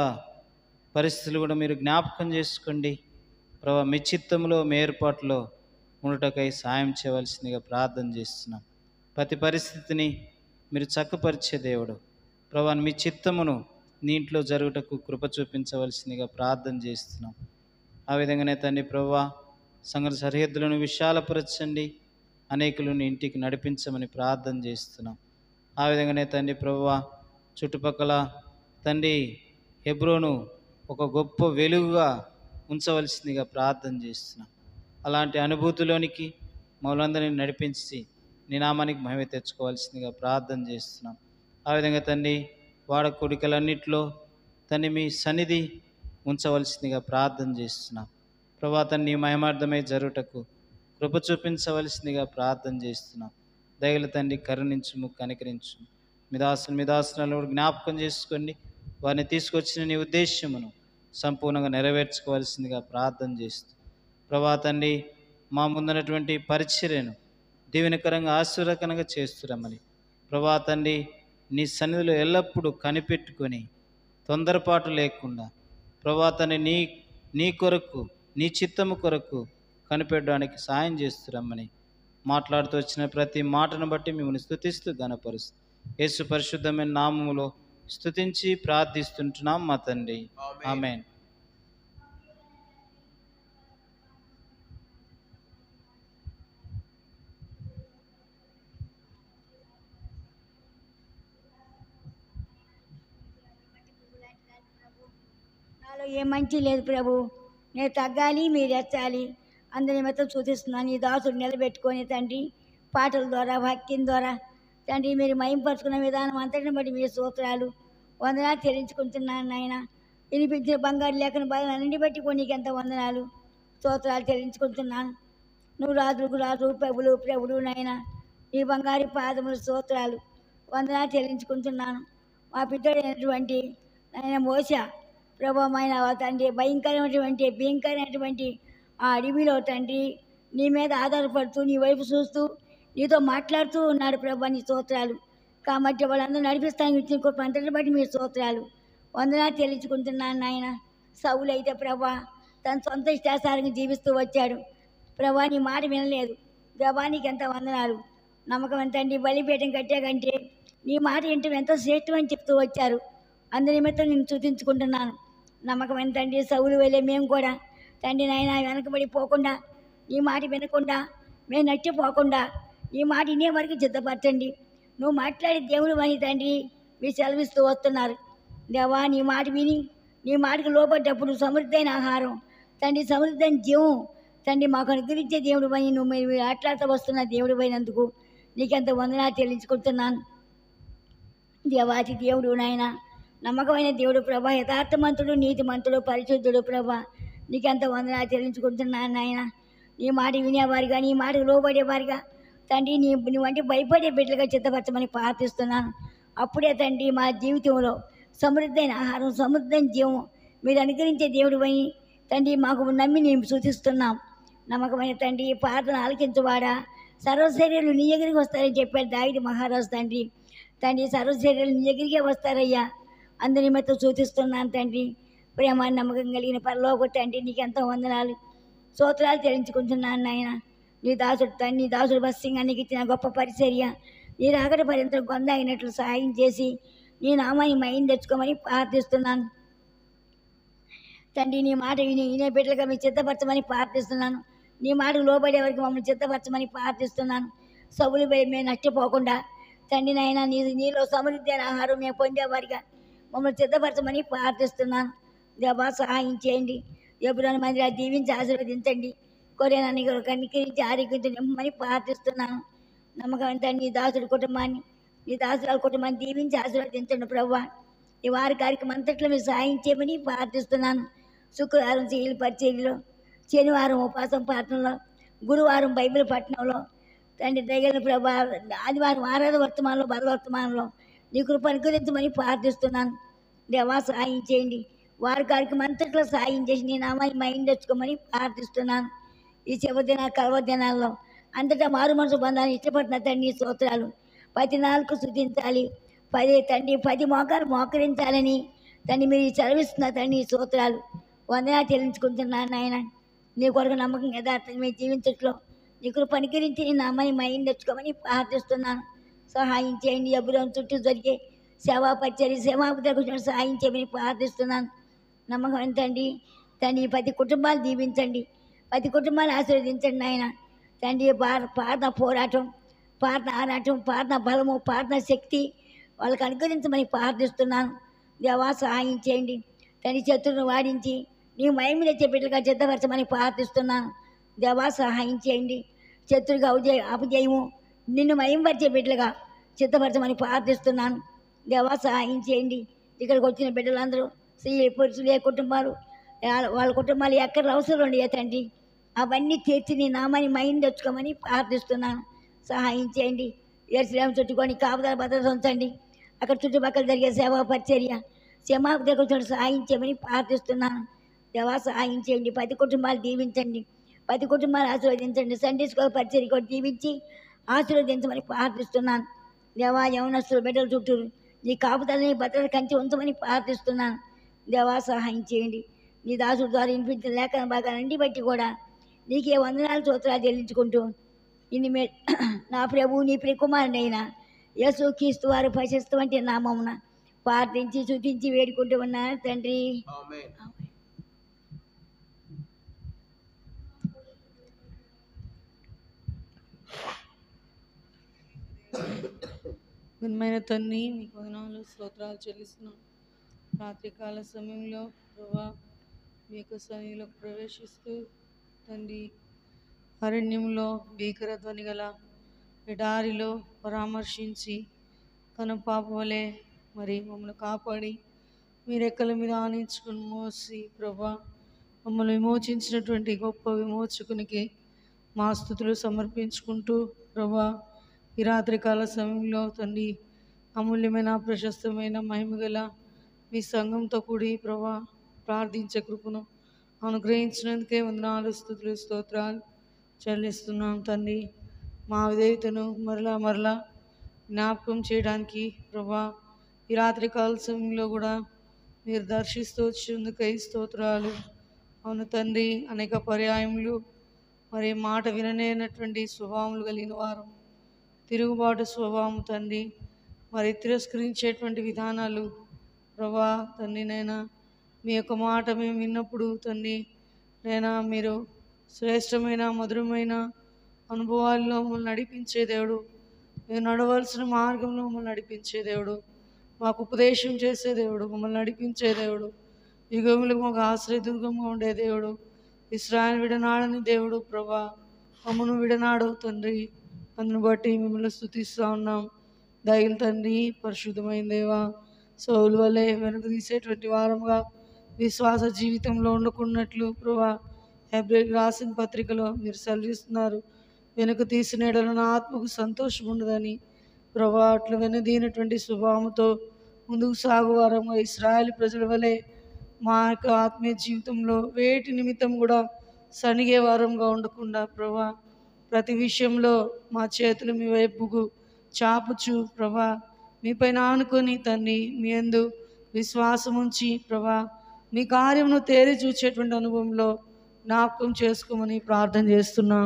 పరిస్థితులు కూడా మీరు జ్ఞాపకం చేసుకోండి. ప్రభా మీ చిత్తంలో మీ ఏర్పాటులో ఉండటకై సాయం చేయవలసిందిగా ప్రార్థన చేస్తున్నాం. ప్రతి పరిస్థితిని మీరు చక్కపరిచే దేవుడు ప్రభా మీ చిత్తమును నీ ఇంట్లో జరుగుటకు కృప చూపించవలసిందిగా ప్రార్థన చేస్తున్నాం. ఆ విధంగానే తండ్రి ప్రభా సంఘ సరిహద్దులను విశాలపరచండి, అనేకులను ఇంటికి నడిపించమని ప్రార్థన చేస్తున్నాం. ఆ విధంగానే తండ్రి ప్రభువా చుట్టుపక్కల తండ్రి హెబ్రోను ఒక గొప్ప వెలుగుగా ఉంచవలసిందిగా ప్రార్థన చేస్తున్నాం. అలాంటి అనుభూతిలోనికి మమ్మల్ందరినీ నడిపించి నీ నామానికి మహిమ తెచ్చుకోవాల్సిందిగా ప్రార్థన చేస్తున్నాం. ఆ విధంగా తండ్రి వాడకొడికలన్నింటిలో తండ్రి మీ సన్నిధి ఉంచవలసిందిగా ప్రార్థన చేస్తున్నాం. ప్రభా తండ్రి నీ మహిమార్థమై జరుగుటకు కృప చూపించవలసిందిగా ప్రార్థన చేస్తున్నాం. దయగల తండ్రి కరుణించుము, కనికరించు. మీ దాసులను జ్ఞాపకం చేసుకోండి. వారిని తీసుకొచ్చిన నీ ఉద్దేశ్యమును సంపూర్ణంగా నెరవేర్చుకోవాల్సిందిగా ప్రార్థన చేస్తూ ప్రభా తండ్రి మా ముందున్నటువంటి పరిచర్యను దీవెనకరంగా ఆశీర్వదకరంగా చేస్తురమ్మని ప్రభా తండ్రి నీ సన్నిధిలో ఎల్లప్పుడూ కనిపెట్టుకొని తొందరపాటు లేకుండా ప్రభా తండ్రి నీ కొరకు నీ చిత్తము కొరకు కనిపెట్టడానికి సాయం చేస్తురమ్మని మాట్లాడుతూ వచ్చిన ప్రతి మాటను బట్టి మిమ్మల్ని స్తుతిస్తూ ఘనపరుస్తూ యేసు పరిశుద్ధమైన నామములో స్తుతించి ప్రార్థిస్తుంటున్నాం మా తండ్రి. ఆమేన్. నాలో ఏ మంచి లేదు ప్రభు, నేను తగ్గాలి, మీరు ఎచ్చాలి. అందరి మొత్తం చూపిస్తున్నాను. ఈ దాసుడు నిలబెట్టుకొని తండ్రి పాటల ద్వారా వాక్యం ద్వారా తండ్రి మీరు మయంపరుచుకున్న విధానం అంతటిని బట్టి మీ స్తోత్రాలు వందనాలు చెల్లించుకుంటున్నాను నాయన. వినిపించిన బంగారు లేఖను బాధలన్నింటి బట్టి నీకు ఎంత వందనాలు స్తోత్రాలు చెల్లించుకుంటున్నాను. నువ్వు రాజులకు రాజు, ప్రభుడు నాయన, నీ బంగారు పాదములు స్తోత్రాలు వందనాలు చెల్లించుకుంటున్నాను. మా పిల్లడైనటువంటి నాయన మోస ప్రభమైన తండ్రి భయంకరమైనటువంటి ఆ అడవిలో తండ్రి నీ మీద ఆధారపడుతూ నీ వైపు చూస్తూ నీతో మాట్లాడుతూ ఉన్నాడు ప్రభా, నీ స్తోత్రాలు. కాబట్టి వాళ్ళందరూ నడిపిస్తాను ఇచ్చిన గొప్ప అంతటిని బట్టి మీరు స్తోత్రాలు వందనాలు చెల్లించుకుంటున్నాను నాయన. సౌలు అయితే ప్రభా తన సొంత ఇష్టాసారంగా జీవిస్తూ వచ్చాడు ప్రభా, నీ మాట వినలేదు. ప్రభా నీకు ఎంత వందనాలు. నమ్మకం ఎంతండి, బలిపీఠం కట్టాకంటే నీ మాట వింటే ఎంతో శ్రేష్టం అని చెప్తూ వచ్చారు. అందరి నిమిత్తం నేను సూచించుకుంటున్నాను. నమ్మకం ఎంతండి, సౌలు వెళ్ళే మేము కూడా తండ్రి నాయన వెనకబడి పోకుండా, నీ మాట వినకుండా, మేము నచ్చిపోకుండా నీ మాట వినే వరకు సిద్ధపరచండి. నువ్వు మాట్లాడే దేవుడు అని తండ్రి మీరు సెలవిస్తూ వస్తున్నారు. దేవా నీ మాట విని నీ మాటకు లోపడ్డప్పుడు సమృద్ధైన ఆహారం తండ్రి, సమృద్ధైన జీవం తండ్రి మాకు అనుగ్రహించే దేవుడు అని నువ్వు మీరు ఆటలాడుతూ వస్తున్న దేవుడు అయినందుకు నీకెంత వందనాలు చెల్లించుకుంటున్నాను. దేవాతి దేవుడు నాయన, నమ్మకమైన దేవుడు ప్రభా, యథార్థమంతుడు, నీతిమంతుడు, పరిశుద్ధుడు ప్రభా, నీకెంత వందనాలు చెల్లించుకుంటున్నాను నాయన. నీ మాట వినేవారుగా, నీ మాటకు లోబడేవారుగా తండ్రి నువ్వంటే భయపడే బిడ్డలుగా చిత్తపరచమని ప్రార్థిస్తున్నాను. అప్పుడే తండ్రి మా జీవితంలో సమృద్ధైన ఆహారం, సమృద్ధైన జీవం మీరు అనుగ్రహించే దేవుడు అని తండ్రి మాకు నమ్మి నేను సూచిస్తున్నాం. నమ్మకమైన తండ్రి, ప్రార్థన ఆలకించువాడా, సర్వశరీరులు నీ దగ్గరికి వస్తారని చెప్పారు దావీదు మహారాజు తండ్రి. తండ్రి, సర్వశరీరులు నీ దగ్గరికే వస్తారయ్యా, అందరి నిమిత్తం సూచిస్తున్నాను తండ్రి. ప్రేమ నమ్మకం కలిగిన పరలోక తండ్రి, నీకు ఎంతో వందనాలు, స్తోత్రాలు చెల్లించుకుంటున్నాను నాయన. నీ దాసుడు తండ్రి, నీ దాసుడు బస్సింగానికి ఇచ్చిన గొప్ప పరిచర్య నీ రాకడ పర్యంతం కొనసాగినట్లు సహాయం చేసి నీ నామాన్ని మహిమ తెచ్చుకోమని ప్రార్థిస్తున్నాను తండ్రి. నీ మాట వినే బిడ్డలుగా మీరు సిద్ధపరచమని ప్రార్థిస్తున్నాను. నీ మాటకు లోబడే వరకు మమ్మల్ని సిద్ధపరచమని ప్రార్థిస్తున్నాను. సవులు మేము నష్టపోకుండా తండ్రి నాయన నీలో సమృద్ధి అయిన ఆహారం మేము పొందేవారిగా మమ్మల్ని సిద్ధపరచమని ప్రార్థిస్తున్నాను. దేవా, సహాయం చేయండి. ఎప్పుడైనా మందిరా దీవించి ఆశీర్వదించండి. కొరేనాన్ని కనికరించి ఆరోగ్యంతో నింపమని ప్రార్థిస్తున్నాను. నమ్మకం తండ్రి, నీ దాసుడి కుటుంబాన్ని, నీ దాసురాల కుటుంబాన్ని దీవించి ఆశీర్వదించండి ప్రభువా. ఈ వారి కార్యక్రమం అంతట్లో మీరు సహాయం చేయమని ప్రార్థిస్తున్నాను. శుక్రవారం సీలు పరిచర్యలో, శనివారం ఉపాసం ప్రార్థనలో, గురువారం బైబిల్ పట్టణంలో తండ్రి దయగల ప్రభా, ఆదివారం ఆరాధన వర్తమానంలో, బలవర్తమానంలో నీ కృప అనుగ్రహించమని ప్రార్థిస్తున్నాను. దేవా, సహాయం చేయండి. వారి కార్యక్రమం అంతట్లో సహాయం చేసి నీ నామాన్ని మహిమ తెచ్చుకోమని ప్రార్థిస్తున్నాను. ఈ చివరి దినాల కలవ దినాల్లో అంతటా మారు మనసు పొందాలని ఇష్టపడుతున్న తండ్రి, స్తోత్రాలు. 10 నాలుగు శుద్ధించాలి, 10 మోకాలు మోకరించాలని తండ్రి మీరు చదివిస్తున్న తండ్రి, స్తోత్రాలు. వందనాలు చెల్లించుకుంటున్నాను నాయన. నీ కొరకు నమ్మకం యథార్థం మీరు జీవించట్లో నీ కృప అనుకరించి నీ నామాన్ని మహిమ తెచ్చుకోమని ప్రార్థిస్తున్నాను. సహాయం చేయండి. ఎబ్బురం చుట్టూ జరిగే సేవా పరిచర్య, సేవాపులకు సహాయం చేయమని ప్రార్థిస్తున్నాను. నమ్మకం ఏంటండి తండ్రి, 10 కుటుంబాలు దీవించండి, 10 కుటుంబాలు ఆశీర్వదించండి నాయన. తండ్రి, ప్రార్థన పోరాటం, ప్రార్థన ఆరాటం, ప్రార్థన బలము, ప్రార్థన శక్తి వాళ్ళకి అనుగ్రహించమని ప్రార్థిస్తున్నాను. దేవా, సహాయం చేయండి. తండ్రి, శత్రువును వాడించి నీ మహిమ తెచ్చే బిడ్డలుగా సిద్ధపరచమని ప్రార్థిస్తున్నాను. దేవా, సహాయం చేయండి. శత్రువుగా అపజయము నిన్ను మహిమపరిచే బిడ్డలుగా సిద్ధపరచమని ప్రార్థిస్తున్నాను. దేవా, సహాయం చేయండి. ఇక్కడికి వచ్చిన బిడ్డలందరూ స్త్రీలు, పురుషులు, ఏ కుటుంబాలు వాళ్ళ కుటుంబాలు ఎక్కడ అవసరం ఉండేవి తండ్రి, అవన్నీ తీర్చి నీ నామాన్ని మహిమ తెచ్చుకోమని ప్రార్థిస్తున్నాను. సహాయం చేయండి. ఎరుసలేము చుట్టుకొని కాపుదల భద్రత ఉంచండి. అక్కడ చుట్టుపక్కల జరిగే సేవా పరిచర్య, క్షమాపణ దగ్గర సహాయం చేయమని ప్రార్థిస్తున్నాను. దేవా, సహాయం చేయండి. 10 కుటుంబాలు దీవించండి, 10 కుటుంబాలు ఆశీర్వదించండి. సండే స్కూల్ పరిచర్య కూడా దీవించి ఆశీర్వదించమని ప్రార్థిస్తున్నాను. దేవా, యవనస్తులు బిడ్డల చుట్టూ నీ కాపుదలని భద్రత కంచి ఉంచమని ప్రార్థిస్తున్నాను. దేవా, సహాయం చేయండి. నీ దాసుడు ద్వారా వినిపించిన లేఖన భాగాలన్నీ బట్టి కూడా నీకే వందనాలు, స్తోత్రాలు చెల్లించుకుంటూ ఇన్ని నా ప్రభు నీ ప్రియకుమారుడైన యేసుక్రీస్తు వారు ప్రశస్తవంటి నామమున ప్రార్థించి చూపించి వేడుకుంటూ ఉన్నాను తండ్రి. ఘనమైన తండ్రి, మీకు వందనాలు, స్తోత్రాలు చెల్లిస్తున్నాం. రాత్రికాల సమయంలో ప్రభా మీ యొక్క సన్నిధిలోకి ప్రవేశిస్తూ తండ్రి, అరణ్యంలో భీకర ధ్వని గల ఎడారిలో పరామర్శించి తన పాప వలె మరి మమ్మల్ని కాపాడి మీ రెక్కల మీద ఆనించుకుని మోసి ప్రభా మమ్మల్ని విమోచించినటువంటి గొప్ప విమోచకునికి మా స్తుతులు సమర్పించుకుంటూ ప్రభా ఈ రాత్రికాల సమయంలో తండ్రి అమూల్యమైన ప్రశస్తమైన మహిమగల మీ సంఘంతో కూడి ప్రభా ప్రార్థించే కృపను అనుగ్రహించినందుకే వందనాలు, స్తుతులు, స్తోత్రాలు చెల్లిస్తున్నాం తండ్రి. మా విధేయతను మరలా జ్ఞాపకం చేయడానికి ప్రభా ఈ రాత్రికాల సమయంలో కూడా మీరు దర్శిస్తూ వచ్చినందుకై స్తోత్రాలు. అవును తండ్రి, అనేక పర్యాయములు మరి మాట విననేనటువంటి స్వభావములు కలిగిన వారు, తిరుగుబాటు స్వభావం తండ్రి, మరి తిరస్కరించేటువంటి విధానాలు ప్రభా తండ్రి నైనా మీ యొక్క మాట మేము విన్నప్పుడు తండ్రి నైనా మీరు శ్రేష్టమైన మధురమైన అనుభవాల్లో మమ్మల్ని నడిపించే దేవుడు, మేము నడవలసిన మార్గంలో మమ్మల్ని నడిపించే దేవుడు, మాకు ఉపదేశం చేసే దేవుడు, మమ్మల్ని నడిపించే దేవుడు, యుగములకు మాకు ఆశ్రయదుర్గంగా ఉండే దేవుడు, ఇశ్రాయేలు విడనాడని దేవుడు ప్రభా మమ్మను విడనాడు తండ్రి. అందును బట్టి మిమ్మల్ని స్తుతిస్తూ ఉన్నాం. దయగల తండ్రి, పరిశుద్ధమైన దేవా, సౌలు వలె వెనుక తీసేటువంటి వారముగా విశ్వాస జీవితంలో ఉండకున్నట్లు ప్రభా హెబ్రీయులకు రాసిన పత్రికలో మీరు సెలవిస్తున్నారు. వెనుక తీసిన ఎడల నా ఆత్మకు సంతోషం ఉండదని ప్రభా అట్లు వెనుదీనటువంటి స్వభావంతో ముందుకు సాగు వారంగా ఇశ్రాయేలు ప్రజల వలె మా యొక్క ఆత్మీయ జీవితంలో వేటి నిమిత్తం కూడా సనిగే వారంగా ఉండకుండా ప్రభా ప్రతి విషయంలో మా చేతులు మీ వైపుకు చాపుచు ప్రభా మీపైన ఆనుకొని తండ్రి మీ యందు విశ్వాసం ఉంచి ప్రభా మీ కార్యమును తేరి చూచేటువంటి అనుభవంలో జ్ఞాపకం చేసుకోమని ప్రార్థన చేస్తున్నాం.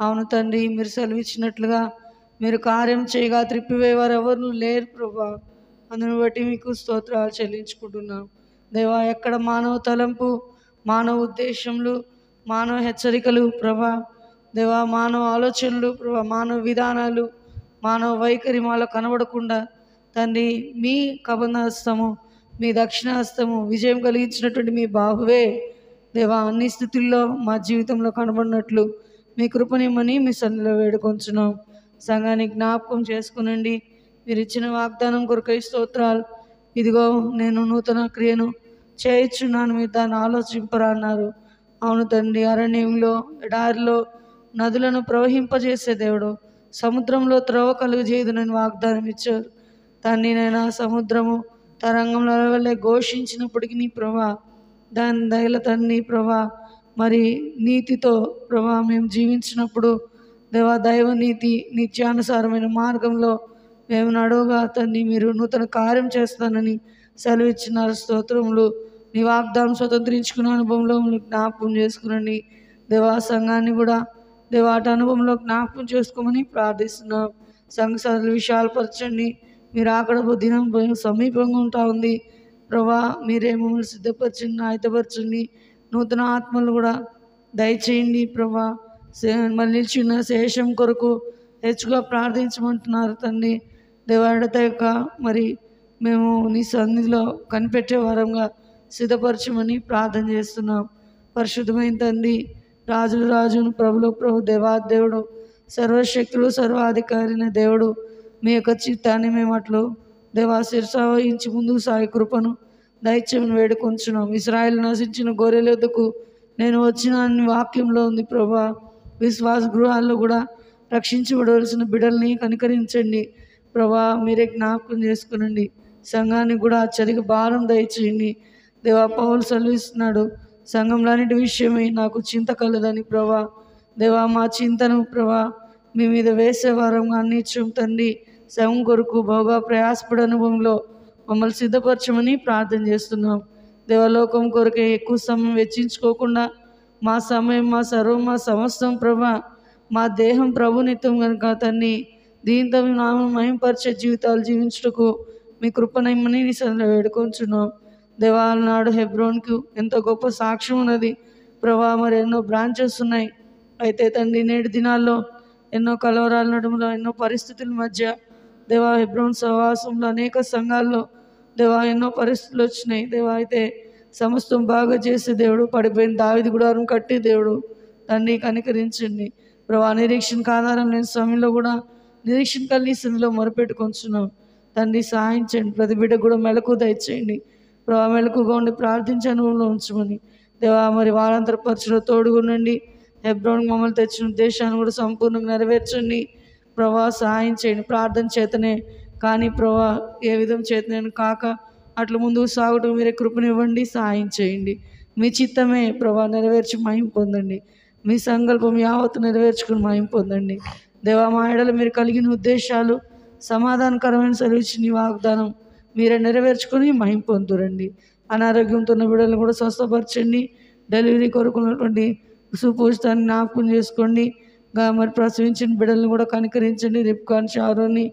అవును తండ్రి, మీరు సెలవిచ్చినట్లుగా మీరు కార్యం చేయగా త్రిప్పివేవారు ఎవరు లేరు ప్రభా. అందును బట్టి మీకు స్తోత్రాలు చెల్లించుకుంటున్నాం దేవా. ఎక్కడ మానవ తలంపు, మానవ ఉద్దేశములు, మానవ హెచ్చరికలు ప్రభా దేవా, మానవ ఆలోచనలు ప్రభా, మానవ విధానాలు, మానవ వైఖరి మాలో కనబడకుండా తండ్రి మీ కబంధ హస్తము, మీ దక్షిణ హస్తము, విజయం కలిగించినటువంటి మీ బాహువే దేవా అన్ని స్థితుల్లో మా జీవితంలో కనబడినట్లు మీ కృపనిమ్మని మీ సన్నిధిలో వేడుకొంచున్నాం. సంఘాన్ని జ్ఞాపకం చేసుకునండి. మీరు ఇచ్చిన వాగ్దానం కొరకై స్తోత్రాలు. ఇదిగో నేను నూతన క్రియను చేయించున్నాను, మీరు దాన్ని ఆలోచింపరా అన్నారు. అవును తండ్రి, అరణ్యంలో ఎడారిలో నదులను ప్రవహింపజేసే దేవుడు, సముద్రంలో త్రోవ కలుగజేయుదునని వాగ్దానం ఇచ్చారు. తండ్రినైనా సముద్రము తరంగంలో వల్లే ఘోషించినప్పటికీ నీ ప్రభా దాని దయల తండ్రి ప్రభా మరి నీతితో ప్రభా మేము జీవించినప్పుడు దేవా దైవ నీతి నిత్యానుసారమైన మార్గంలో మేము నడువుగా తండ్రి మీరు నూతన కార్యం చేస్తానని సెలవిచ్చినారు. స్తోత్రములు. నీ వాగ్దానం స్వతంత్రించుకున్న అనుభవంలో జ్ఞాపకం చేసుకునండి దేవా. సంఘాన్ని కూడా దేవాటి అనుభవంలో జ్ఞాపకం చేసుకోమని ప్రార్థిస్తున్నాం. సంఘ సభ్యుల విషయాలు పరచండి. మీరు అక్కడ దినం సమీపంగా ఉంటా ఉంది ప్రభా. మీరే మమ్మల్ని సిద్ధపరచండి, ఆయుధపరచండి. నూతన ఆత్మలు కూడా దయచేయండి ప్రభా. మళ్ళీ చిన్న శేషం కొరకు హెచ్చుగా ప్రార్థించమంటున్నారు తండ్రి. దేవాడత యొక్క మరి మేము నీ సన్నిధిలో కనిపెట్టే వారంగా సిద్ధపరచమని ప్రార్థన చేస్తున్నాం. పరిశుద్ధమైన తండ్రి, రాజులు రాజును, ప్రభులు ప్రభు, దేవాదేవుడు, సర్వశక్తులు సర్వాధికారిన దేవుడు, మీ యొక్క చిత్తాన్ని మేము అట్లు దేవా శిరస వహించి ముందుకు సాగే కృపను దయచేయమని వేడుకొంచున్నాం. ఇశ్రాయేలు నశించిన గొర్రెల యొద్దకు నేను వచ్చిన వాక్యంలో ఉంది ప్రభా. విశ్వాస గృహాల్లో కూడా రక్షించబడవలసిన బిడ్డల్ని కనికరించండి ప్రభా. మీరే జ్ఞాపకం చేసుకునండి. సంఘానికి కూడా అత్యధిక భారం దయచేయండి దేవా. పౌలు సెలవిస్తున్నాడు, సంఘంలోన్నిటి విషయమై నాకు చింత కలదని ప్రభా. దేవా మా చింతను ప్రభా మీ మీద వేసేవారంగా అన్నిచ్చం తండ్రి. సంఘం కొరకు బహుగా ప్రయాసపడే అనుభవంలో మమ్మల్ని సిద్ధపరచమని ప్రార్థన చేస్తున్నాం దేవలోకం కొరకే ఎక్కువ సమయం వెచ్చించుకోకుండా మా సమయం, మా సర్వం, మా సమస్తం ప్రభా, మా దేహం ప్రభు నిత్యం కనుక తండ్రి దీంతో నామం మహింపరిచే జీవితాలు జీవించుటకు మీ కృపనమ్మని నీ సన్నిధిలో వేడుకొంచున్నాం దేవా. నాడు హెబ్రోన్కు ఎంతో గొప్ప సాక్ష్యం ఉన్నది ప్రభా. మరి ఎన్నో బ్రాంచెస్ ఉన్నాయి. అయితే తండ్రి నేటి దినాల్లో ఎన్నో కలవరాల నడుములో, ఎన్నో పరిస్థితుల మధ్య దేవా హెబ్రోన్ సహవాసంలో అనేక సంఘాల్లో దేవా ఎన్నో పరిస్థితులు వచ్చినాయి దేవా. అయితే సమస్తం బాగా చేసే దేవుడు, పడిపోయిన దావీదు గుడారం కట్టే దేవుడు తండ్రి కనికరించండి ప్రభా. నిరీక్షణకు ఆధారం లేని సమయంలో కూడా నిరీక్షణ కలిగి స్థితిలో మొరపెట్టుకొంచున్నాం తండ్రి. సహాయించండి. ప్రతి బిడ్డ కూడా మెలకు దయచేయండి ప్రభా. మెలకుగా ఉండి ప్రార్థించే అనుభవంలో ఉంచమని దేవా. మరి వారాంతరపరచులో తోడుగునండి. హెబ్రోన్కి మమ్మల్ని తెచ్చిన ఉద్దేశాన్ని కూడా సంపూర్ణంగా నెరవేర్చండి ప్రభా. సహాయం చేయండి. ప్రార్థన చేతనే కానీ ప్రభా ఏ విధం చేతనే కాక అట్లా ముందుకు సాగుటం మీరే కృపనివ్వండి. సహాయం చేయండి. మీ చిత్తమే ప్రభా నెరవేర్చి మహిమ పొందండి. మీ సంకల్పం యావత్తు నెరవేర్చుకుని మహిమ పొందండి దేవా. మా ఎడల మీరు కలిగిన ఉద్దేశాలు సమాధానకరమైన సెలవిచ్చి నీ వాగ్దానం మీరే నెరవేర్చుకొని మహిమ పొందురండి. అనారోగ్యంతో ఉన్న బిడ్డలను కూడా స్వస్థపరచండి. డెలివరీ కొరకున్నటువంటి సుపూజితాన్ని జ్ఞాపకం చేసుకోండి. మరి ప్రసవించిన బిడ్డలను కూడా కనికరించండి. రిప్కాన్, షారోని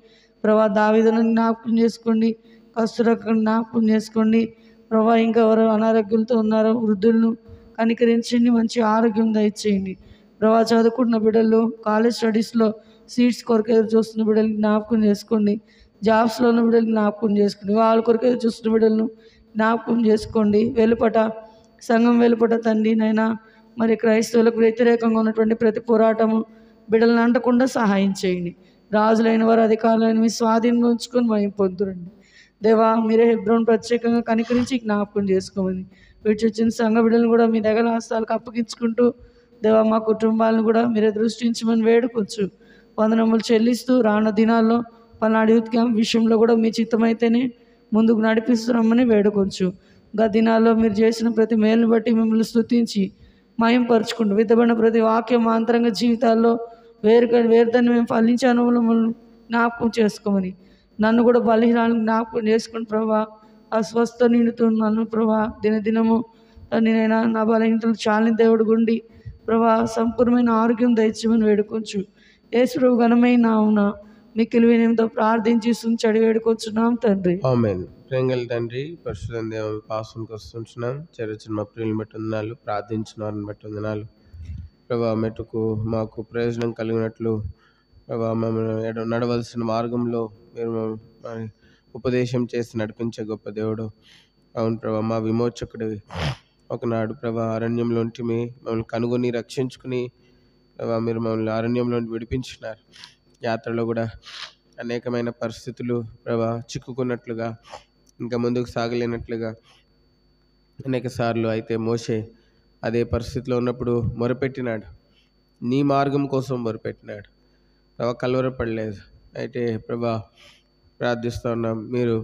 ప్రభా, దావీదును జ్ఞాపకం చేసుకోండి. కస్తురకు జ్ఞాపకం చేసుకోండి ప్రభా. ఇంకా ఎవరు అనారోగ్యంతో ఉన్నారో వృద్ధులను కనికరించండి. మంచి ఆరోగ్యం దయచేయండి ప్రభా. చదువుకుంటున్న బిడ్డలు, కాలేజ్ స్టడీస్లో సీట్స్ కొరకు ఎదురు చూస్తున్న బిడ్డలు జ్ఞాపకం చేసుకోండి. జాబ్స్లో ఉన్న బిడ్డలు జ్ఞాపకం చేసుకోండి. వాళ్ళ కొరకు ఎదురు చూస్తున్న బిడ్డలను జ్ఞాపకం చేసుకోండి. వెలుపట సంఘం వెలుపట తండ్రి నైనా మరి క్రైస్తవులకు వ్యతిరేకంగా ఉన్నటువంటి ప్రతి పోరాటము బిడ్డలను అంటకుండా సహాయం చేయండి. రాజులైన వారు, అధికారులైన మీ స్వాధీనంలో ఉంచుకొని మహిమ పొందురండి దేవా. మీరే హెబ్రోన్ ప్రత్యేకంగా కనికరించి జ్ఞాపకం చేసుకోమని వీటి వచ్చిన సంఘ బిడ్డలను కూడా మీ దగ్గర హస్తాలకు అప్పగించుకుంటూ దేవా మా కుటుంబాలను కూడా మీరే దృష్టించమని వేడుకొచ్చు వందనములు చెల్లిస్తూ రానున్న దినాల్లో పల్నాడు యూత్ క్యాంప్ విషయంలో కూడా మీ చిత్తమైతేనే ముందుకు నడిపిస్తున్నామని వేడుకొంచు. గత దినాల్లో మీరు చేసిన ప్రతి మేలును బట్టి మిమ్మల్ని స్తుతించి మహింపరచుకుంటూ విత్తబడిన ప్రతి వాక్యం మా అంతరంగ జీవితాల్లో వేరుదాన్ని మేము ఫలించే అనుభవం జ్ఞాపకం చేసుకోమని, నన్ను కూడా బలహీనాలను జ్ఞాపకం చేసుకుని ప్రభా ఆ స్వస్థ నిండుతున్నాను ప్రభా. దినదినము నేనైనా నా బలహీనతలు చాలని దేవుడు గుండి ప్రభా సంపూర్ణమైన ఆరోగ్యం దయచేయమని వేడుకొంచు. యేసు ప్రభు ఘనమైన నామమున మిక్కిలి వినయంతో ప్రార్థించి సుంచడి వేడుకొచ్చున్నాం తండ్రి. ఆమేన్. ప్రేంగల తండ్రి పరిశుద్ధ దేవ పాసంకి వస్తుంటున్నాం. చేరొచ్చిన మా ప్రియులను బట్టి వందనాలు, ప్రార్థించిన వారిని బట్టి వందనాలు ప్రభా. మెట్టుకు మాకు ప్రయోజనం కలిగినట్లు ప్రభా మమ్మల్ని నడవలసిన మార్గంలో మీరు మరి ఉపదేశం చేసి నడిపించే గొప్ప దేవుడు. అవును ప్రభా, మా విమోచకుడివి. ఒకనాడు ప్రభా అరణ్యంలో మమ్మల్ని కనుగొని రక్షించుకుని ప్రభా మీరు మమ్మల్ని అరణ్యంలో విడిపించినారు. యాత్రలో కూడా అనేకమైన పరిస్థితులు ప్రభా చిక్కుకున్నట్లుగా, ఇంకా ముందుకు సాగలేనట్లుగా అనేక సార్లు అయితే మోషే అదే పరిస్థితిలో ఉన్నప్పుడు మొరపెట్టినాడు, నీ మార్గం కోసం మొరపెట్టినాడు ప్రభా, కలవరపడలేదు. అయితే ప్రభా ప్రార్థిస్తూ ఉన్నాం, మీరు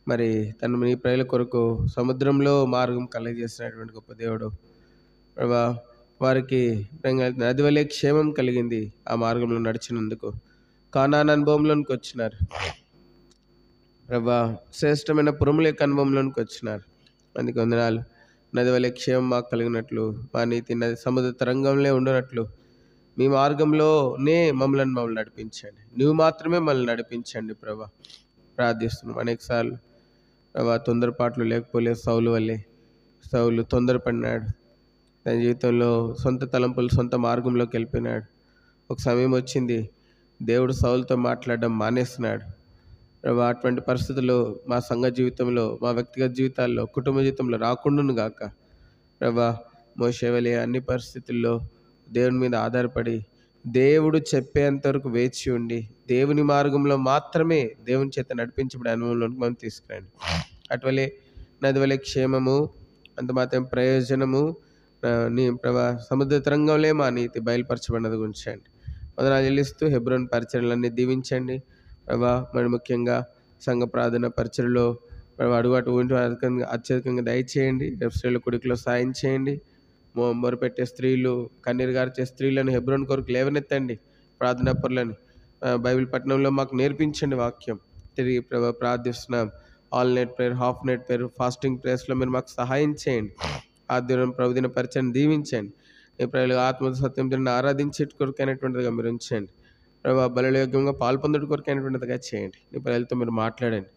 మరి తను మీ ప్రజల కొరకు సముద్రంలో మార్గం కలగజేసినటువంటి గొప్ప దేవుడు ప్రభా. వారికి నది వలె క్షేమం కలిగింది ఆ మార్గంలో నడిచినందుకు. కానాన్ అనుభవంలోనికి వచ్చినారు ప్రభా, శ్రేష్టమైన పురముల యొక్క అనుభవంలోనికి వచ్చినారు. అందుకు వందనాలు. నది వలె క్షేమం మాకు కలిగినట్లు, మా నీతి నది సముద్ర తరంగంలో ఉండనట్లు మీ మార్గంలోనే మమ్మల్ని నడిపించండి. నువ్వు మాత్రమే మమ్మల్ని నడిపించండి ప్రభా. ప్రార్థిస్తున్నాం. అనేకసార్లు ప్రభా తొందరపాట్లు లేకపోలేదు. సౌలు తొందరపడినాడు. తన జీవితంలో సొంత తలంపులు సొంత మార్గంలోకి వెళ్ళిపోయినాడు. ఒక సమయం వచ్చింది, దేవుడు సౌలుతో మాట్లాడడం మానేస్తున్నాడు ప్రభా. అటువంటి పరిస్థితుల్లో మా సంఘ జీవితంలో, మా వ్యక్తిగత జీవితాల్లో, కుటుంబ జీవితంలో రాకుండాను గాక ప్రభా. మోషే వలె అన్ని పరిస్థితుల్లో దేవుని మీద ఆధారపడి దేవుడు చెప్పేంతవరకు వేచి ఉండి దేవుని మార్గంలో మాత్రమే దేవుని చేత నడిపించబడే అనుభవంలోకి మనం తీసుకురండి. అటువలే నది వలె క్షేమము, అంత మాత్రం ప్రయోజనము నీ ప్రభా సముద్ర తరంగంలో మా నీతి బయలుపరచబడినది గురించండి. వందనాలు చెల్లిస్తూ హెబ్రోన్ పరిచర్యలన్నీ దీవించండి ప్రభా. మరి ముఖ్యంగా సంఘ ప్రార్థన పరిచర్యలో ప్రభా అడుగుబాటు అత్యధికంగా దయచేయండి. స్త్రీల కొడుకులో సాయం చేయండి. మొరపెట్టే స్త్రీలు, కన్నీరు గార్చే స్త్రీలను హెబ్రోన్ కొరకు లేవనెత్తండి. ప్రార్థనా పరులని బైబిల్ పట్టణంలో మాకు నేర్పించండి వాక్యం. తిరిగి ప్రభా ప్రార్థిస్తున్నాం. All night prayer, half night prayer, fasting ప్రేయర్స్లో మీరు మాకు సహాయం చేయండి. ఆదివారం ప్రభుదిన పరిచయం దీవించండి. మీ ప్రజలు ఆత్మ సత్యం తిన్న ఆరాధించే కొరకైనటువంటిదిగా మీరు ఉంచండి ప్రభా. బలయోగ్యంగా పాల్పొందుడు కొరకైనటువంటిదిగా చేయండి. నీ ప్రజలతో మీరు మాట్లాడండి.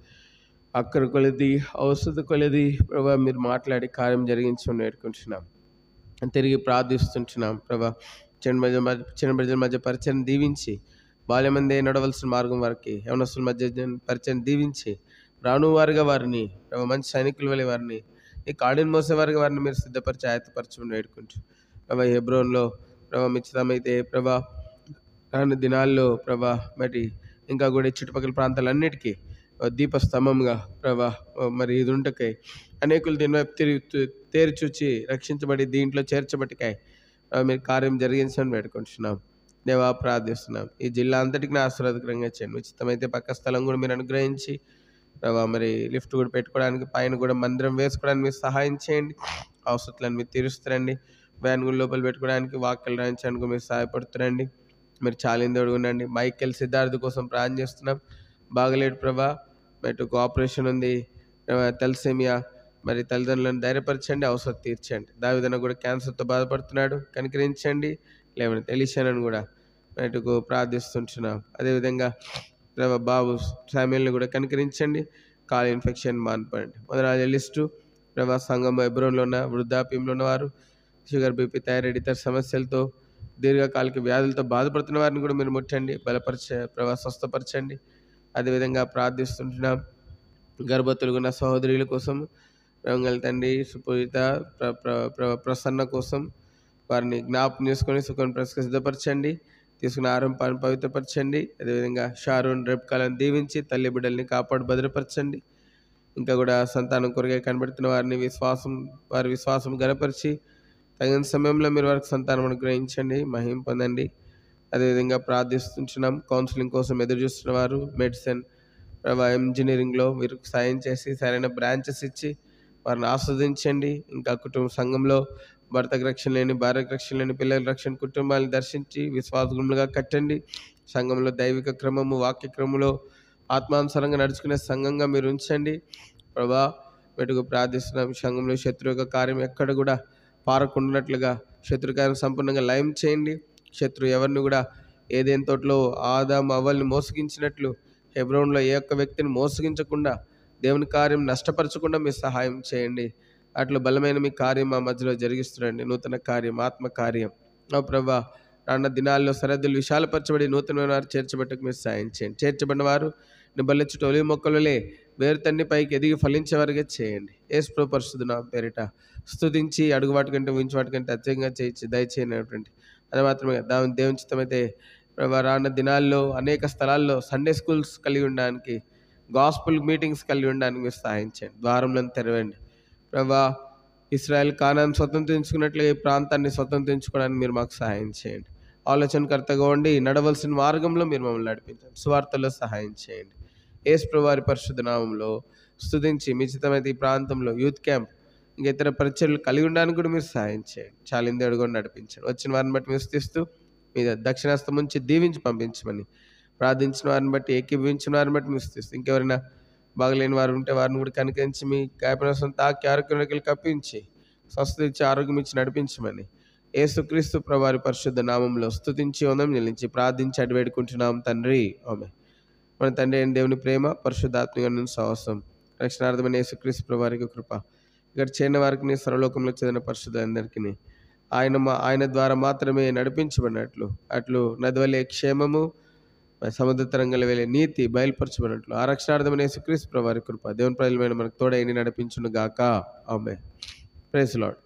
అక్కర కొలది ఔషధ కొలది ప్రభా మీరు మాట్లాడి కార్యం జరిగించి నేర్చుకుంటున్నాం. తిరిగి ప్రార్థిస్తుంటున్నాం ప్రభా. చిన్న ప్రజల మధ్య పరిచయం దీవించి, బాల్యమందే నడవలసిన మార్గం వారికి, యవనస్తుల మధ్య పరిచయం దీవించి, రానువారుగా వారిని ప్రభా మంచి సైనికుల వలె వారిని, ఈ కాడిని మోసేవారుగా వారిని మీరు సిద్ధపరిచి ఆయత్తపరచమని వేడుకుంటూ ప్రభా. హెబ్రోన్లో ప్రభా మిచ్చితమైతే ప్రభా రాను దినాల్లో ప్రభా మరి ఇంకా కూడా చుట్టుపక్కల ప్రాంతాలన్నిటికీ దీపస్తంభంగా ప్రభా మరి ఇది ఉంటకాయ అనేకులు దీని వైపు తేరి చూచి రక్షించబడి దీంట్లో చేర్చబట్టికాయ మీరు కార్యం జరిగించని వేడుకుంటున్నాం దేవా. ప్రార్థిస్తున్నాం. ఈ జిల్లా అంతటికి ఆశీర్వాదకరంగా చేయండి. ఉచితమైతే పక్క స్థలం కూడా మీరు అనుగ్రహించి ప్రభా మరి లిఫ్ట్ కూడా పెట్టుకోవడానికి, పైన కూడా మందిరం వేసుకోవడానికి మీరు సహాయం చేయండి. అవసరాలను మీరు తీరుస్తారండి. వ్యాన్ కూడా లోపల పెట్టుకోవడానికి, వాక్యలు రాయించడానికి మీరు సహాయపడుతురండి. మీరు చాలిందోడు ఉండండి. మైకేల్ సిద్ధార్థ కోసం ప్రార్థన చేస్తున్నాం. బాగలేడు ప్రభా, మెట్టుకు ఆపరేషన్ ఉంది, తెలసేమియా, మరి తల్లిదండ్రులను ధైర్యపరచండి, అవసరం తీర్చండి. దావిదన కూడా క్యాన్సర్తో బాధపడుతున్నాడు, కనికరించండి. లేవని తెలిసానని కూడా మెట్టుకు ప్రార్థిస్తుంటున్నాం. అదేవిధంగా ప్రభా బాబు శామ్యుల్ని కూడా కనికరించండి, కాలు ఇన్ఫెక్షన్ మాన్పండి. మొదలైన లిస్టు ప్రభా సంఘం హెబ్రోన్లో ఉన్న వృద్ధాప్యంలో ఉన్నవారు, షుగర్, బీపీ, థైరాయిడ్, ఇతర సమస్యలతో దీర్ఘకాలిక వ్యాధులతో బాధపడుతున్న వారిని కూడా మీరు ముట్టండి, ప్రభా స్వస్థపరచండి. అదేవిధంగా ప్రార్థిస్తుంటున్నాం గర్భవతులు ఉన్న సహోదరుల కోసం, రంగల తండ్రి సుపూజిత ప్రసన్న కోసం వారిని జ్ఞాపకం చేసుకొని సుఖం ప్రశ్న సిద్ధపరచండి. తీసుకున్న ఆరంభాన్ని పవిత్రపరచండి. అదేవిధంగా షారోన్, రెబ్కాలను దీవించి తల్లి బిడ్డల్ని కాపాడు భద్రపరచండి. ఇంకా కూడా సంతానం కొరగా కనబడుతున్న వారిని వారి విశ్వాసం గనపరిచి తగిన సమయంలో మీరు వారికి సంతానం అనుగ్రహించండి, మహిం పొందండి. అదేవిధంగా ప్రార్థిస్తుంటున్నాం. కౌన్సిలింగ్ కోసం ఎదురు చూస్తున్న వారు, మెడిసిన్, ప్రభా ఇంజనీరింగ్లో మీరు సాయం చేసి సరైన బ్రాంచెస్ ఇచ్చి వారిని ఆస్వాదించండి. ఇంకా కుటుంబ సంఘంలో భర్తకు రక్షణ లేని, భార్యకు రక్షణ లేని, పిల్లల రక్షణ, కుటుంబాలను దర్శించి విశ్వాసములుగా కట్టండి. సంఘంలో దైవిక క్రమము, వాక్య క్రమంలో ఆత్మానుసారంగా నడుచుకునే సంఘంగా మీరు ఉంచండి. ప్రభా మెటుకు ప్రార్థిస్తున్నాం. సంఘంలో శత్రు యొక్క కార్యం ఎక్కడ కూడా పారకుండానట్లుగా శత్రు కార్యం సంపూర్ణంగా లయం చేయండి. శత్రు ఎవరిని కూడా ఏదైనా తోటలో ఆదాము అవ్వల్ని మోసగించినట్లు హెబ్రోన్లో ఏ ఒక్క వ్యక్తిని మోసగించకుండా, దేవుని కార్యం నష్టపరచకుండా మీరు సహాయం చేయండి. అట్లా బలమైన మీ కార్యం మా మధ్యలో జరిగిస్తుండండి. నూతన కార్యం, ఆత్మ కార్యం. ఓ ప్రభా, రాన్న దినాల్లో సరిహద్దులు విశాలపరచబడి నూతనమైన వారు చేర్చబట్టకు మీరు సాయం చేయండి. చేర్చబడిన వారు నిబల్ల చుట్టూ ఒలివ మొక్కలలే వేరు తన్ని పైకి ఎదిగి ఫలించేవారుగా చేయండి. యేసు ప్రభు పరిశుద్ధ నామం పేరిట స్తుతించి అడుగు వాటి కంటే ఊహించి వాటి కంటే అత్యంగా చేయించి దయచేయనటువంటి అది మాత్రమే దేవుని చిత్తమైతే ప్రభా రాన్న దినాల్లో అనేక స్థలాల్లో సండే స్కూల్స్ కలిగి ఉండడానికి, గాస్పుల్ మీటింగ్స్ కలిగి ఉండడానికి మీరు సహాయం చేయండి. ద్వారంలో తెరవండి ప్రభా. ఇస్రాయల్ కానాన్ని స్వతంత్రించుకున్నట్లుగా ఈ ప్రాంతాన్ని స్వతంత్రించుకోవడానికి మీరు మాకు సహాయం చేయండి. ఆలోచనకర్తగా ఉండి నడవలసిన మార్గంలో మీరు మమ్మల్ని నడిపించండి. సువార్తలో సహాయం చేయండి. యేసు ప్రభువు వారి పరిశుద్ధ నామంలో స్తుతించి మీ చిత్తమైతే ఈ ప్రాంతంలో యూత్ క్యాంప్ ఇంకా ఇతర పరిచయలు కలిగి ఉండడానికి కూడా మీరు సహాయం చేయండి. చాలింది అడుగుని నడిపించండి. వచ్చిన వారిని బట్టి మీరు స్తుతిస్తూ మీ దక్షిణాస్తం నుంచి దీవించి పంపించమని ప్రార్థించిన వారిని బట్టి, ఏకీభవించిన వారిని బట్టి మీరు స్తుతిస్తూ ఇంకెవరైనా బాగలేని వారు ఉంటే వారిని కూడా కనికరించి మీ గాయపరసం తాకి ఆరోగ్యం కప్పించి స్వస్థత ఇచ్చి ఆరోగ్యం ఇచ్చి నడిపించమని యేసుక్రీస్తు ప్రభువారి పరిశుద్ధ నామంలో స్తుతించి వందనం చెల్లించి ప్రార్థించి అడివేడుకుంటున్నాం తండ్రి. ఆమేన్. మన తండ్రి అయిన దేవుని ప్రేమ, పరిశుద్ధాత్మక సహవాసం, రక్షణార్థమైన యేసుక్రీస్తు ప్రభువారికి కృప, ఇక్కడ చేరిన వారికి సర్వలోకంలో చెందిన పరిశుద్ధులందరికీ ఆయన ద్వారా మాత్రమే నడిపించబడినట్లు అట్లు నదివలే క్షేమము, సముద్ర తరంగల వేలే నీతి బయలుపరచబడినట్లు ఆ రక్షణార్థమైన యేసుక్రీస్తు ప్రభువారి కృప దేవుని ప్రజలమైన మనకు తోడైన నడిపించును గాక. ఆమేన్. Praise lord.